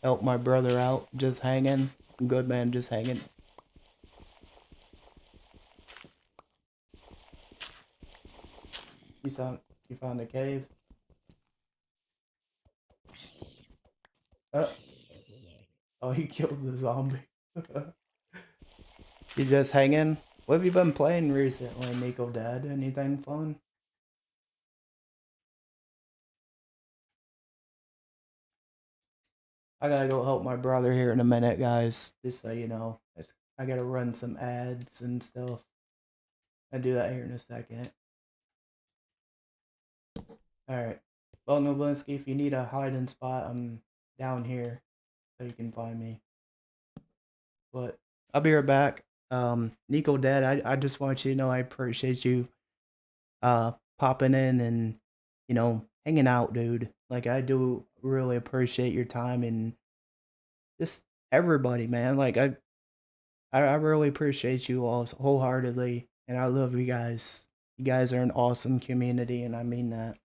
help my brother out. Just hanging. Good man, just hanging. You found a cave? Oh, oh, he killed the zombie. You just hanging? What have you been playing recently, Nico, Dad? Anything fun? I gotta go help my brother here in a minute, guys. Just so you know, I gotta run some ads and stuff. I'll do that here in a second. Alright. Well, Noblinski, if you need a hiding spot, I'm down here, so you can find me. But I'll be right back. Nico Dad, I just want you to know I appreciate you popping in and, you know, hanging out, dude. Like, I do really appreciate your time and just everybody, man. Like, I really appreciate you all wholeheartedly, and I love you guys. You guys are an awesome community, and I mean that.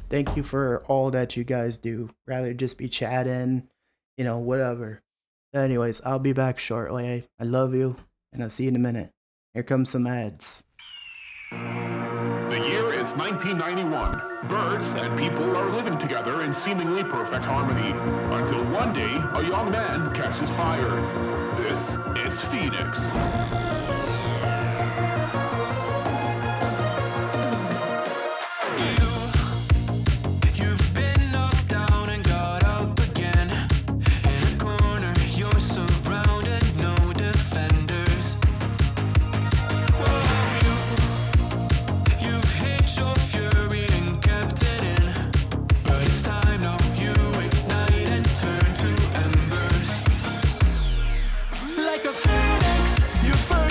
Thank you for all that you guys do. Rather just be chatting, you know, whatever. Anyways, I'll be back shortly. I love you, and I'll see you in a minute. Here comes some ads. The year is 1991. Birds and people are living together in seemingly perfect harmony. Until one day, a young man catches fire. This is Phoenix. You've been knocked down and got up again. In a corner, you're surrounded, no defenders. You've hid your fury and kept it in. But it's time now, you ignite and turn to embers. Like a phoenix, you burn.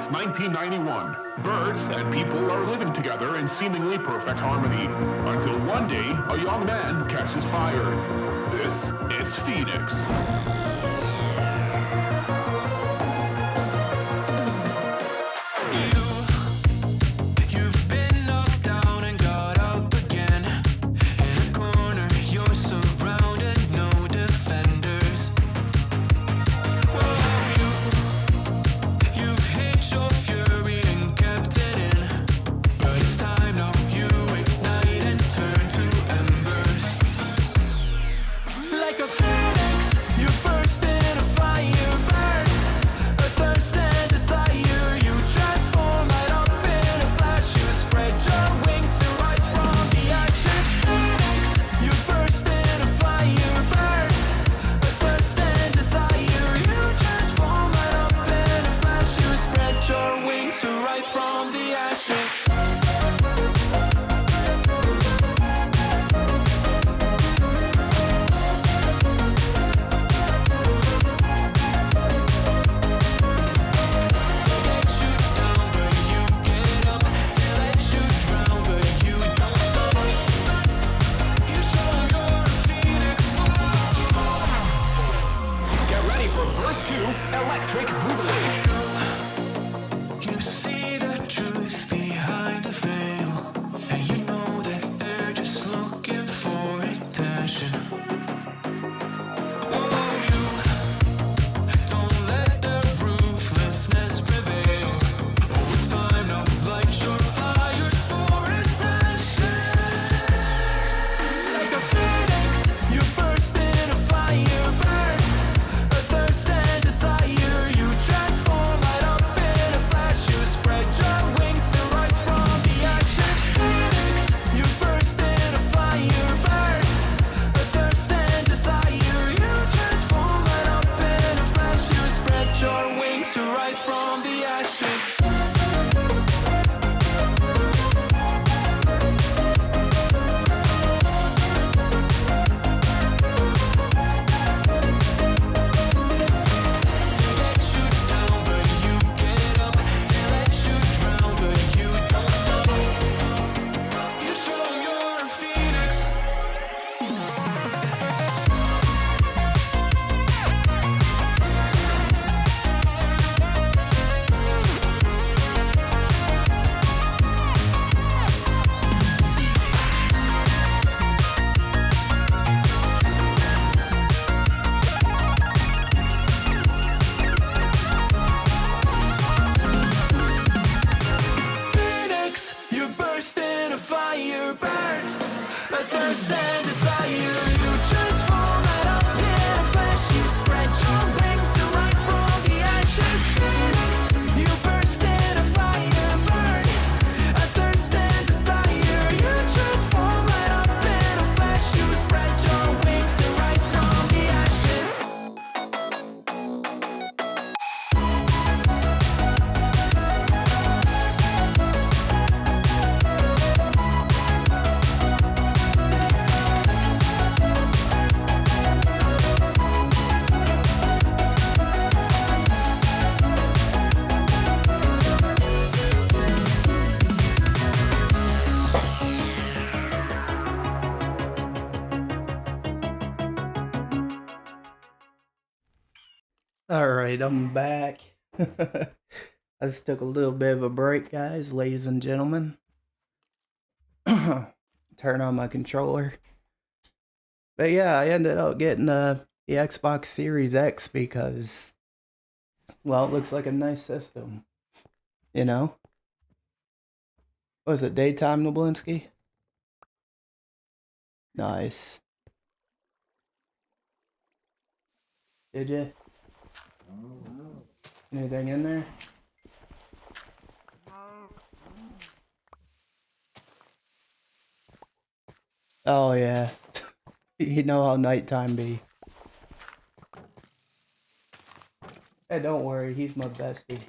is 1991. Birds and people are living together in seemingly perfect harmony. Until one day, a young man catches fire. This is Phoenix. You've been knocked down and got up again. In a corner, you're surrounded, no defenders. You've hid your fury and kept it in. But it's time now, you ignite and turn to embers. Like a phoenix, you burst in a fire burn. A thirst and desire, you transform right up in a flash. You spread your wings to rise from the ashes. Phoenix, you burst in a fire burn. A thirst and desire, you transform right up in a flash. You spread your wings to rise from the ashes. Get ready for verse 2, Electric Boogaloo. You see the truth behind the veil, and you know that they're just looking for attention. Oh, you don't let the ruthlessness prevail. Oh, it's time now, light your fires for ascension. Like a phoenix, you burst in a fire burn. A thirst and desire, you transform right up in a flash. You spread your wings to rise from the ashes. Phoenix, you burst in a fire burn. A thirst and desire, you transform right up in a flash. You spread your wings to rise from the ashes. They let you down, but you get up. They let you drown, but you don't stop. You show 'em you're a phoenix. Phoenix, you burst in a fire burn. A thirst and desire, you transform right up in a flash. You spread your wings to rise from the ashes. Phoenix, you burst in a fire burn. A thirst and desire, you transform right up in a flash. You spread your wings to rise from the ashes. Alright, I'm back. I just took a little bit of a break, guys, ladies and gentlemen. Turn on my controller. But yeah, I ended up getting the Xbox Series X because, well, it looks like a nice system. You know? Was it daytime, Noblinski? Nice. Did you? Anything in there? Oh yeah. You know how nighttime be. Hey, don't worry, he's my bestie.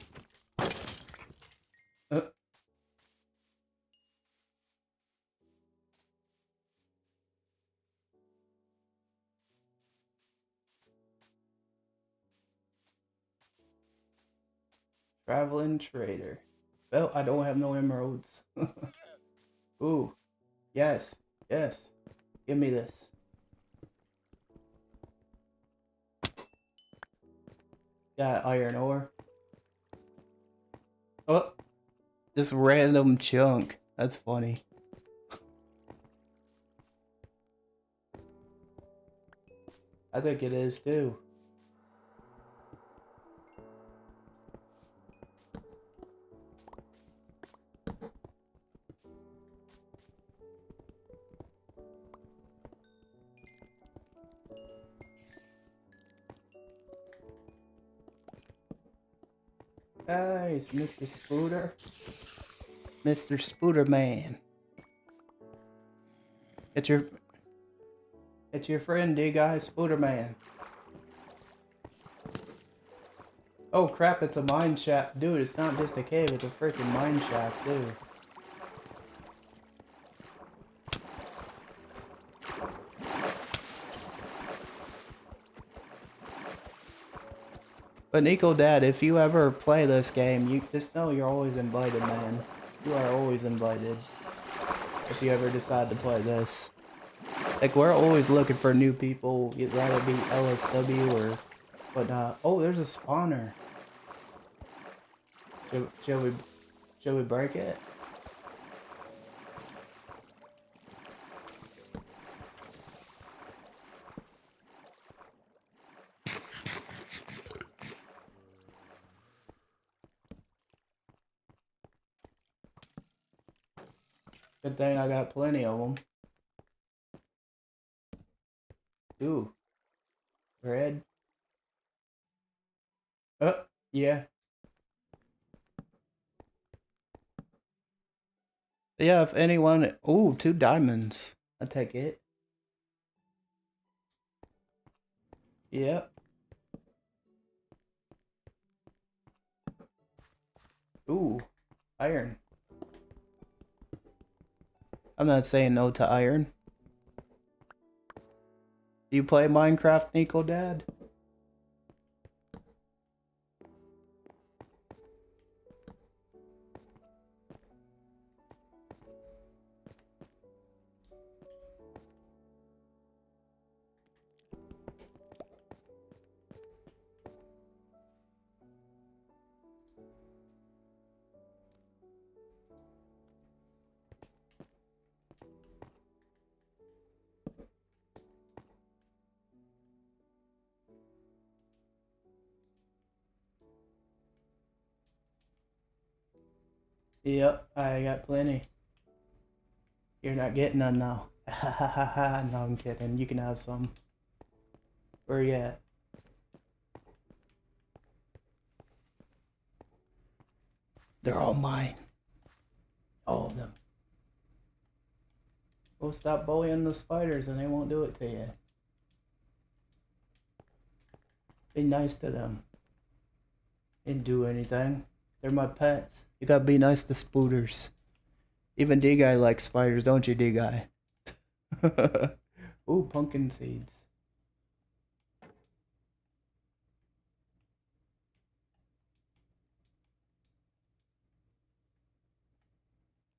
Traveling trader. Well, I don't have no emeralds. Ooh. Yes. Yes. Give me this. Got iron ore. Oh. This random chunk. That's funny. I think it is too. Nice, Mr. Spooter. Mr. Spooter Man. It's your friend, guy, Spooter Man. Oh crap, it's a mine shaft. Dude, it's not just a cave, it's a freaking mine shaft, dude. But Nico Dad, if you ever play this game, you just know you're always invited, man. You are always invited. If you ever decide to play this. Like, we're always looking for new people. You'd rather be LSW or whatnot. Oh, there's a spawner. Should we break it? Good thing I got plenty of them. Ooh. Red. Oh, yeah. Yeah, if anyone... Ooh, 2 diamonds. I'll take it. Yep. Ooh. Iron. I'm not saying no to iron. Do you play Minecraft, Nico Dad? Yep, I got plenty. You're not getting none now. No, I'm kidding. You can have some. Where you at? They're all mine. All of them. Well, stop bullying the spiders and they won't do it to you. Be nice to them. Didn't do anything. They're my pets. You gotta be nice to spooters. Even D-Guy likes spiders, don't you, D-Guy? Ooh, pumpkin seeds.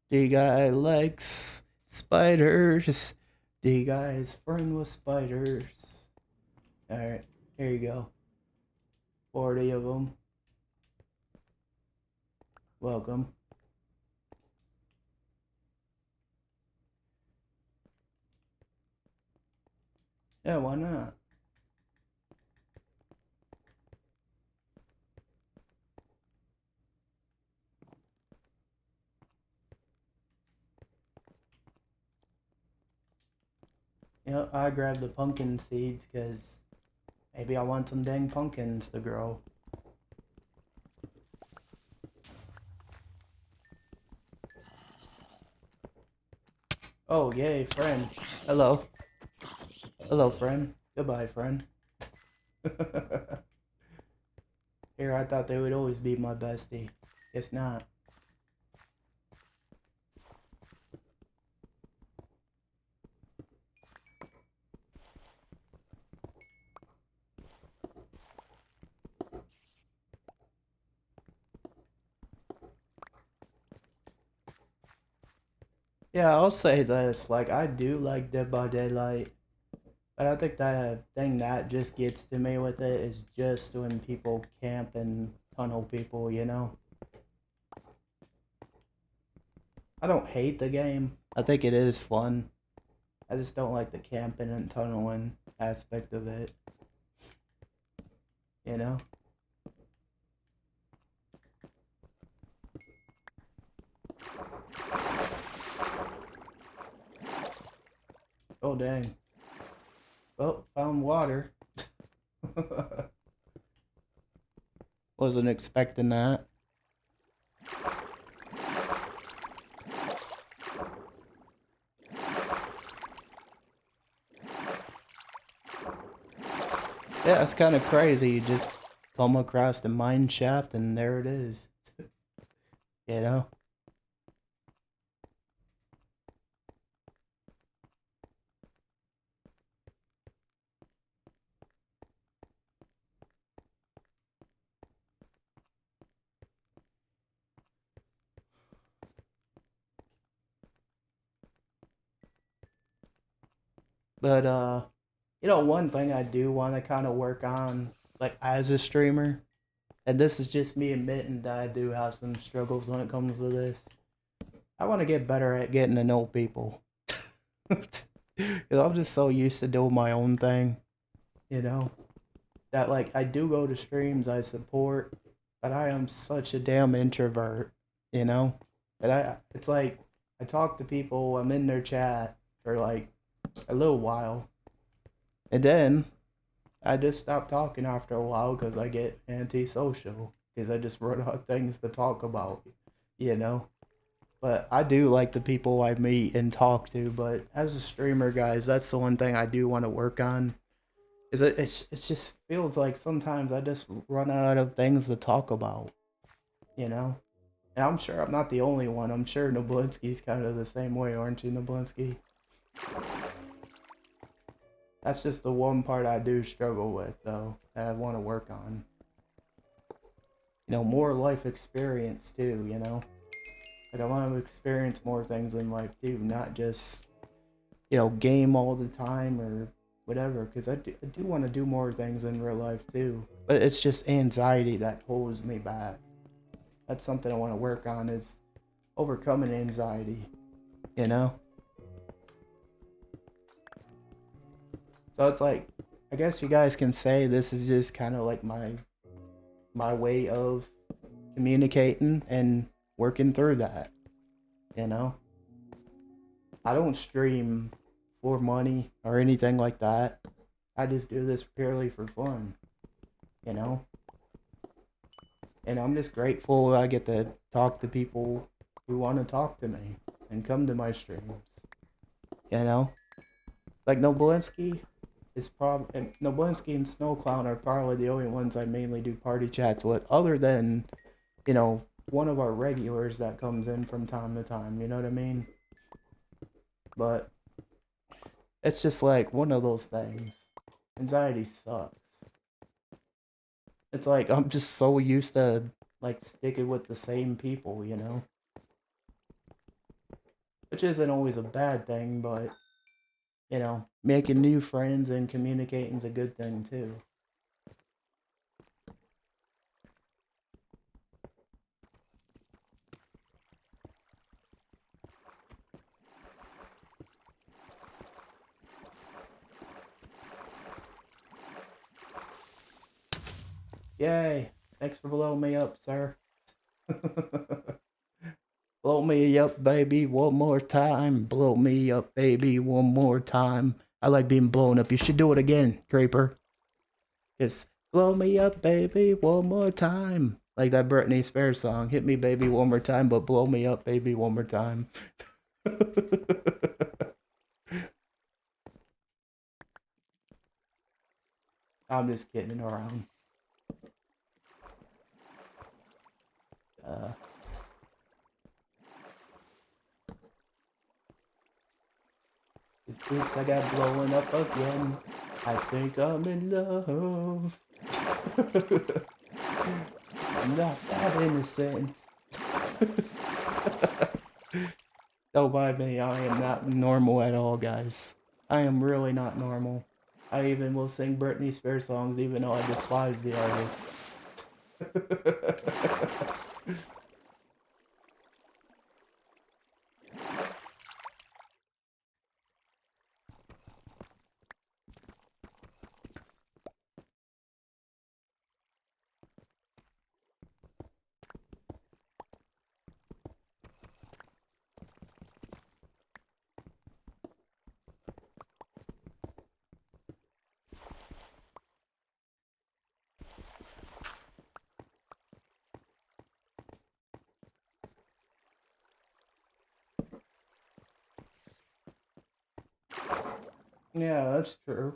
D-Guy likes spiders. D-Guy is friend with spiders. Alright, here you go. 40 of them. Welcome. Yeah, why not? You know, I grabbed the pumpkin seeds because maybe I want some dang pumpkins to grow. Oh, yay, friend. Hello. Hello, friend. Goodbye, friend. Here, I thought they would always be my bestie. Guess not. Yeah, I'll say this. Like, I do like Dead by Daylight, but I think the thing that just gets to me with it is just when people camp and tunnel people, you know? I don't hate the game. I think it is fun. I just don't like the camping and tunneling aspect of it, you know? Oh, dang. Well, found water. Wasn't expecting that. Yeah, it's kind of crazy. You just come across the mine shaft and there it is. You know? But you know, one thing I do want to kind of work on, like as a streamer, and this is just me admitting that I do have some struggles when it comes to this. I want to get better at getting to know people. Because I'm just so used to doing my own thing, you know? That, like, I do go to streams, I support, but I am such a damn introvert, you know? And it's like, I talk to people, I'm in their chat for like a little while, and then I just stop talking after a while because I get antisocial, because I just run out of things to talk about, you know? But I do like the people I meet and talk to. But as a streamer, guys, that's the one thing I do want to work on. Is it just feels like sometimes I just run out of things to talk about, you know? And I'm sure I'm not the only one. I'm sure Noblinski's kind of the same way, aren't you, Noblinski? That's just the one part I do struggle with, though, that I want to work on. You know, more life experience, too, you know? Like, I want to experience more things in life, too, not just, you know, game all the time or whatever, because I do want to do more things in real life, too. But it's just anxiety that holds me back. That's something I want to work on, is overcoming anxiety, you know? So it's like, I guess you guys can say this is just kind of like my way of communicating and working through that, you know? I don't stream for money or anything like that. I just do this purely for fun, you know? And I'm just grateful I get to talk to people who want to talk to me and come to my streams, you know? Like Noblinski is Noblinski and Snowclown are probably the only ones I mainly do party chats with, other than, you know, one of our regulars that comes in from time to time, you know what I mean? But it's just like one of those things. Anxiety sucks. It's like I'm just so used to like sticking with the same people, you know? Which isn't always a bad thing, but you know, making new friends and communicating's a good thing too. Yay! Thanks for blowing me up, sir. Blow me up, baby, one more time. Blow me up, baby, one more time. I like being blown up. You should do it again, Creeper. Just blow me up, baby, one more time. Like that Britney Spears song. Hit me, baby, one more time, but blow me up, baby, one more time. I'm just kidding around. Oops, I got blowing up again. I think I'm in love. I'm not that innocent. Don't mind me, I am not normal at all, guys. I am really not normal. I even will sing Britney Spears songs even though I despise the artist. Yeah, that's true.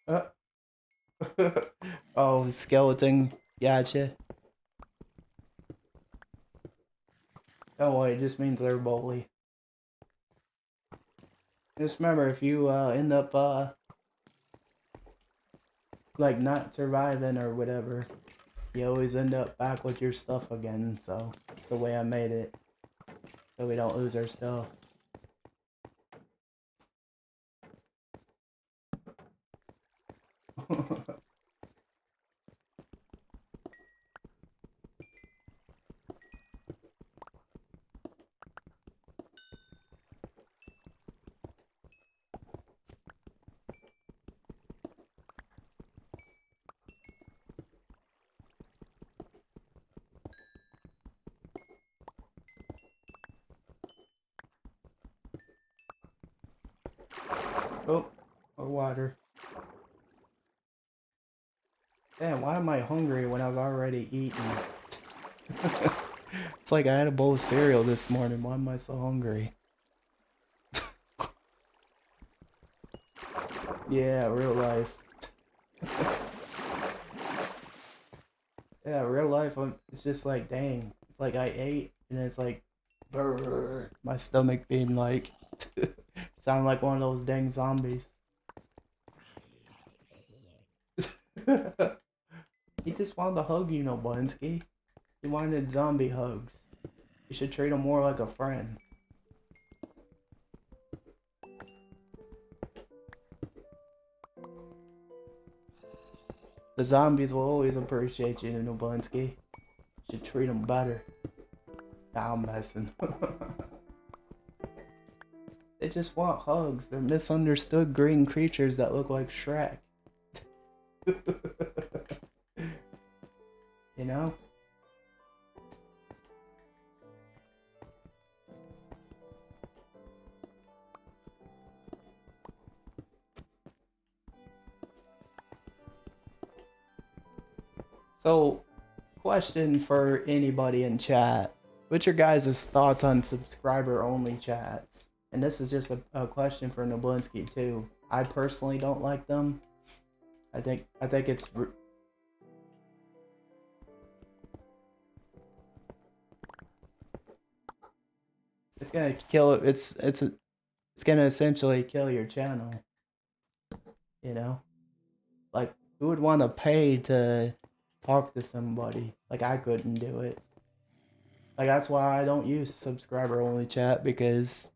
Uh, oh, skeleton. Gotcha. Oh, wait, it just means they're bully. Just remember, if you end up like not surviving or whatever, you always end up back with your stuff again. So that's the way I made it, so we don't lose our stuff. Oh, more water. Damn, why am I hungry when I've already eaten? It's like I had a bowl of cereal this morning. Why am I so hungry? Yeah, real life. Yeah, real life, it's just like, dang. It's like I ate, and it's like, brrr, my stomach being like, sound like one of those dang zombies. He just wanted to hug you, Noblinski. He wanted zombie hugs. You should treat him more like a friend. The zombies will always appreciate you, Noblinski. You should treat them better. Nah, I'm messing. They just want hugs. They're misunderstood green creatures that look like Shrek. You know? So, question for anybody in chat. What's your guys' thoughts on subscriber-only chats? And this is just a question for Noblinski too. I personally don't like them. I think it's gonna kill it. It's gonna essentially kill your channel. You know, like who would want to pay to talk to somebody? Like I couldn't do it. Like that's why I don't use subscriber-only chat, because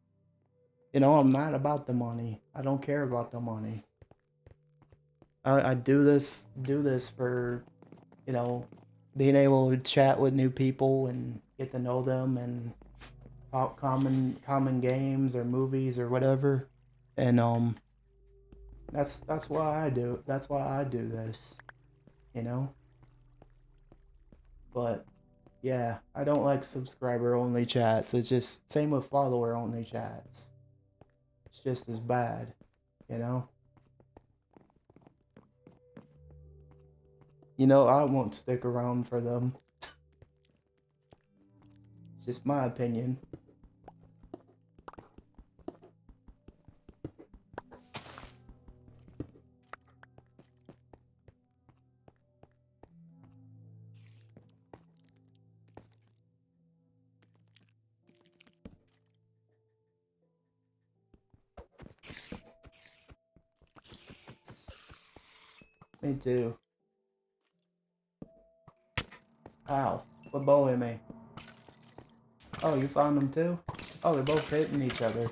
you know I'm not about the money. I don't care about the money. I do this for, you know, being able to chat with new people and get to know them and talk common games or movies or whatever. And that's why I do. That's why I do this, you know. But yeah, I don't like subscriber only chats. It's just same with follower only chats. It's just as bad, you know. You know, I won't stick around for them. It's just my opinion. Me too. Ow. What bow hit me? Oh, you found them too? Oh, they're both hitting each other.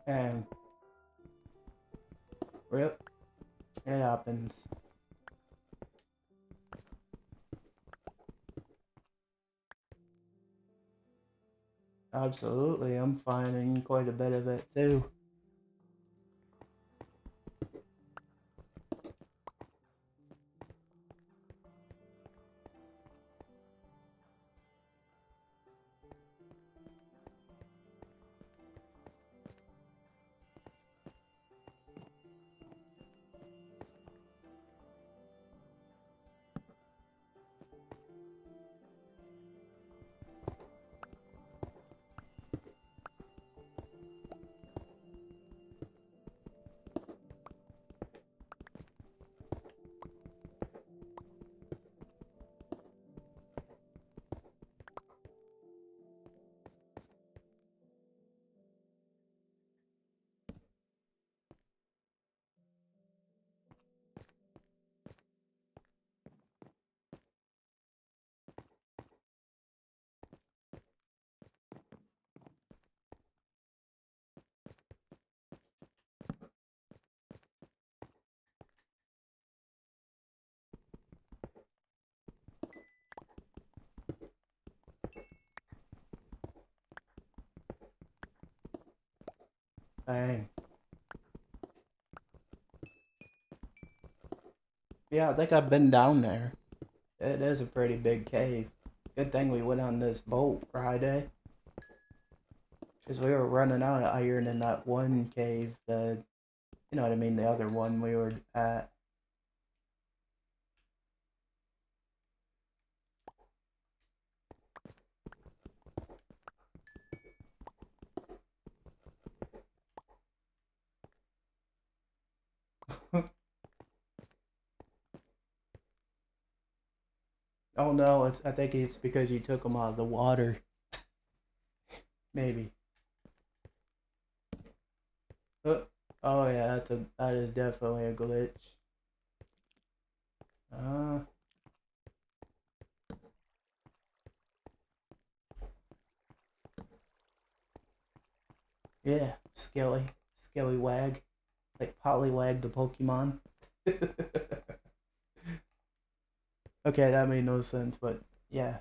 And rip. It happens. Absolutely, I'm finding quite a bit of it too. Dang. Yeah, I think I've been down there. It is a pretty big cave. Good thing we went on this boat Friday. Because we were running out of iron in that one cave, you know what I mean, the other one we were at. Oh no, I think it's because you took them out of the water. Maybe. Oh yeah, that is definitely a glitch. Uh, yeah, Skelly Wag, like Poliwag the Pokemon. Okay, that made no sense, but yeah.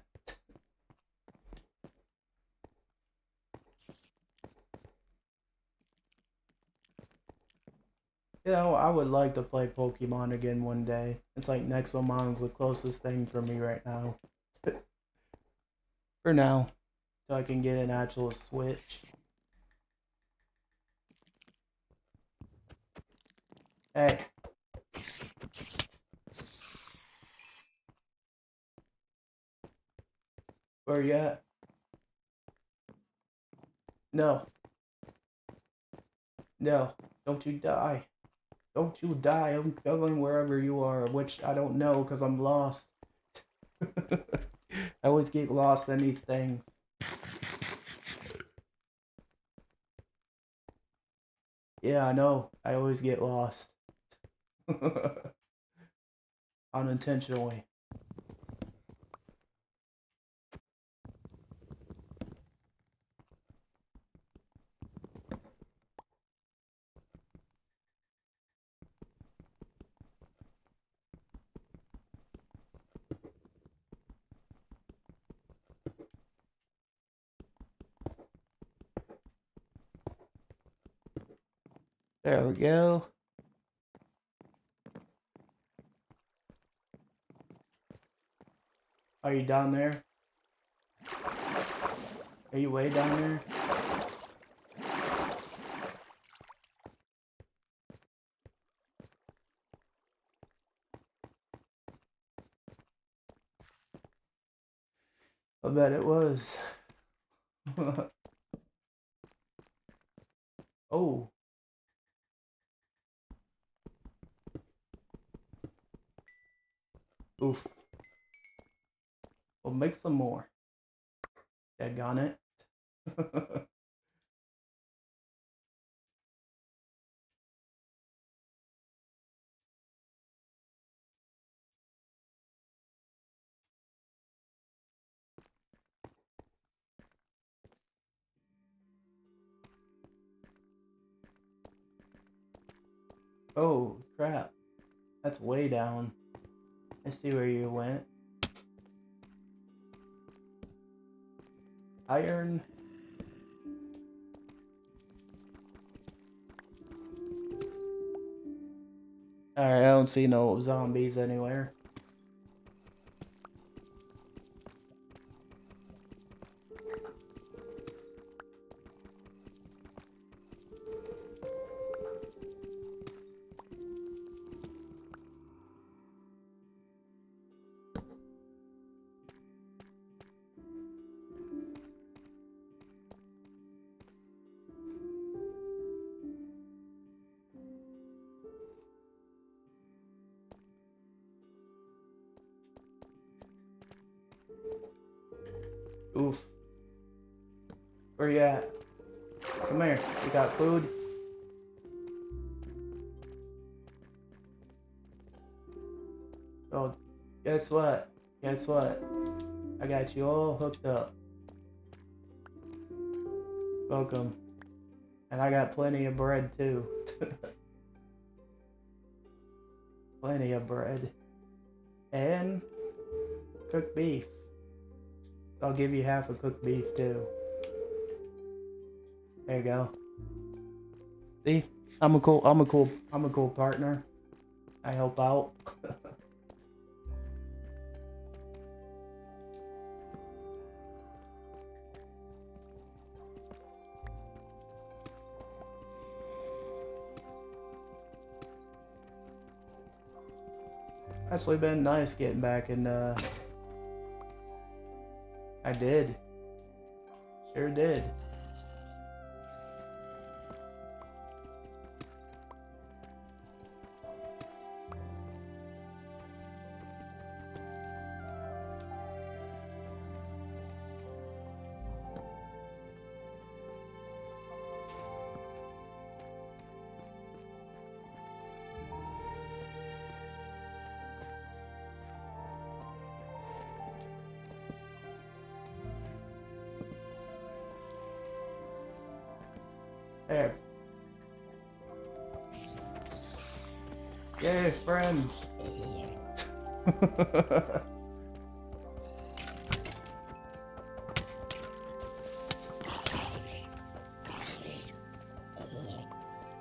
You know, I would like to play Pokemon again one day. It's like Nexomon's the closest thing for me right now. For now. So I can get an actual Switch. Hey. Where you at? No. No. Don't you die. Don't you die. I'm going wherever you are, which I don't know because I'm lost. I always get lost in these things. Yeah, I know. I always get lost. Unintentionally. There we go. Are you down there? Are you way down there? I bet it was. Oh. Oof. We'll make some more. Daggone it. Oh, crap. That's way down. I see where you went. Iron. Alright, I don't see no zombies anywhere. Oof. Where you at? Come here. You got food? Oh, guess what? Guess what? I got you all hooked up. Welcome. And I got plenty of bread too. Plenty of bread. And cooked beef. I'll give you half a cooked beef too. There you go. See? I'm a cool partner. I help out. Actually been nice getting back in I did. Sure did. There. Yay, friends.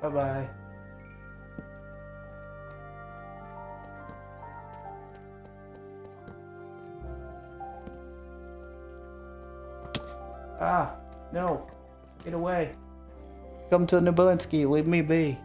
Bye-bye. Ah, no. Get away. Come to Nublinski, leave me be.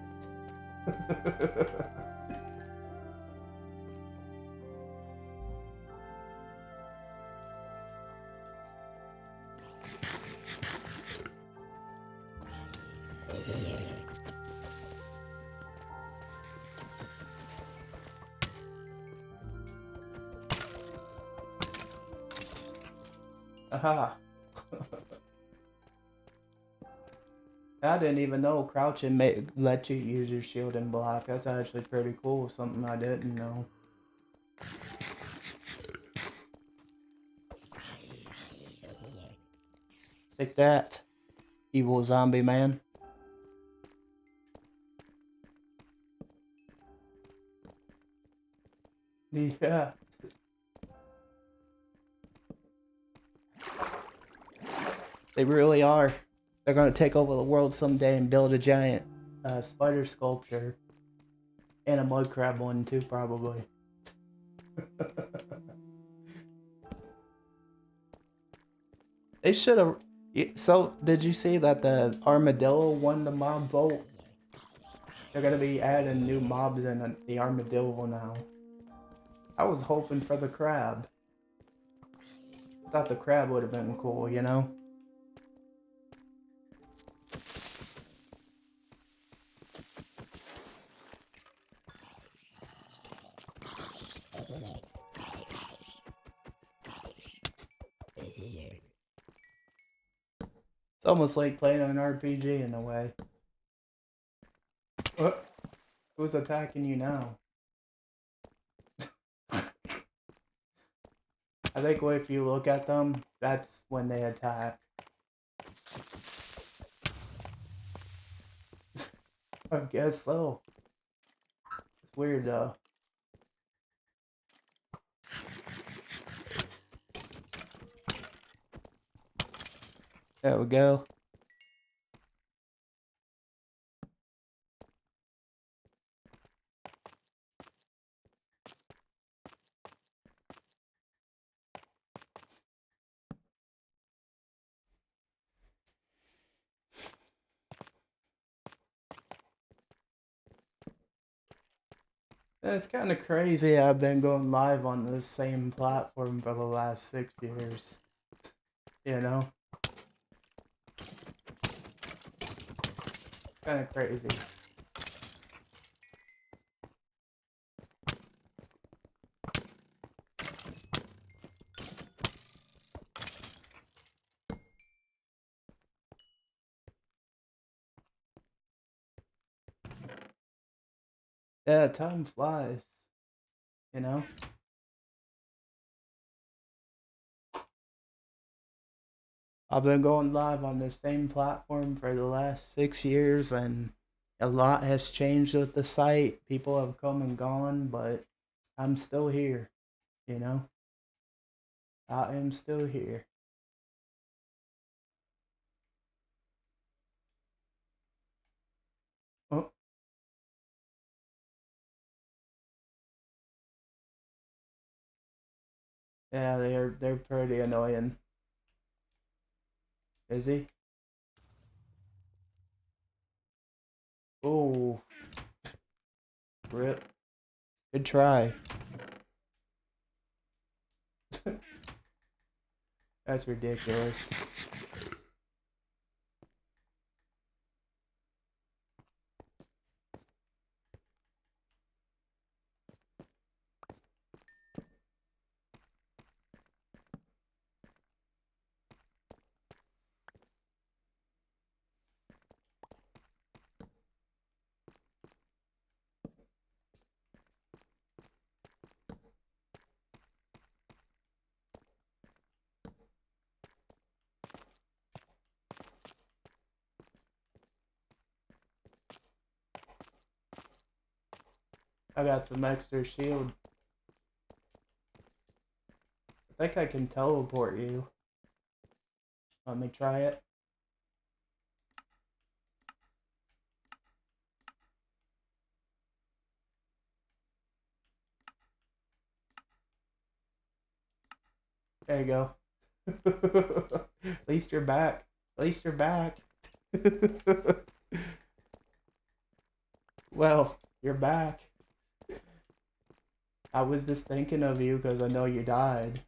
Aha. I didn't even know crouching let you use your shield and block. That's actually pretty cool. Something I didn't know. Take that, evil zombie man. Yeah. They really are. They're gonna take over the world someday and build a giant spider sculpture. And a mud crab one too, probably. They should have. So, did you see that the armadillo won the mob vote? They're gonna be adding new mobs in the armadillo now. I was hoping for the crab. Thought the crab would have been cool, you know? It's almost like playing an RPG in a way. What? Who's attacking you now? I think if you look at them, that's when they attack. I guess so. It's weird though. There we go. It's kind of crazy. I've been going live on the same platform for the last 6 years. You know? Kind of crazy. Yeah, time flies. You know? I've been going live on the same platform for the last 6 years, and a lot has changed with the site. People have come and gone, but I'm still here, you know? I am still here. Oh, yeah, they're pretty annoying. Is he? Oh, rip. Good try. That's ridiculous. I got some extra shield. I think I can teleport you. Let me try it. There you go. At least you're back. At least you're back. Well, you're back. I was just thinking of you because I know you died.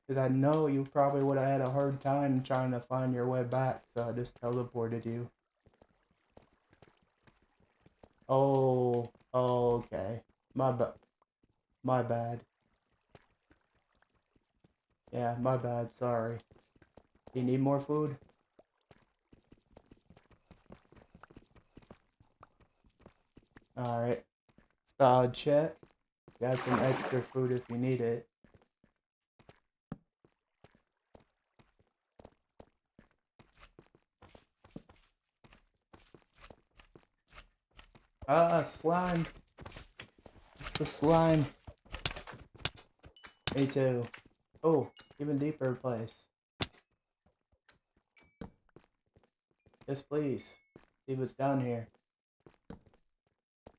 Because I know you probably would have had a hard time trying to find your way back, so I just teleported you. Oh, okay. My bad. Yeah, my bad, sorry. Do you need more food? Alright. Solid check. Got some extra food if you need it. Ah, slime. It's the slime. Me too. Oh, even deeper place. Yes, please. See what's down here.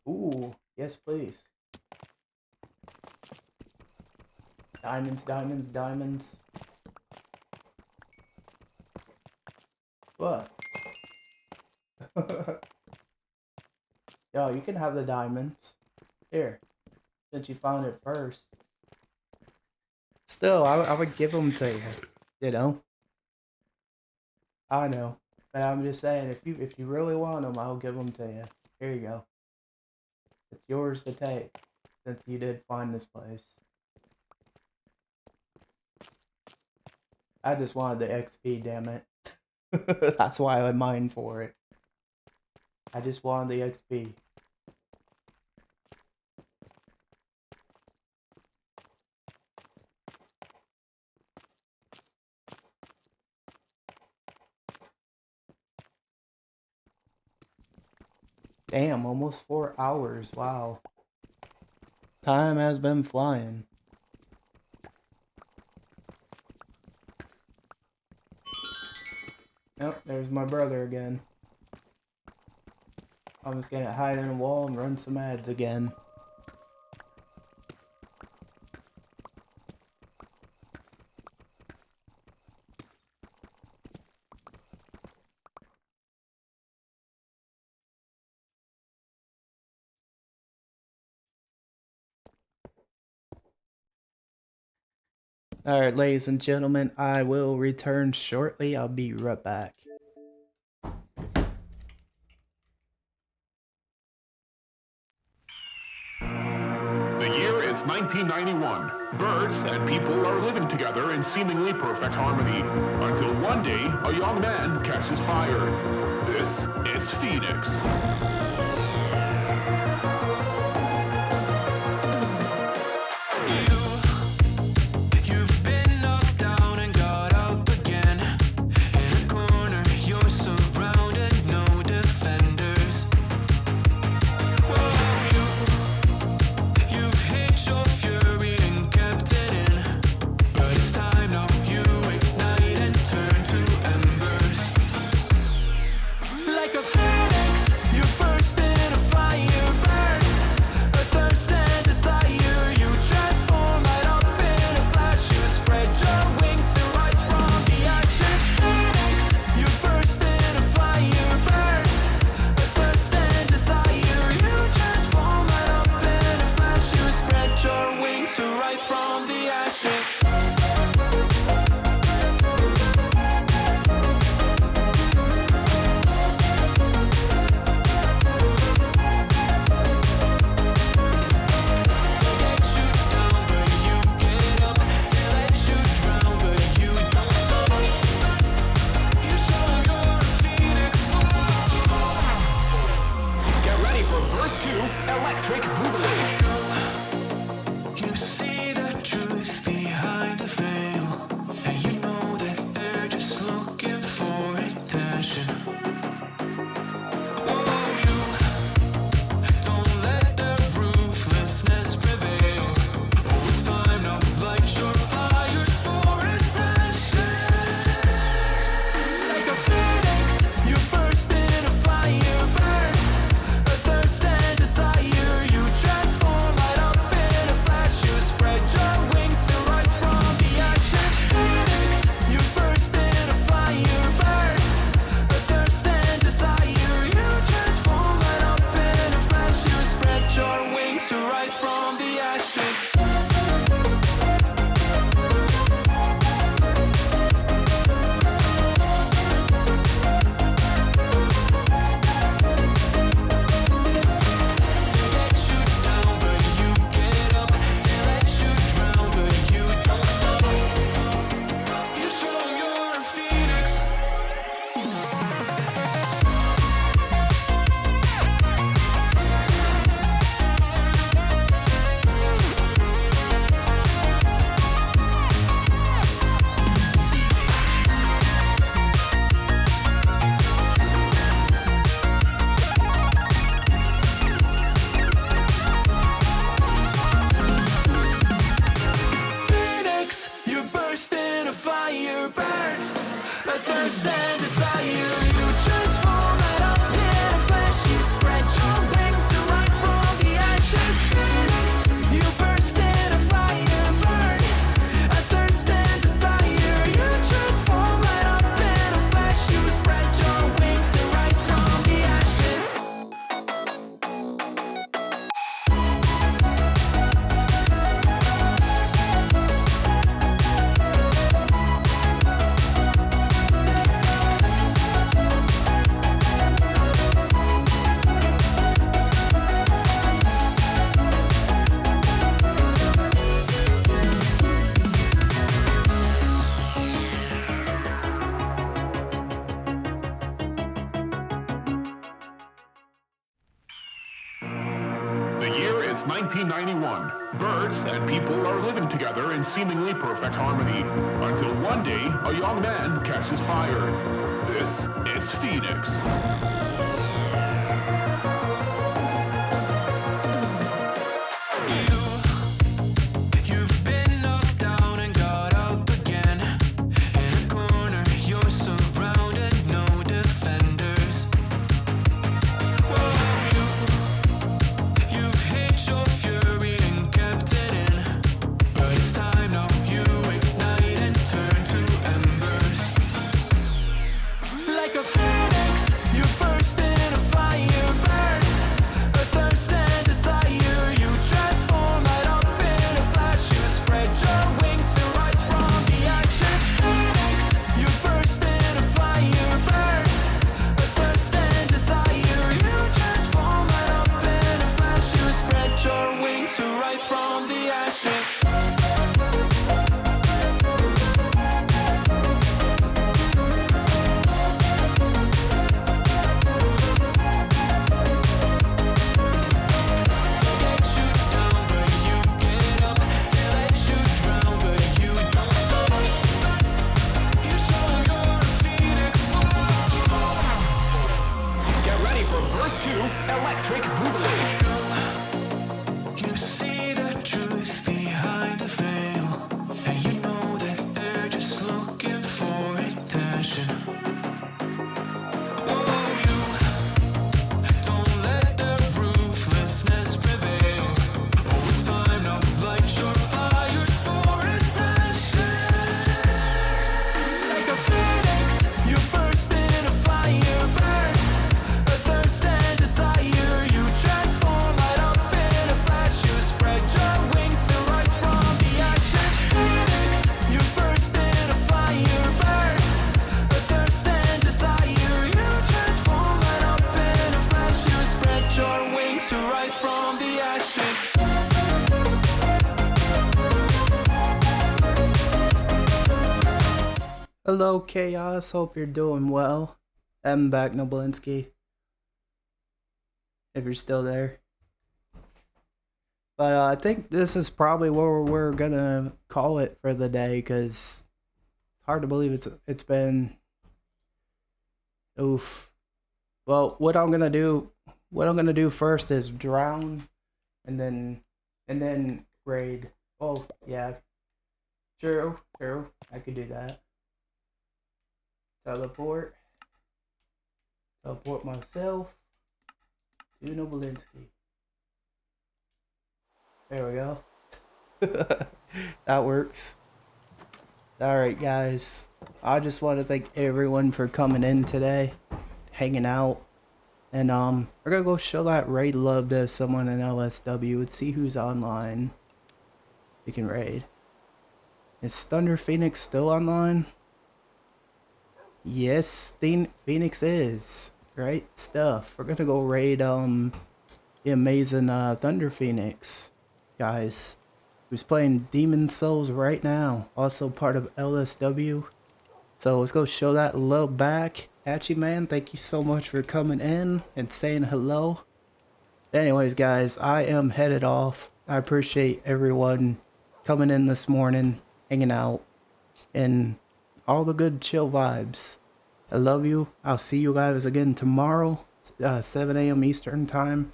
Ooh, yes, please. Diamonds, diamonds, diamonds. What? Yo, you can have the diamonds. Here, since you found it first. Still, I would give them to you. You know? I know. But I'm just saying, if you really want them, I'll give them to you. Here you go. It's yours to take. since you did find this place. I just wanted the XP, damn it. That's why I mined for it. I just wanted the XP. Damn, almost 4 hours, wow. Time has been flying. Yep, there's my brother again. I'm just gonna hide in a wall and run some ads again. Alright, ladies and gentlemen, I will return shortly. I'll be right back. The year is 1991. Birds and people are living together in seemingly perfect harmony. Until one day, a young man catches fire. This is Phoenix. You've been knocked down and got up again. In a corner, you're surrounded, no defenders. You've hid your fury and kept it in. But it's time now, you ignite and turn to embers. Like a phoenix, you burst in a fire burn. A thirst and desire, you transform right up in a flash. You spread your wings to rise from the ashes. Phoenix, you burst in a fire burn. A thirst and desire, you transform right up in a flash. You spread your wings to rise from the ashes. Get ready for verse 2, Electric Boogaloo. You see the truth behind the veil, and you know that they're just looking for attention. Oh, you don't let their ruthlessness prevail. Oh, it's time now, light your fires for ascension. Like a phoenix, you burst in a fire burn. A thirst and desire, you transform right up in a flash. You spread your wings to rise from the ashes. Phoenix, you burst in a fire burn. A thirst and desire, you transform right up in a flash. You spread your wings to rise from the ashes. Get you down, but you get up. They let you drown, but you don't stop. You show 'em you're a phoenix. Phoenix, you burst in a fire burn. A thirst and desire, you transform right up in a flash. You spread your wings to rise from the ashes. Phoenix, you burst in a fire burn. A thirst and desire, you transform right up in a flash. You spread your wings to rise from the ashes. is 1991. Birds and people are living together in seemingly perfect harmony. Until one day, a young man catches fire. This is Phoenix. You've been knocked down and got up again. In a corner, you're surrounded, no defenders. You've hid your fury and kept it in. But it's time now, you ignite and turn to embers. Like a phoenix, you burst in a fire burn. A thirst and desire, you transform right up in a flash. You spread your wings to rise from the ashes. Phoenix, you burst in a fire burn. A thirst and desire, you transform right up in a flash. You spread your wings to rise from the ashes. Let you down, but you get up. They let you drown, but you don't stop. You show 'em you're a phoenix. Get ready for verse 2, Electric Boogaloo. You see the truth behind the veil, and you know that they're just looking for attention. Oh, you don't let their ruthlessness prevail. Oh, it's time now, light your fires for ascension. Like a phoenix, you burst in a fire burn. A thirst and desire, you transform right up in a flash. You spread your wings to rise from the ashes. Phoenix, you burst in a fire burn. A thirst and desire, you transform right up in a flash. You spread your wings to rise from the ashes. Hello, Chaos. Hope you're doing well. I'm back, Noblinsky. If you're still there. But I think this is probably where we're gonna call it for the day, because it's hard to believe it's been. Oof. Well, what I'm gonna do first is drown, and then raid. Oh yeah, true. I could do that. Teleport myself to Noblinsky. There we go. That works. Alright guys, I just want to thank everyone for coming in today, hanging out, and we're gonna go show that raid love to someone in LSW and see who's online. We can raid. Is Thunder Phoenix still online? Yes, Phoenix is. Right stuff. We're gonna go raid the amazing Thunder Phoenix guys, who's playing Demon Souls right now, also part of LSW. So let's go show that love back at you, man. Thank you so much for coming in and saying hello. Anyways guys, I am headed off. I appreciate everyone coming in this morning, hanging out, and all the good chill vibes. I love you. I'll see you guys again tomorrow, 7 a.m. Eastern time.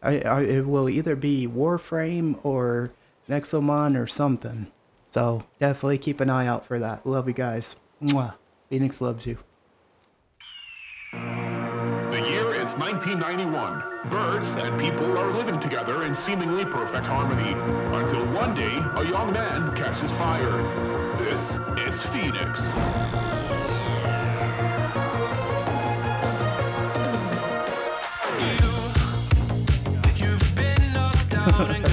It will either be Warframe or Nexomon or something. So definitely keep an eye out for that. Love you guys. Mwah. Phoenix loves you. The year is 1991. Birds and people are living together in seemingly perfect harmony. Until one day, a young man catches fire. This is Phoenix. You've been knocked down and